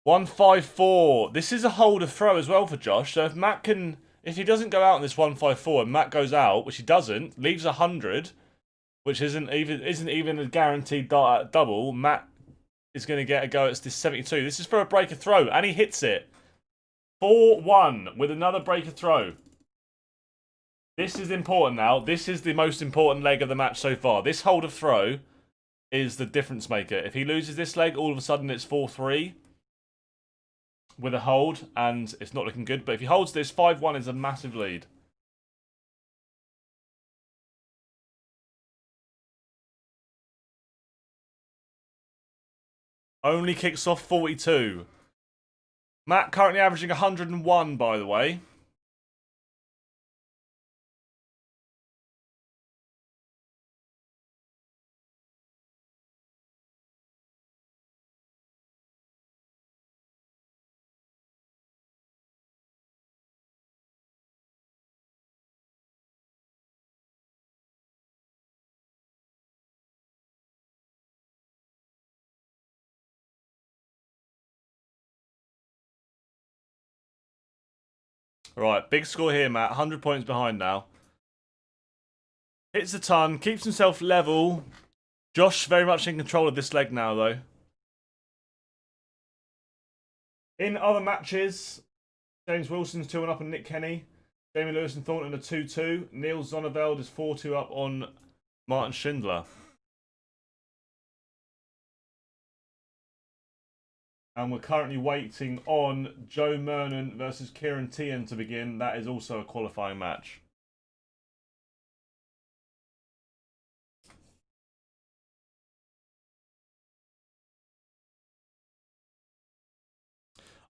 $154. This is a holder throw as well for Josh. So if he doesn't go out on this 154 and Matt goes out, which he doesn't, leaves 100, which isn't even a guaranteed dart at double. Matt is going to get a go at this 72. This is for a breaker throw, and he hits it. 4-1 with another breaker throw. This is important now. This is the most important leg of the match so far. This hold of throw is the difference maker. If he loses this leg, all of a sudden it's 4-3 with a hold, and it's not looking good. But if he holds this, 5-1 is a massive lead. Only kicks off 42. Matt currently averaging 101, by the way. Right, big score here, Matt. 100 points behind now. Hits a ton, keeps himself level. Josh very much in control of this leg now, though. In other matches, James Wilson's 2-1 up on Nick Kenny. Jamie Lewis and Thornton are 2-2. Neil Zonneveld is 4-2 up on Martin Schindler. And we're currently waiting on Joe Mernon versus Kieran Tian to begin. That is also a qualifying match.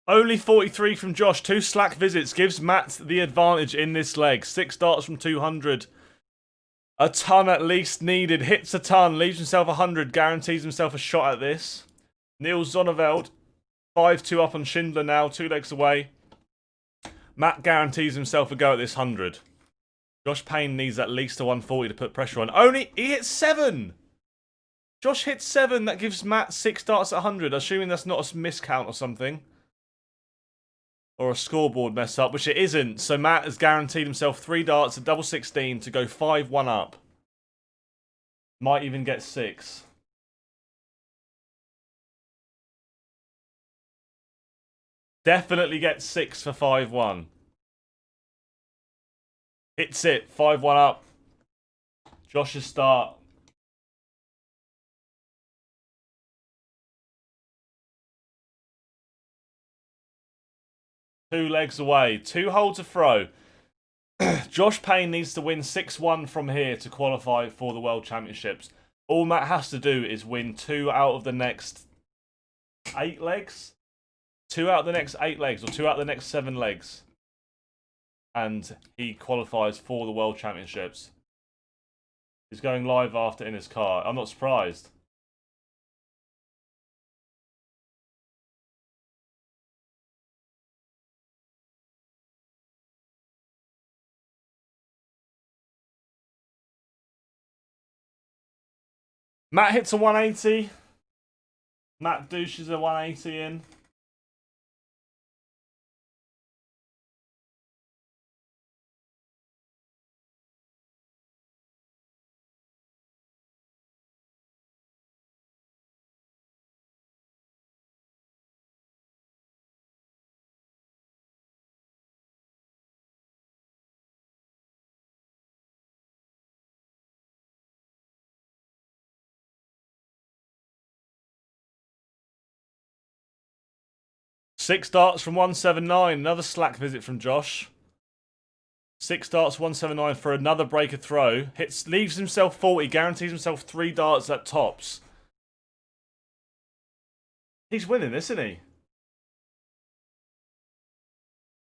Only 43 from Josh. 2 slack visits gives Matt the advantage in this leg. 6 darts from 200. A ton at least needed. Hits a ton. Leaves himself 100. Guarantees himself a shot at this. Neil Zonneveld 5-2 up on Schindler now. 2 legs away. Matt guarantees himself a go at this 100. Josh Payne needs at least a 140 to put pressure on. He hit 7! Josh hit 7. That gives Matt 6 darts at 100. Assuming that's not a miscount or something. Or a scoreboard mess up, which it isn't. So Matt has guaranteed himself 3 darts at double 16 to go 5-1 up. Might even get 6. Definitely get 6 for 5-1. Hits it. 5-1 up. Josh's start. Two legs away. 2 holes to throw. Josh Payne needs to win 6-1 from here to qualify for the World Championships. All Matt has to do is win 2 out of the next 8 legs. 2 out of the next 8 legs, or 2 out of the next 7 legs. And he qualifies for the World Championships. He's going live after in his car. I'm not surprised. Matt hits a 180. Matt douches a 180 in. Six darts from 179. Another slack visit from Josh. 6 darts, 179 for another breaker throw. Leaves himself 40. Guarantees himself 3 darts at tops. He's winning, isn't he?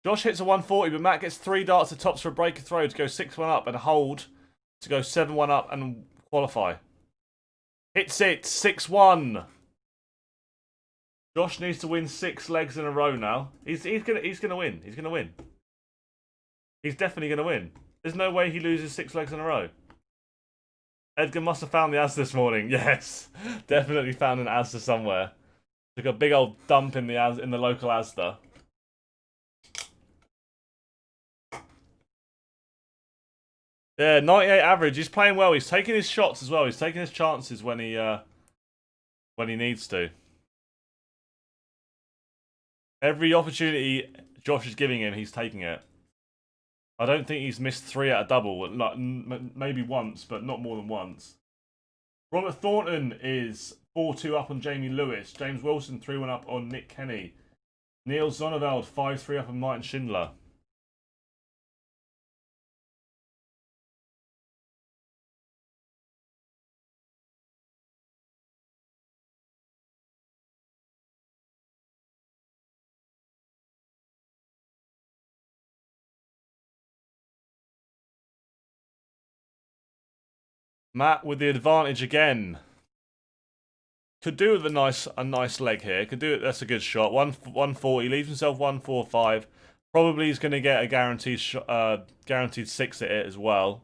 Josh hits a 140, but Matt gets 3 darts at tops for a breaker throw to go 6-1 up and hold to go 7-1 up and qualify. Hits it. 6-1. Josh needs to win 6 legs in a row now. He's gonna win. He's gonna win. He's definitely gonna win. There's no way he loses 6 legs in a row. Edgar must have found the Asda this morning. Yes, definitely found an Asda somewhere. Took a big old dump in the local Asda. Yeah, 98 average. He's playing well. He's taking his shots as well. He's taking his chances when he needs to. Every opportunity Josh is giving him, he's taking it. I don't think he's missed 3 at a double. Like, maybe once, but not more than once. Robert Thornton is 4-2 up on Jamie Lewis. James Wilson 3-1 up on Nick Kenny. Neil Zonneveld 5-3 up on Martin Schindler. Matt with the advantage again. Could do with a nice leg here. Could do it. That's a good shot. 140. Leaves himself 145. Probably he's going to get a guaranteed 6 at it as well.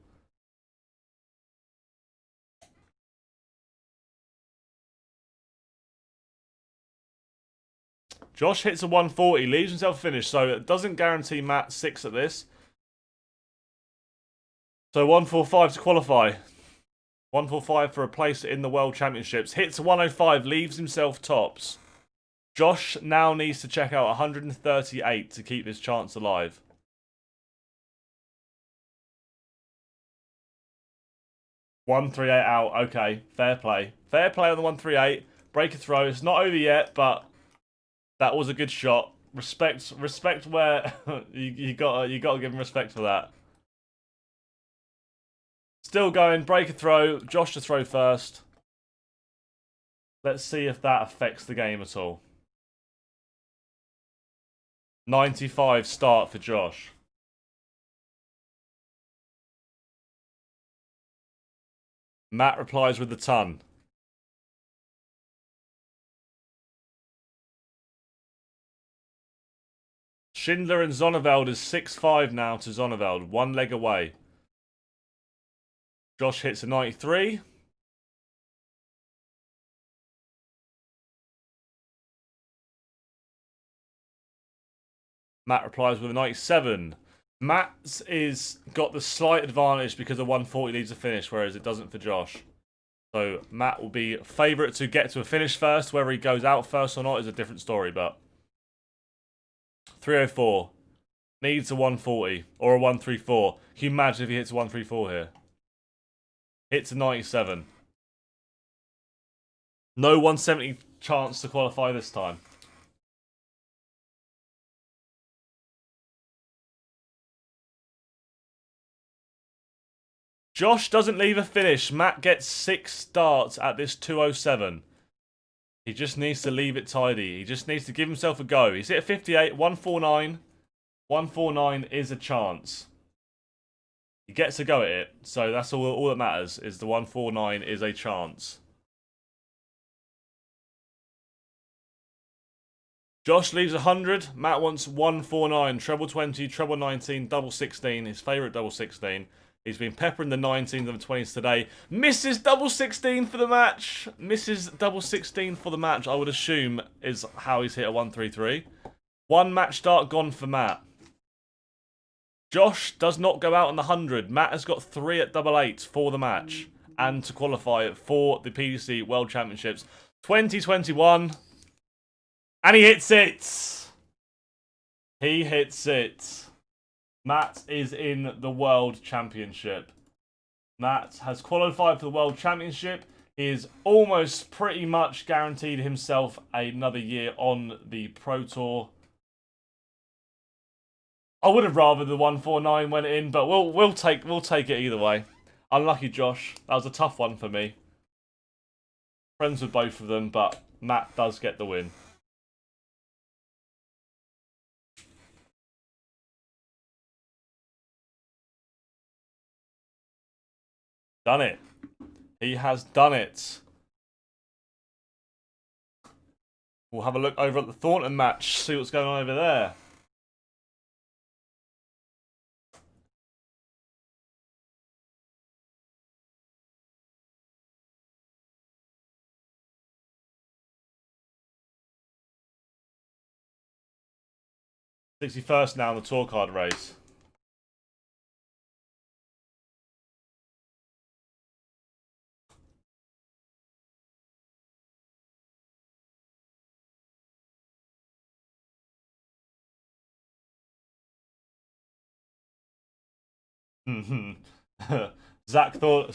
Josh hits a 140, leaves himself finished, so it doesn't guarantee Matt 6 at this. So 145 to qualify. 145 for a place in the World Championships. Hits 105, leaves himself tops. Josh now needs to check out 138 to keep his chance alive. $138 out. Okay, fair play. Fair play on the 138. Break a throw. It's not over yet, but that was a good shot. Respect where you gotta give him respect for that. Still going. Break a throw. Josh to throw first. Let's see if that affects the game at all. 95 start for Josh. Matt replies with the ton. Schindler and Zonneveld is 6-5 now to Zonneveld. 1 leg away. Josh hits a 93. Matt replies with a 97. Matt's is got the slight advantage because the 140 leaves a finish, whereas it doesn't for Josh. So Matt will be favourite to get to a finish first. Whether he goes out first or not is a different story, but 304. Needs a 140 or a 134. Can you imagine if he hits a 134 here? Hits a 97. No 170 chance to qualify this time. Josh doesn't leave a finish. Matt gets 6 starts at this 207. He just needs to leave it tidy. He just needs to give himself a go. He's hit a 58, 149. 149 is a chance. He gets a go at it. So that's all that matters, is the 149 is a chance. Josh leaves 100. Matt wants 149. Treble 20, treble 19, double 16. His favourite double 16. He's been peppering the 19s and the 20s today. Misses double 16 for the match. Misses double 16 for the match, I would assume, is how he's hit a 133. 1 match start gone for Matt. Josh does not go out on the 100. Matt has got 3 at double 8 for the match. And to qualify for the PDC World Championships 2021. And he hits it. He hits it. Matt is in the World Championship. Matt has qualified for the World Championship. He is almost pretty much guaranteed himself another year on the Pro Tour. I would have rather the 149 went in, but we'll take it either way. Unlucky Josh. That was a tough one for me. Friends with both of them, but Matt does get the win. Done it. He has done it. We'll have a look over at the Thornton match, see what's going on over there. '61st now in the tour card race.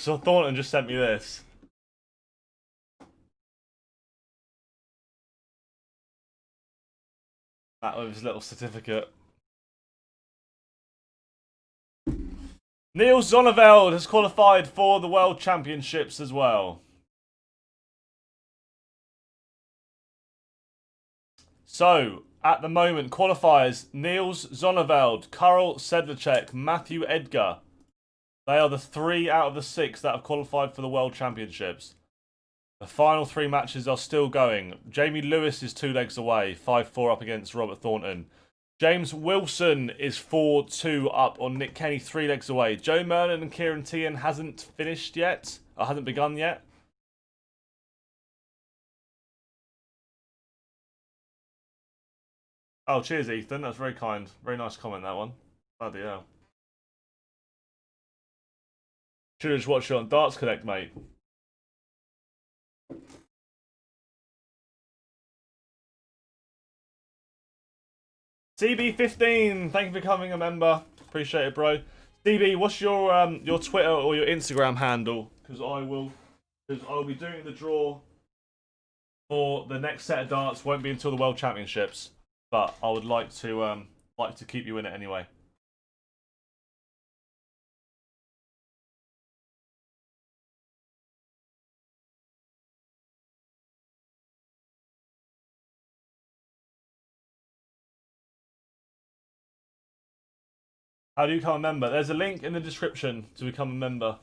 Thornton just sent me this. That was his little certificate. Niels Zonneveld has qualified for the World Championships as well. So, at the moment, qualifiers Niels Zonneveld, Karel Sedlacek, Matthew Edgar. They are the 3 out of the 6 that have qualified for the World Championships. The final 3 matches are still going. Jamie Lewis is 2 legs away, 5-4 up against Robert Thornton. James Wilson is 4-2 up on Nick Kenny, 3 legs away. Joe Merlin and Kieran Tian hasn't finished yet, or hasn't begun yet. Oh, cheers, Ethan. That's very kind. Very nice comment, that one. Bloody hell. Should have just watched it on Darts Connect, mate. CB15, thank you for becoming a member. Appreciate it, bro. CB, what's your Twitter or your Instagram handle? Because I'll be doing the draw for the next set of darts. Won't be until the World Championships, but I would like to keep you in it anyway. How do you become a member? There's a link in the description to become a member.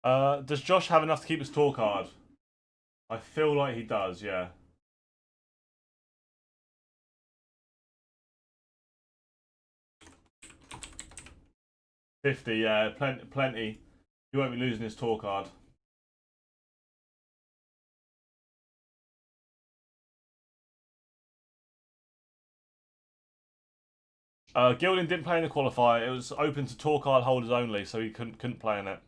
Does Josh have enough to keep his tour card? I feel like he does, yeah. 50, yeah, plenty. He won't be losing his tour card. Gilding didn't play in the qualifier. It was open to tour card holders only, so he couldn't play in it.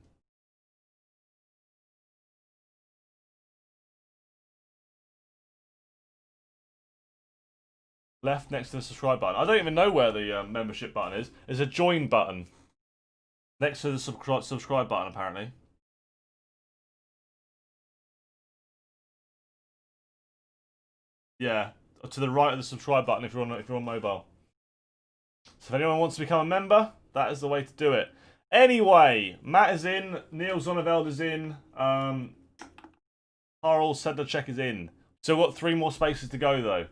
Left next to the subscribe button. I don't even know where the membership button is. There's a join button next to the subscribe button, apparently. Yeah, to the right of the subscribe button if you're on mobile. So if anyone wants to become a member, that is the way to do it. Anyway, Matt is in. Neil Zonneveld is in. Harald Sedlacek is in. So we've got 3 more spaces to go, though.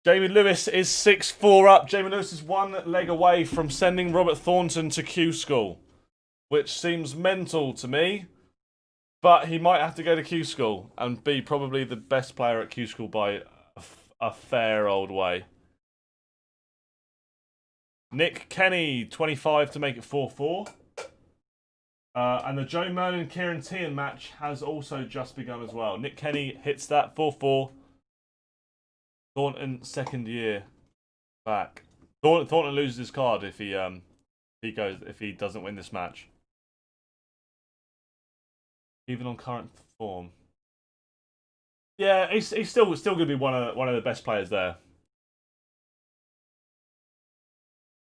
Jamie Lewis is 6-4 up. Jamie Lewis is 1 leg away from sending Robert Thornton to Q School, which seems mental to me. But he might have to go to Q School and be probably the best player at Q School by a fair old way. Nick Kenny, 25 to make it 4-4. And the Joe Merlin Kieran Tian match has also just begun as well. Nick Kenny hits that 4-4. Thornton, second year back. Thornton loses his card if he doesn't win this match. Even on current form. Yeah, he's still going to be one of the best players there.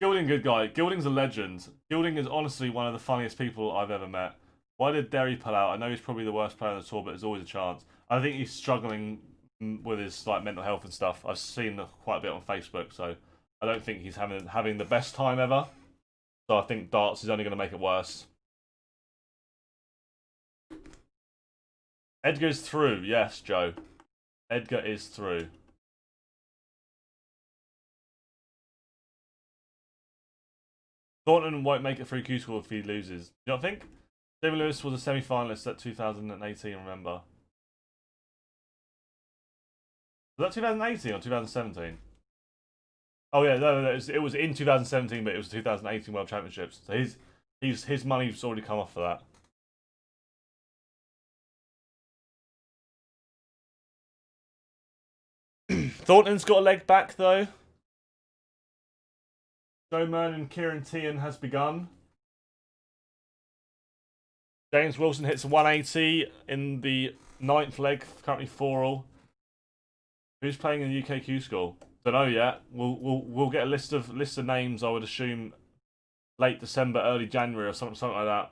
Gilding, good guy. Gilding's a legend. Gilding is honestly one of the funniest people I've ever met. Why did Derry pull out? I know he's probably the worst player on the tour, but there's always a chance. I think he's struggling with his mental health and stuff. I've seen quite a bit on Facebook, so I don't think he's having the best time ever. So I think darts is only going to make it worse. Edgar's through. Yes, Joe. Edgar is through. Thornton won't make it through Q School if he loses. Do you not think? Jamie Lewis was a semi-finalist at 2018, remember? Was that 2018 or 2017? Oh yeah, no, it was in 2017, but it was 2018 World Championships. So his money's already come off for that. Thornton's got a leg back though. Joe Merlin and Kieran Tian has begun. James Wilson hits 180 in the 9th leg, currently 4-all. Who's playing in UK Q School? Don't know yet. We'll get a list of names. I would assume late December, early January, or something like that.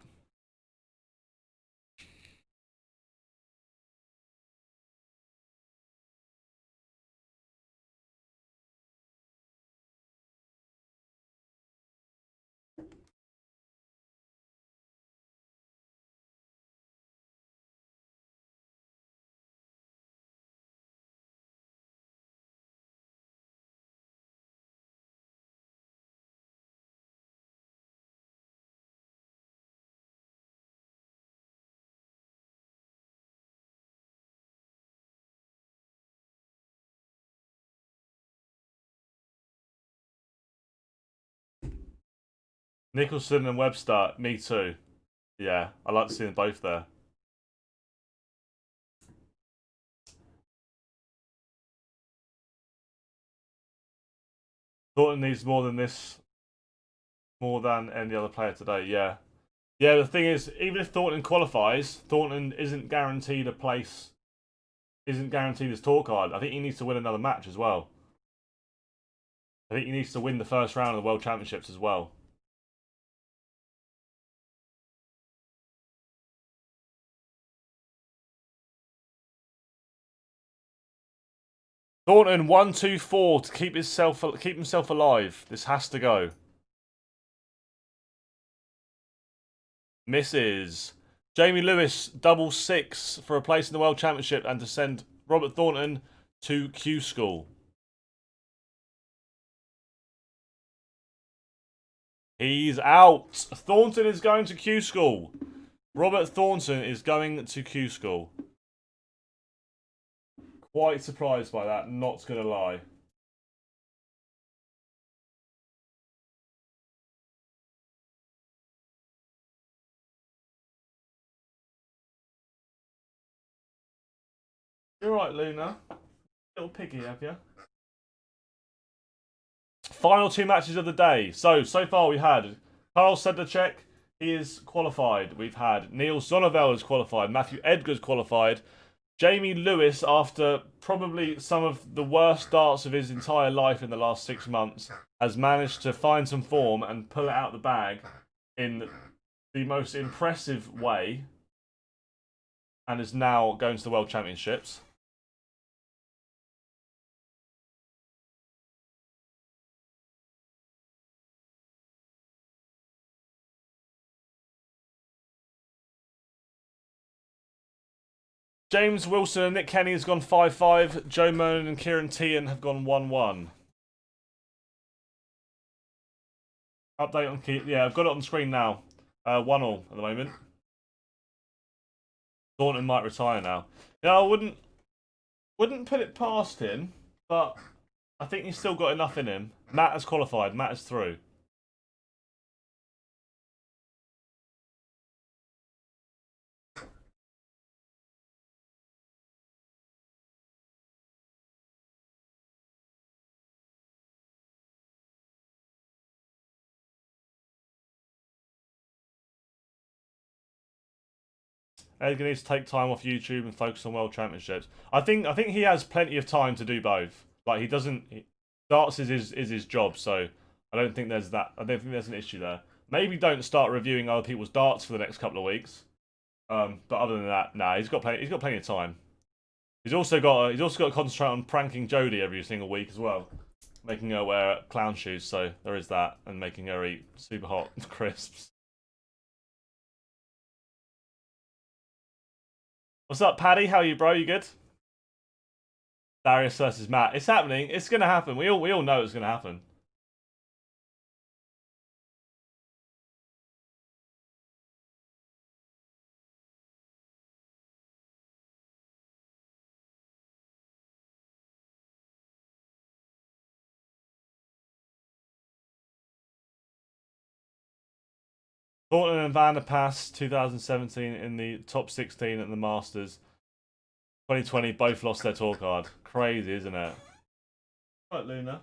Nicholson and Webster, me too. Yeah, I like to see them both there. Thornton needs more than this, more than any other player today. Yeah, yeah. The thing is, even if Thornton qualifies, Thornton isn't guaranteed a place. Isn't guaranteed his tour card. I think he needs to win another match as well. I think he needs to win the first round of the World Championships as well. Thornton 1-2-4 to keep himself alive. This has to go. Misses. Jamie Lewis double 6 for a place in the World Championship and to send Robert Thornton to Q School. He's out. Thornton is going to Q School. Robert Thornton is going to Q School. Quite surprised by that, not gonna lie. You're right, Luna. Little piggy, have you? Final 2 matches of the day. So far we had Karl Sedlacek, he is qualified. We've had Neil Zonnevel is qualified. Matthew Edgar's qualified. Jamie Lewis, after probably some of the worst darts of his entire life in the last 6 months, has managed to find some form and pull it out the bag in the most impressive way and is now going to the World Championships. James Wilson and Nick Kenny has gone 5-5. Joe Moan and Kieran Tehan have gone 1-1. Update on Keith. Yeah, I've got it on the screen now. 1-1 at the moment. Thornton might retire now. Yeah, I wouldn't put it past him, but I think he's still got enough in him. Matt has qualified. Matt is through. Edgar needs to take time off YouTube and focus on World Championships. I think he has plenty of time to do both. Like he doesn't. Darts is his job, so I don't think there's that. I don't think there's an issue there. Maybe don't start reviewing other people's darts for the next couple of weeks. But other than that, nah, he's got plenty of time. He's also got to concentrate on pranking Jodie every single week as well, making her wear clown shoes. So there is that, and making her eat super hot crisps. What's up, Paddy? How are you, bro? You good? Darius versus Matt. It's happening. It's gonna happen. We all know it's gonna happen. Thornton and Van der Pass, 2017 in the top 16 at the Masters. 2020 both lost their tour card. Crazy, isn't it? Right, Luna.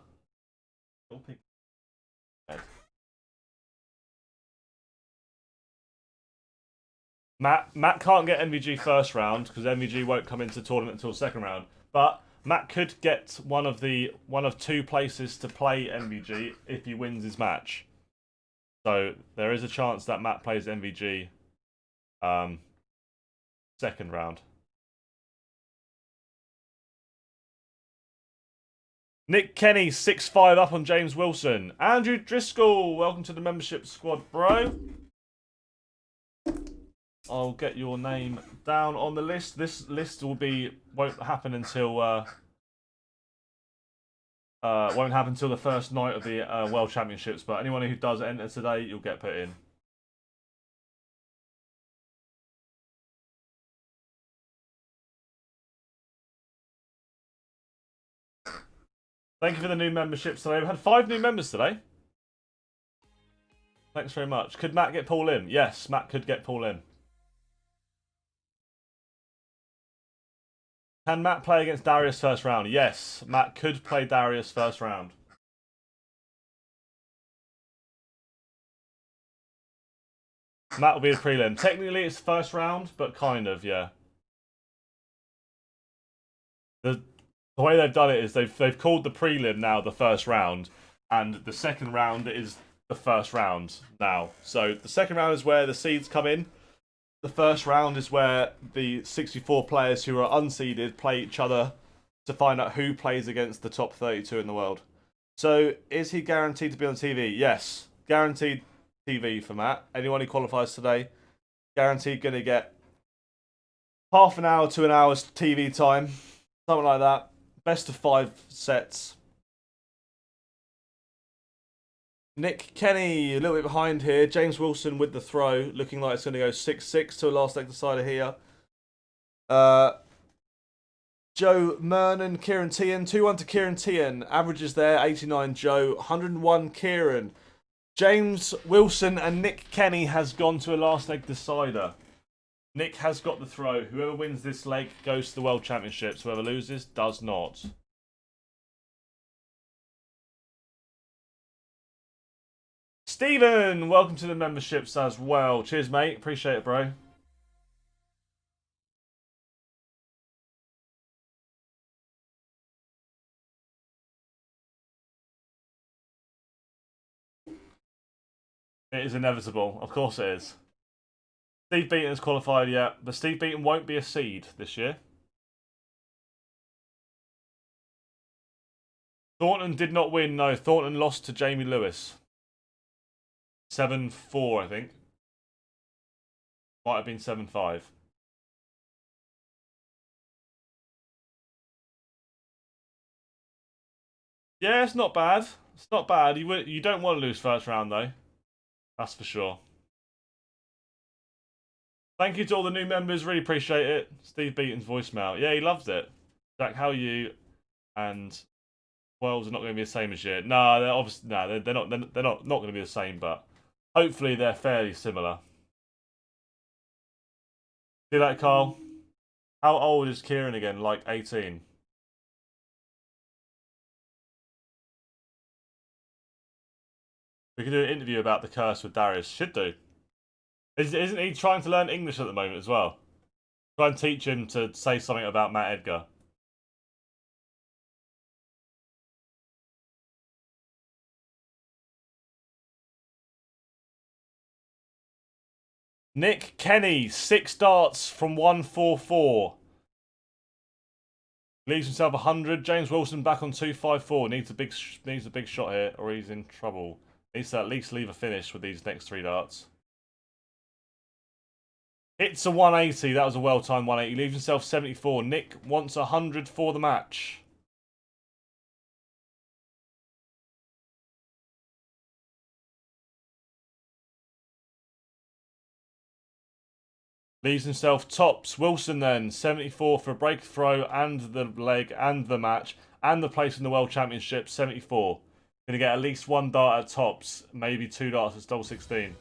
Matt can't get MVG first round because MVG won't come into the tournament until second round. But Matt could get one of 2 places to play MVG if he wins his match. So there is a chance that Matt plays MVG second round. Nick Kenny 6-5 up on James Wilson. Andrew Driscoll, welcome to the membership squad, bro. I'll get your name down on the list. This list won't happen until the first night of the World Championships. But anyone who does enter today, you'll get put in. Thank you for the new memberships today. We've had 5 new members today. Thanks very much. Could Matt get Paul in? Yes, Matt could get Paul in. Can Matt play against Darius first round? Yes, Matt could play Darius first round. Matt will be the prelim. Technically, it's first round, but kind of, yeah. The way they've done it is they've called the prelim now the first round, and the second round is the first round now. So the second round is where the seeds come in. The first round is where the 64 players who are unseeded play each other to find out who plays against the top 32 in the world. So, is he guaranteed to be on TV? Yes. Guaranteed TV for Matt. Anyone who qualifies today, guaranteed going to get half an hour to an hour's TV time. Something like that. Best of 5 sets. Nick Kenny, a little bit behind here. James Wilson with the throw, looking like it's going to go 6-6 to a last leg decider here. Joe Mernon, Kieran Tian, 2-1 to Kieran Tian. Averages there, 89 Joe, 101 Kieran. James Wilson and Nick Kenny has gone to a last leg decider. Nick has got the throw. Whoever wins this leg goes to the World Championships. Whoever loses does not. Stephen, welcome to the memberships as well. Cheers, mate. Appreciate it, bro. It is inevitable. Of course it is. Steve Beaton is qualified yet, but Steve Beaton won't be a seed this year. Thornton did not win. No, Thornton lost to Jamie Lewis. 7-4, I think. Might have been 7-5. Yeah, it's not bad. It's not bad. You don't want to lose first round, though. That's for sure. Thank you to all the new members. Really appreciate it. Steve Beaton's voicemail. Yeah, he loves it. Jack, how are you? And Wells are not going to be the same as you. No, they're obviously no, they're not. They're not going to be the same, but hopefully they're fairly similar. See that, Carl? How old is Kieran again? Like 18. We could do an interview about the curse with Darius. Should do. Isn't he trying to learn English at the moment as well? Try and teach him to say something about Matt Edgar. Nick Kenny, 6 darts from 144. Leaves himself 100. James Wilson back on 254. Needs a big shot here, or he's in trouble. Needs to at least leave a finish with these next 3 darts. Hits a 180. That was a well-timed 180. Leaves himself 74. Nick wants 100 for the match. Leaves himself tops. Wilson then, 74 for a break throw and the leg and the match and the place in the World Championship, 74. Going to get at least 1 dart at tops, maybe 2 darts at double 16.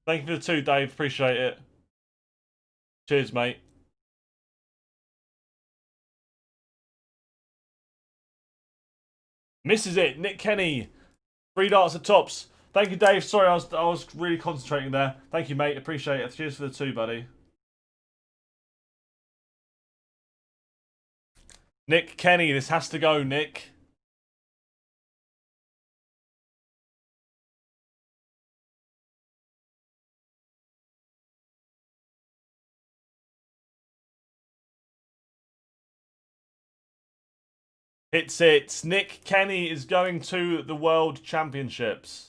Thank you for the 2, Dave. Appreciate it. Cheers, mate. Misses it. Nick Kenny. 3 darts at tops. Thank you, Dave. Sorry, I was really concentrating there. Thank you, mate. Appreciate it. Cheers for the 2, buddy. Nick Kenny, this has to go, Nick. Hits it. Nick Kenny is going to the World Championships.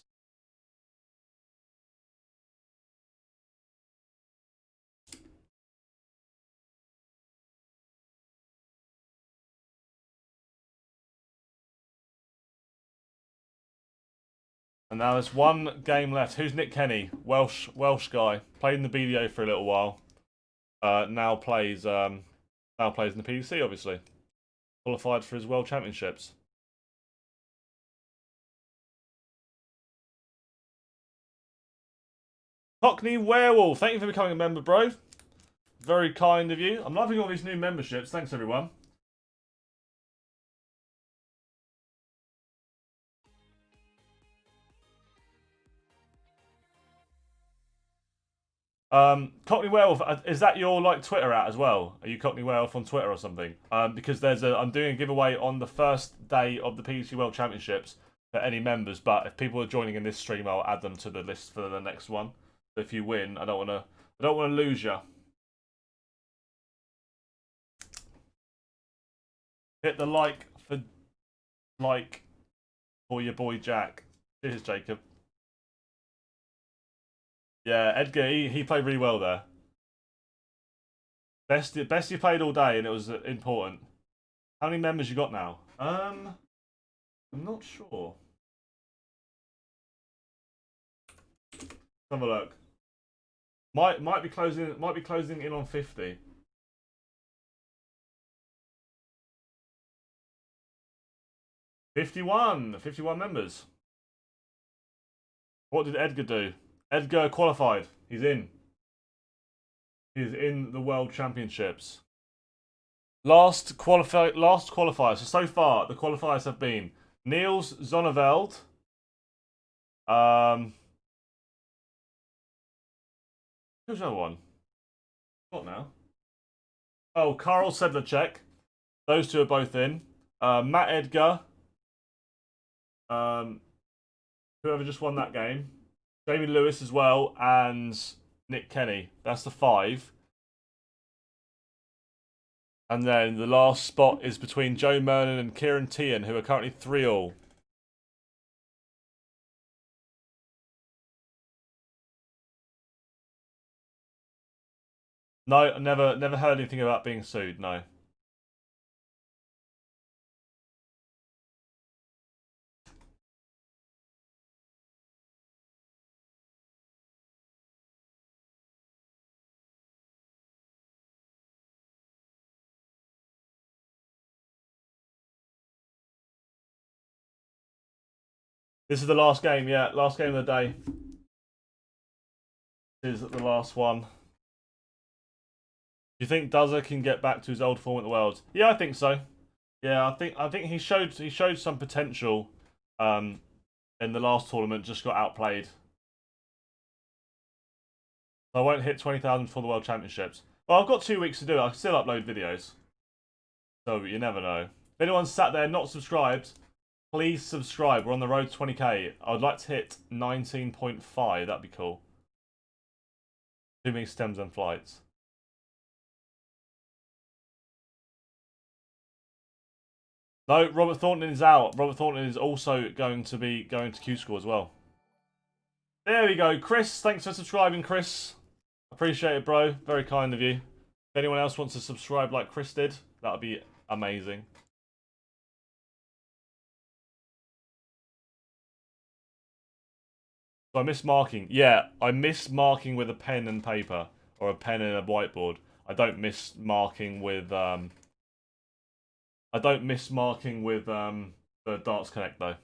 And now there's 1 game left. Who's Nick Kenny? Welsh guy. Played in the BDO for a little while. Now plays in the PDC, obviously. Qualified for his World Championships. Cockney Werewolf, thank you for becoming a member, bro. Very kind of you. I'm loving all these new memberships. Thanks, everyone. Cockney Werewolf, is that your like Twitter at as well? Are you Cockney Werewolf on Twitter or something? Because I'm doing a giveaway on the first day of the PDC World Championships for any members. But if people are joining in this stream, I'll add them to the list for the next one. So if you win, I don't want to lose you. Hit the like for your boy Jack. Cheers, Jacob. Yeah, Edgar, he played really well there. Best you played all day, and it was important. How many members you got now? I'm not sure. Let's have a look. Might be closing in on 50. 51 members. What did Edgar do? Edgar qualified. He's in. He's in the World Championships. Last qualifier. So far, the qualifiers have been Niels Zonneveld. Who's the other one? What now? Oh, Karl Sedlacek. Those two are both in. Matt Edgar. Whoever just won that game. Jamie Lewis as well, and Nick Kenny. That's the 5. And then the last spot is between Joe Mernon and Kieran Tian, who are currently 3-all. No, never heard anything about being sued, no. This is the last game, yeah. Last game of the day. This is the last one. Do you think Duzza can get back to his old form at the Worlds? Yeah, I think so. Yeah, I think he showed some potential in the last tournament, just got outplayed. I won't hit 20,000 for the World Championships. Well, I've got 2 weeks to do it. I can still upload videos. So you never know. If anyone's sat there not subscribed, please subscribe. We're on the road to 20k. I would like to hit 19.5. That'd be cool. Too many stems and flights. No, Robert Thornton is out. Robert Thornton is also going to Q School as well. There we go. Chris, thanks for subscribing, Chris. Appreciate it, bro. Very kind of you. If anyone else wants to subscribe like Chris did, that would be amazing. So I miss marking. Yeah, I miss marking with a pen and paper. Or a pen and a whiteboard. I don't miss marking with the Darts Connect though.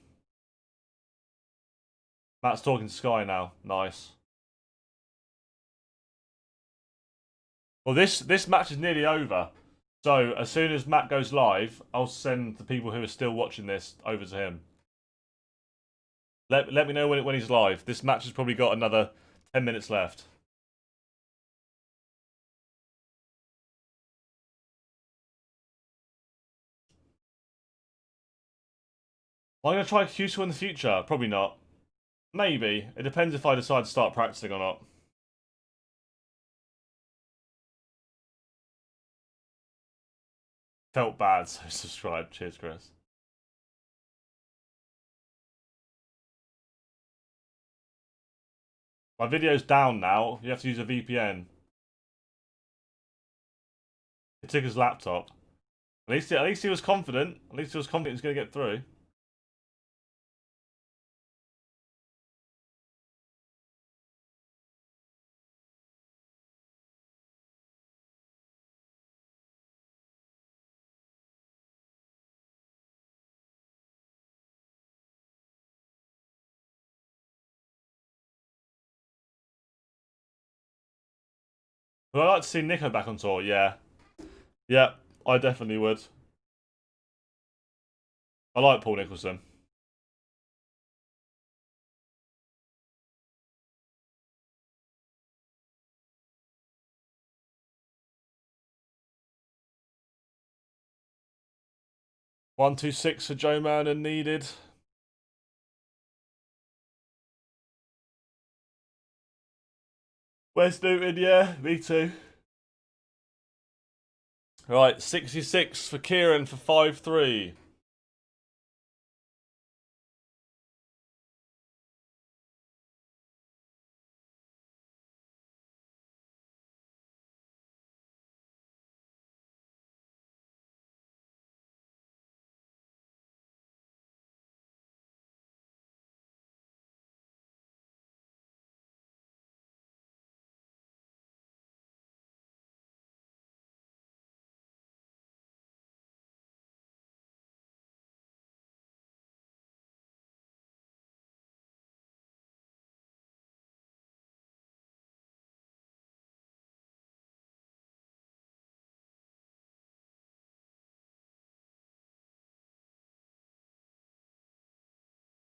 Matt's talking to Sky now. Nice. Well, this match is nearly over. So as soon as Matt goes live, I'll send the people who are still watching this over to him. Let me know when he's live. This match has probably got another 10 minutes left. Am I going to try Q2 in the future? Probably not. Maybe. It depends if I decide to start practicing or not. Felt bad, so subscribe. Cheers, Chris. My video's down now. You have to use a VPN. It took his laptop. At least he was confident. At least he was confident he was going to get through. Would I like to see Nico back on tour? Yeah. Yeah, I definitely would. I like Paul Nicholson. $126 for Joe Mernon needed. Wes Newton, yeah, me too. Right, 66 for Kieran for 5-3.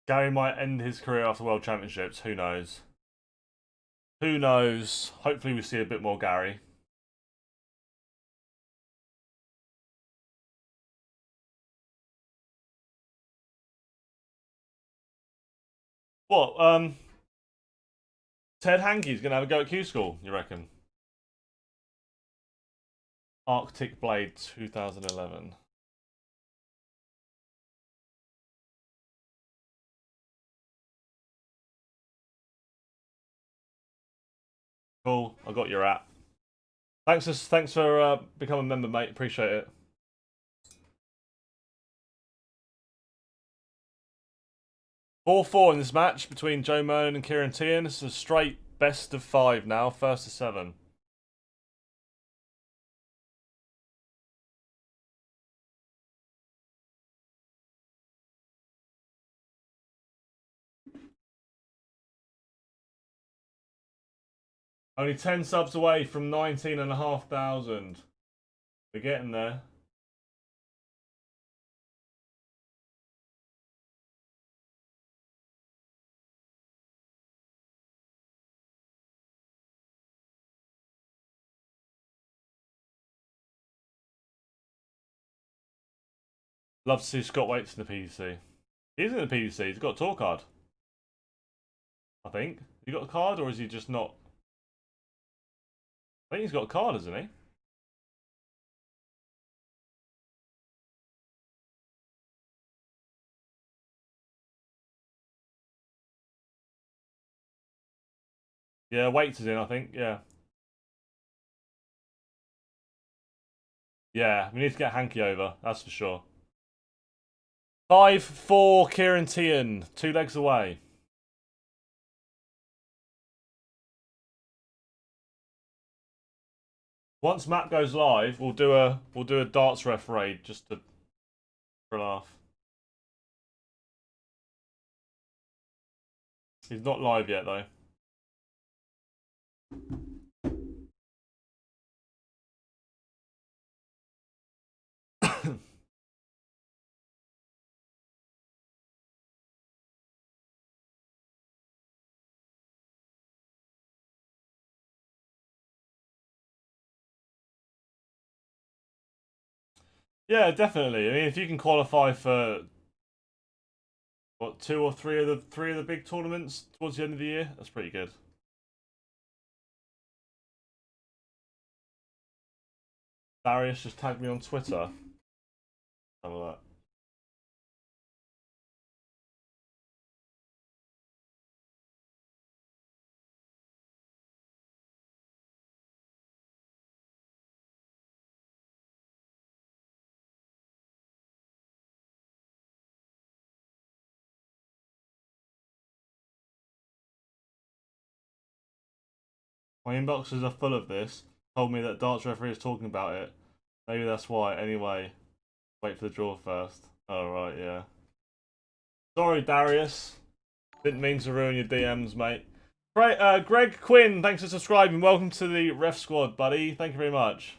Gary might end his career after World Championships. Who knows? Who knows? Hopefully we see a bit more Gary. What? Ted Hankey's gonna have a go at Q School, you reckon? Arctic Blade 2011. Cool. I got your app. Thanks for becoming a member, mate. Appreciate it. 4-4 in this match between Joe Mernon and Kieran Tian. This is a straight best of 5 now, first to 7. Only 10 subs away from 19,500. We're getting there. Love to see Scott Waits in the PDC. He's in the PDC. He's got a tour card. I think. He got a card, or is he just not? I think he's got a card, hasn't he? Yeah, Waits is in, I think. Yeah. Yeah, we need to get Hankey over. That's for sure. 5-4, Kieran Tian. 2 legs away. Once Matt goes live, we'll do a darts ref raid just to for a laugh. He's not live yet though. Yeah, definitely. I mean, if you can qualify for what 2 or 3 of the big tournaments towards the end of the year, that's pretty good. Darius just tagged me on Twitter. Have a look. My inboxes are full of this. Told me that darts referee is talking about it. Maybe that's why. Anyway, wait for the draw first. Oh, right, yeah. Sorry, Darius. Didn't mean to ruin your DMs, mate. Greg Quinn, thanks for subscribing. Welcome to the Ref Squad, buddy. Thank you very much.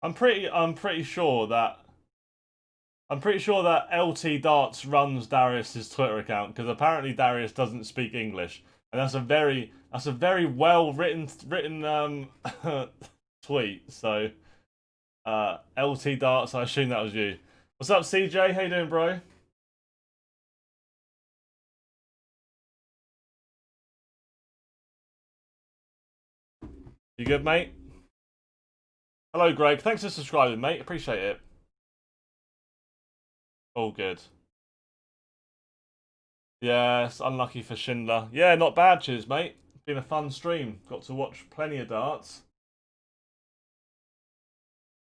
I'm pretty sure that LT Darts runs Darius's Twitter account because apparently Darius doesn't speak English, and that's a very well written tweet. So, LT Darts, I assume that was you. What's up, CJ? How you doing, bro? You good, mate? Hello, Greg. Thanks for subscribing, mate. Appreciate it. All good. Yeah, it's unlucky for Schindler. Yeah, not bad, cheers, mate. Been a fun stream. Got to watch plenty of darts.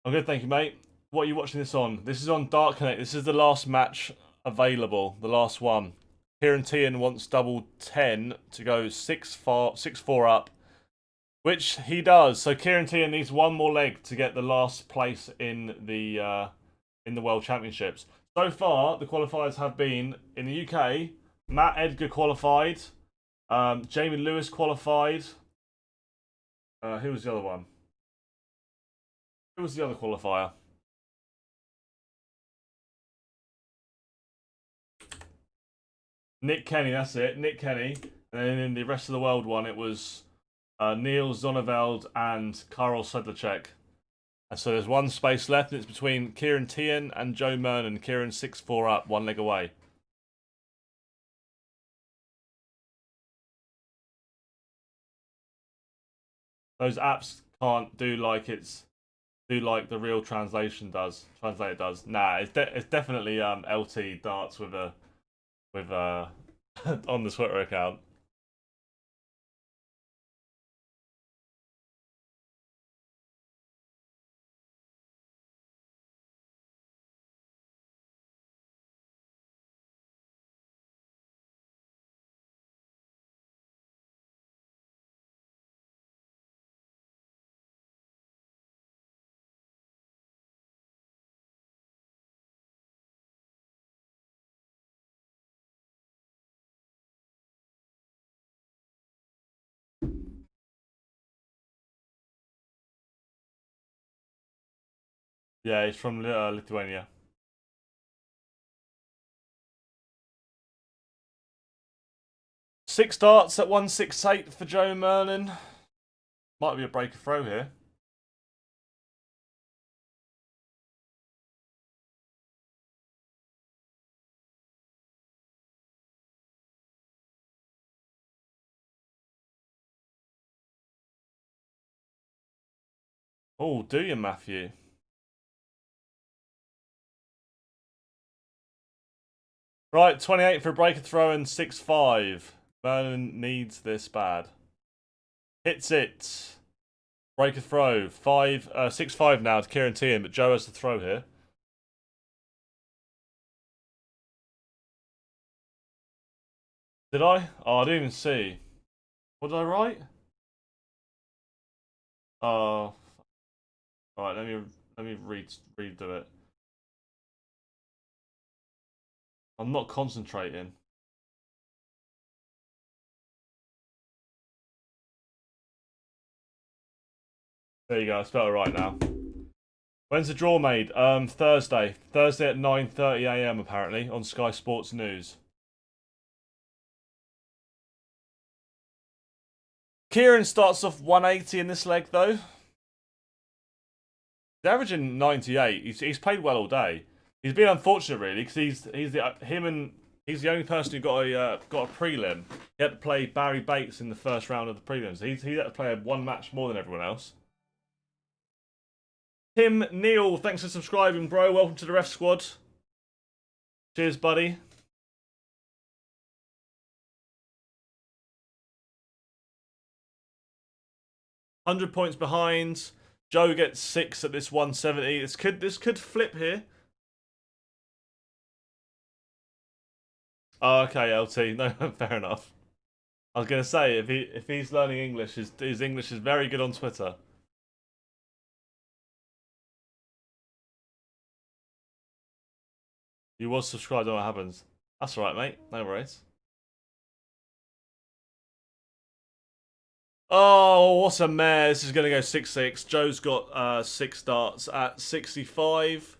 I'm good, thank you, mate. What are you watching this on? This is on Dart Connect. This is the last match available, the last one. Kieran Tian wants double 10 to go 6-4 up, which he does. So Kieran Tian needs one more leg to get the last place in the World Championships. So far, the qualifiers have been in the UK. Matt Edgar qualified. Jamie Lewis qualified. Who was the other one? Who was the other qualifier? Nick Kenny, that's it. Nick Kenny. And then in the rest of the world one, it was Neil Zonneveld and Karol Sedlacek. And so there's one space left, and it's between Kieran Tian and Joe Mernon. Kieran 6-4 up, one leg away. Those apps can't do like the real translator does. Nah, it's definitely LT Darts with on the Twitter account. Yeah, he's from Lithuania. Six darts at 168 for Joe Mernon. Might be a break of throw here. Oh, do you, Matthew? Right, 28 for a break of throw and 6-5. Mernon needs this bad. Hits it. Break a throw. 6-5 now to Kieran Tian, but Joe has the throw here. Did I? Oh, I didn't even see. What did I write? Oh. Alright, let me redo it. I'm not concentrating. There you go, I spelled it right now. When's the draw made? Thursday. Thursday at 9:30 AM apparently on Sky Sports News. Kieran starts off 180 in this leg though. He's averaging 98. He's played well all day. He's been unfortunate really because he's the only person who got a prelim. He had to play Barry Bates in the first round of the prelims. He had to play one match more than everyone else. Tim Neal, thanks for subscribing, bro. Welcome to the Ref Squad. Cheers, buddy. $100 points behind. Joe gets 6 at this 170. This could flip here. Oh, okay, LT. No, fair enough. I was gonna say if he's learning English, his English is very good on Twitter. You was subscribed on what happens. That's alright, mate. No worries. Oh, what a mare. This is going to go 6-6. Joe's got 6 darts at 65.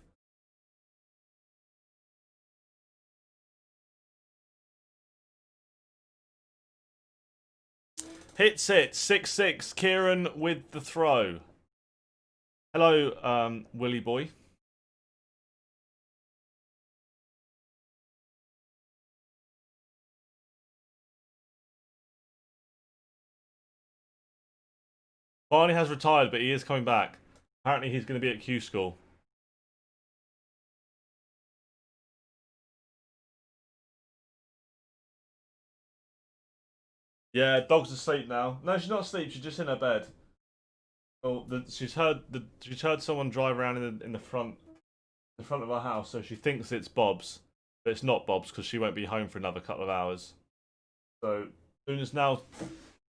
Hits it. 6-6. Kieran with the throw. Hello, Willy boy. Barney has retired, but he is coming back. Apparently he's going to be at Q School. Yeah, dog's asleep now. No, she's not asleep. She's just in her bed. Oh, she's heard someone drive around in the front of our house, so she thinks it's Bob's, but it's not Bob's because she won't be home for another couple of hours. So, as soon as now,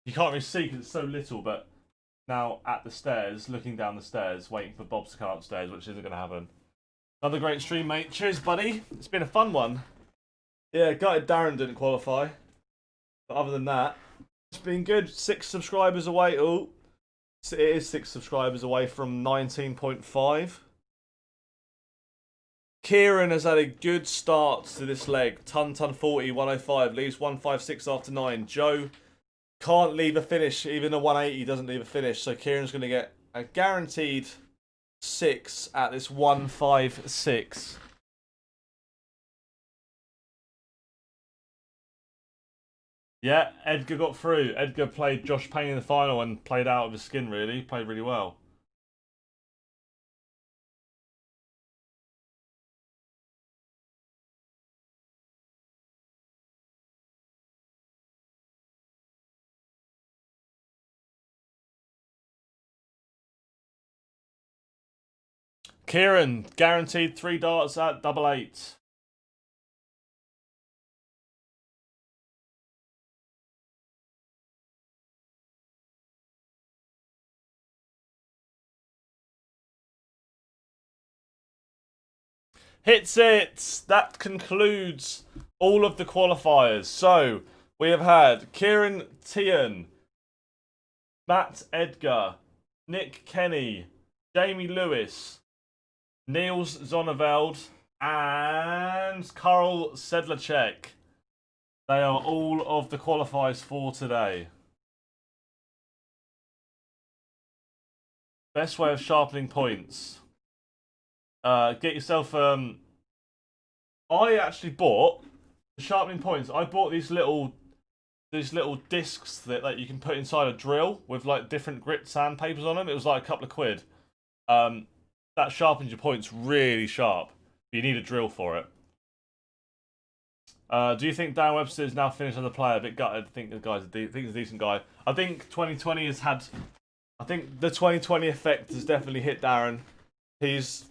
you can't really see because it's so little, but now at the stairs, looking down the stairs, waiting for Bob's to come upstairs, which isn't going to happen. Another great stream, mate. Cheers, buddy. It's been a fun one. Yeah, gutted Darren didn't qualify. But other than that, it's been good. 6 subscribers away. Oh, it is 6 subscribers away from 19.5. Kieran has had a good start to this leg. Ton 40, 105. Leaves 156 after 9. Joe can't leave a finish. Even a 180 doesn't leave a finish. So Kieran's going to get a guaranteed 6 at this 156. Yeah, Edgar got through. Edgar played Josh Payne in the final and played out of his skin, really. Played really well. Kieran, guaranteed 3 darts at 88. Hits it! That concludes all of the qualifiers. So, we have had Kieran Tian, Matt Edgar, Nick Kenny, Jamie Lewis, Niels Zonneveld, and Karl Sedlacek. They are all of the qualifiers for today. Best way of sharpening points. Get yourself I actually bought the sharpening points. I bought these little discs that you can put inside a drill with like different grit sandpapers on them. It was like a couple of quid. That sharpens your points really sharp. You need a drill for it. Do you think Dan Webster is now finished as a player? A bit gutted. I think the guy's he's a decent guy. I think 2020 has had. I think the 2020 effect has definitely hit Darren. He's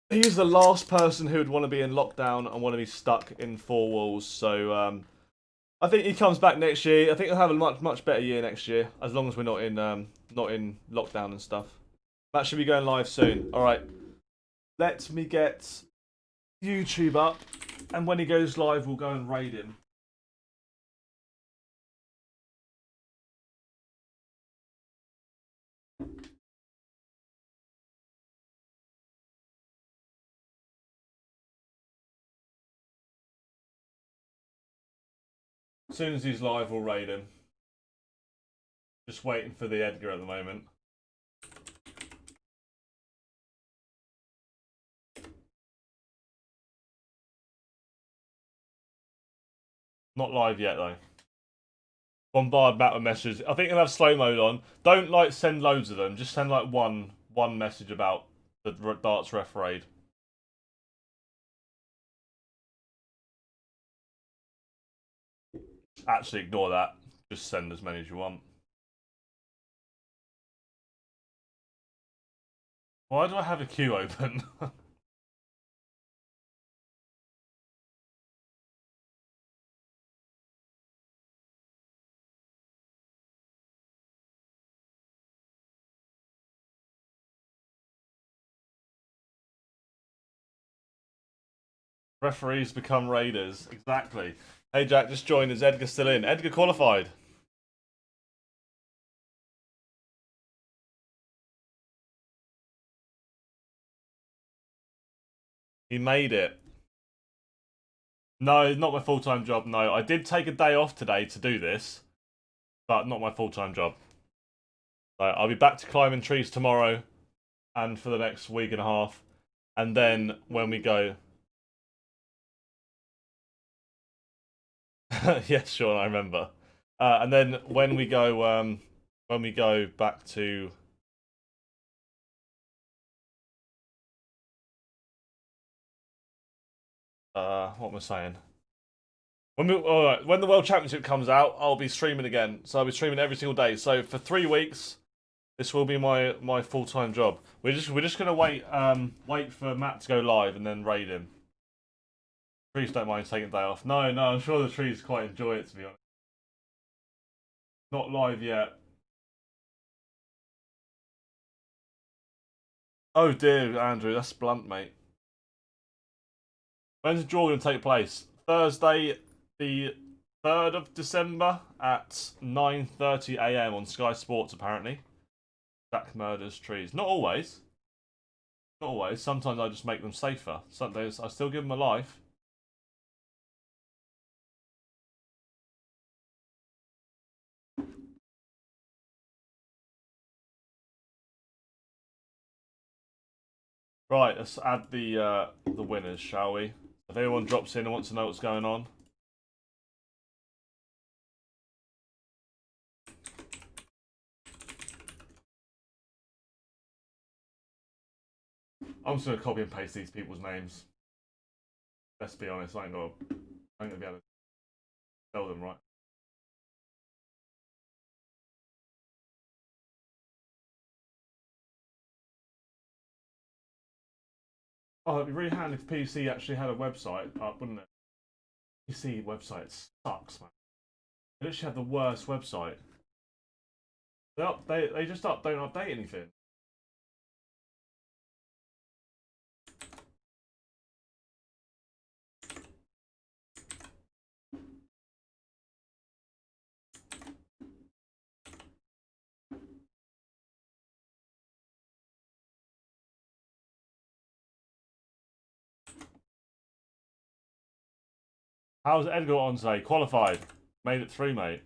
the last person who would want to be in lockdown and want to be stuck in 4 walls. So I think he comes back next year. I think he'll have a much better year next year, as long as we're not in lockdown and stuff. That should be going live soon. All right, let me get YouTube up, and when he goes live, we'll go and raid him. As soon as he's live, we'll raid him. Just waiting for the Edgar at the moment. Not live yet though. Bombard Matt with messages. I think he'll have slow mode on. Don't like send loads of them. Just send like one message about the darts ref raid. Actually, ignore that. Just send as many as you want. Why do I have a queue open? Referees become raiders. Exactly. Hey Jack, just joined. Is Edgar still in? Edgar qualified. He made it. No, not my full-time job. No, I did take a day off today to do this, but not my full-time job. So I'll be back to climbing trees tomorrow and for the next week and a half. And then when we go... yes, Sean, I remember. And then when we go back to... what am I saying? When the World Championship comes out, I'll be streaming again. So I'll be streaming every single day. So for 3 weeks, this will be my full-time job. We're just gonna wait for Matt to go live and then raid him. Trees don't mind taking a day off. No, I'm sure the trees quite enjoy it, to be honest. Not live yet. Oh dear, Andrew, that's blunt, mate. When's the draw going to take place? Thursday, the 3rd of December at 9:30 AM on Sky Sports, apparently. Jack murders trees. Not always. Not always. Sometimes I just make them safer. Sometimes I still give them a life. Right, let's add the winners, shall we? If anyone drops in and wants to know what's going on. I'm just gonna copy and paste these people's names. Let's be honest, I ain't gonna be able to tell them right. Oh, it'd be really handy if PDC actually had a website up, wouldn't it? PDC website sucks, man. They literally have the worst website. They just don't update anything. How's Edgar on today? Qualified. Made it through, mate.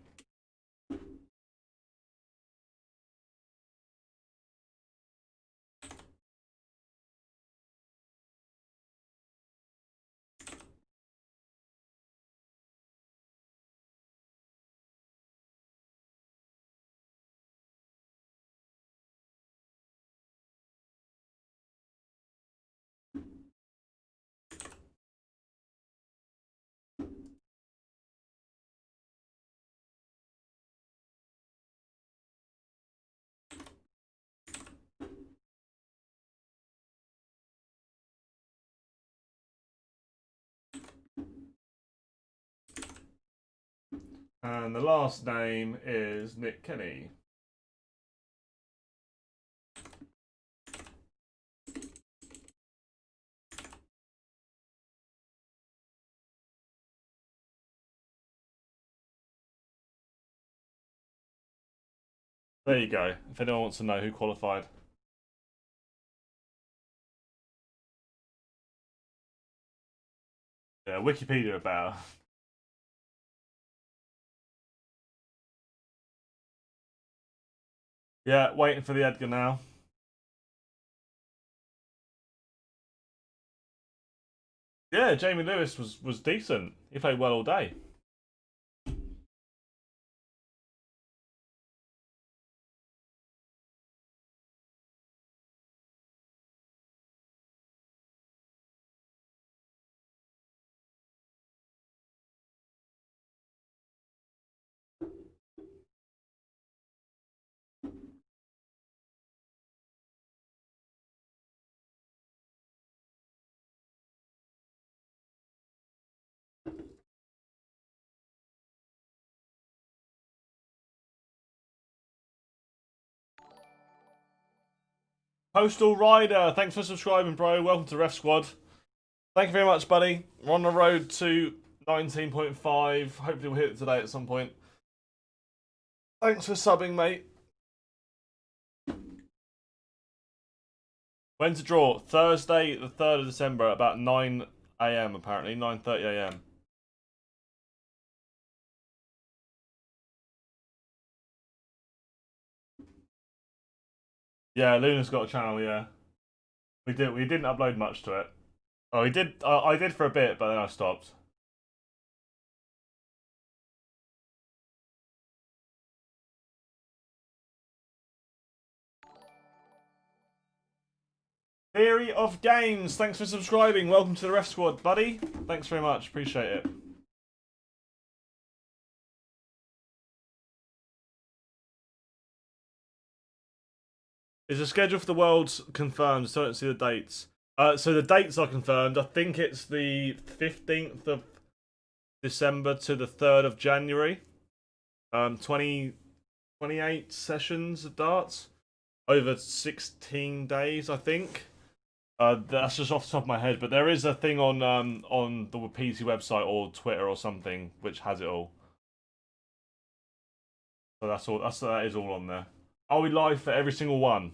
And the last name is Nick Kenny. There you go. If anyone wants to know who qualified. Yeah, Wikipedia about. Yeah, waiting for the Edgar now. Yeah, Jamie Lewis was decent. He played well all day. Postal Rider, thanks for subscribing, bro. Welcome to Ref Squad. Thank you very much, buddy. We're on the road to 19.5. Hopefully we'll hit it today at some point. Thanks for subbing, mate. When to draw? Thursday, the 3rd of December, about 9 AM, apparently. 9:30 AM. Yeah, Luna's got a channel, yeah. We didn't upload much to it. Oh, he did. I did for a bit, but then I stopped. Theory of Games, thanks for subscribing. Welcome to the Ref Squad, buddy. Thanks very much. Appreciate it. Is the schedule for the Worlds confirmed? So I don't see the dates. So the dates are confirmed. I think it's the 15th of December to the 3rd of January. 28 sessions of darts over 16 days, I think. That's just off the top of my head, but there is a thing on the PDC website or Twitter or something which has it all. So that's all. That is all on there. Are we live for every single one?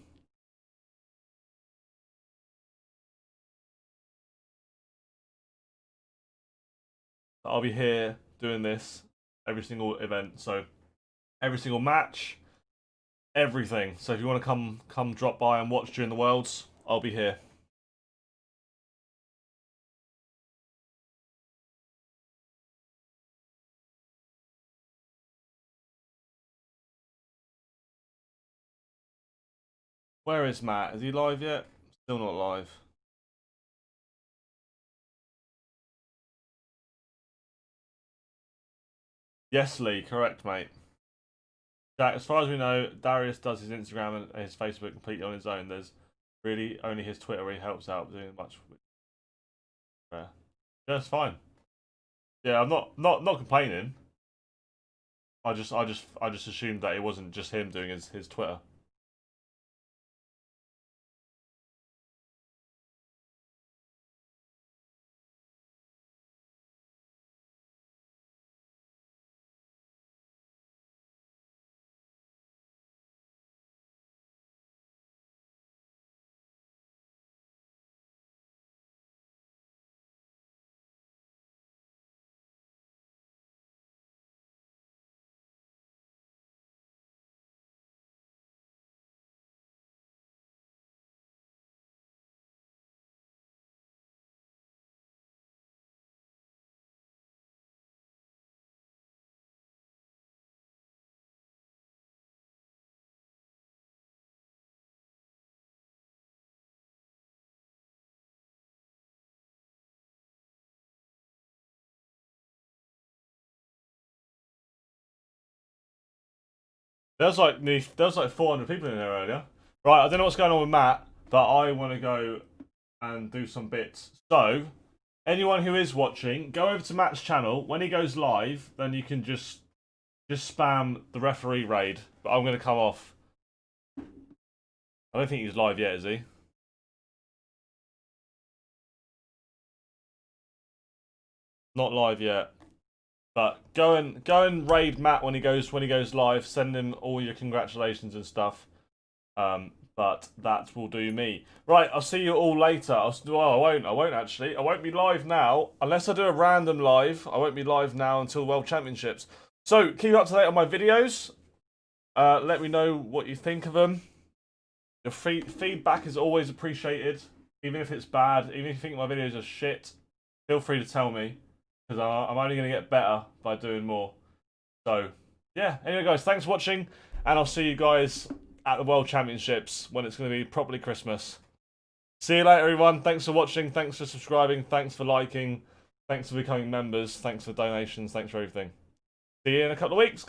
I'll be here doing this every single event. So every single match, everything. So if you want to come drop by and watch during the Worlds, I'll be here. Where is Matt? Is he live yet? Still not live. Yes, Lee. Correct, mate. Jack, as far as we know, Darius does his Instagram and his Facebook completely on his own. There's really only his Twitter where he helps out doing much. Yeah, it's fine. Yeah, I'm not complaining. I just assumed that it wasn't just him doing his Twitter. There's like 400 people in there earlier. Right, I don't know what's going on with Matt, but I want to go and do some bits. So, anyone who is watching, go over to Matt's channel. When he goes live, then you can just spam the referee raid. But I'm going to come off. I don't think he's live yet, is he? Not live yet. But go and raid Matt when he goes live. Send him all your congratulations and stuff. But that will do me. Right, I'll see you all later. I won't actually. I won't be live now unless I do a random live. I won't be live now until the World Championships. So keep up to date on my videos. Let me know what you think of them. Your feedback is always appreciated, even if it's bad. Even if you think my videos are shit, feel free to tell me. Because I'm only going to get better by doing more. So, yeah. Anyway, guys, thanks for watching. And I'll see you guys at the World Championships when it's going to be properly Christmas. See you later, everyone. Thanks for watching. Thanks for subscribing. Thanks for liking. Thanks for becoming members. Thanks for donations. Thanks for everything. See you in a couple of weeks.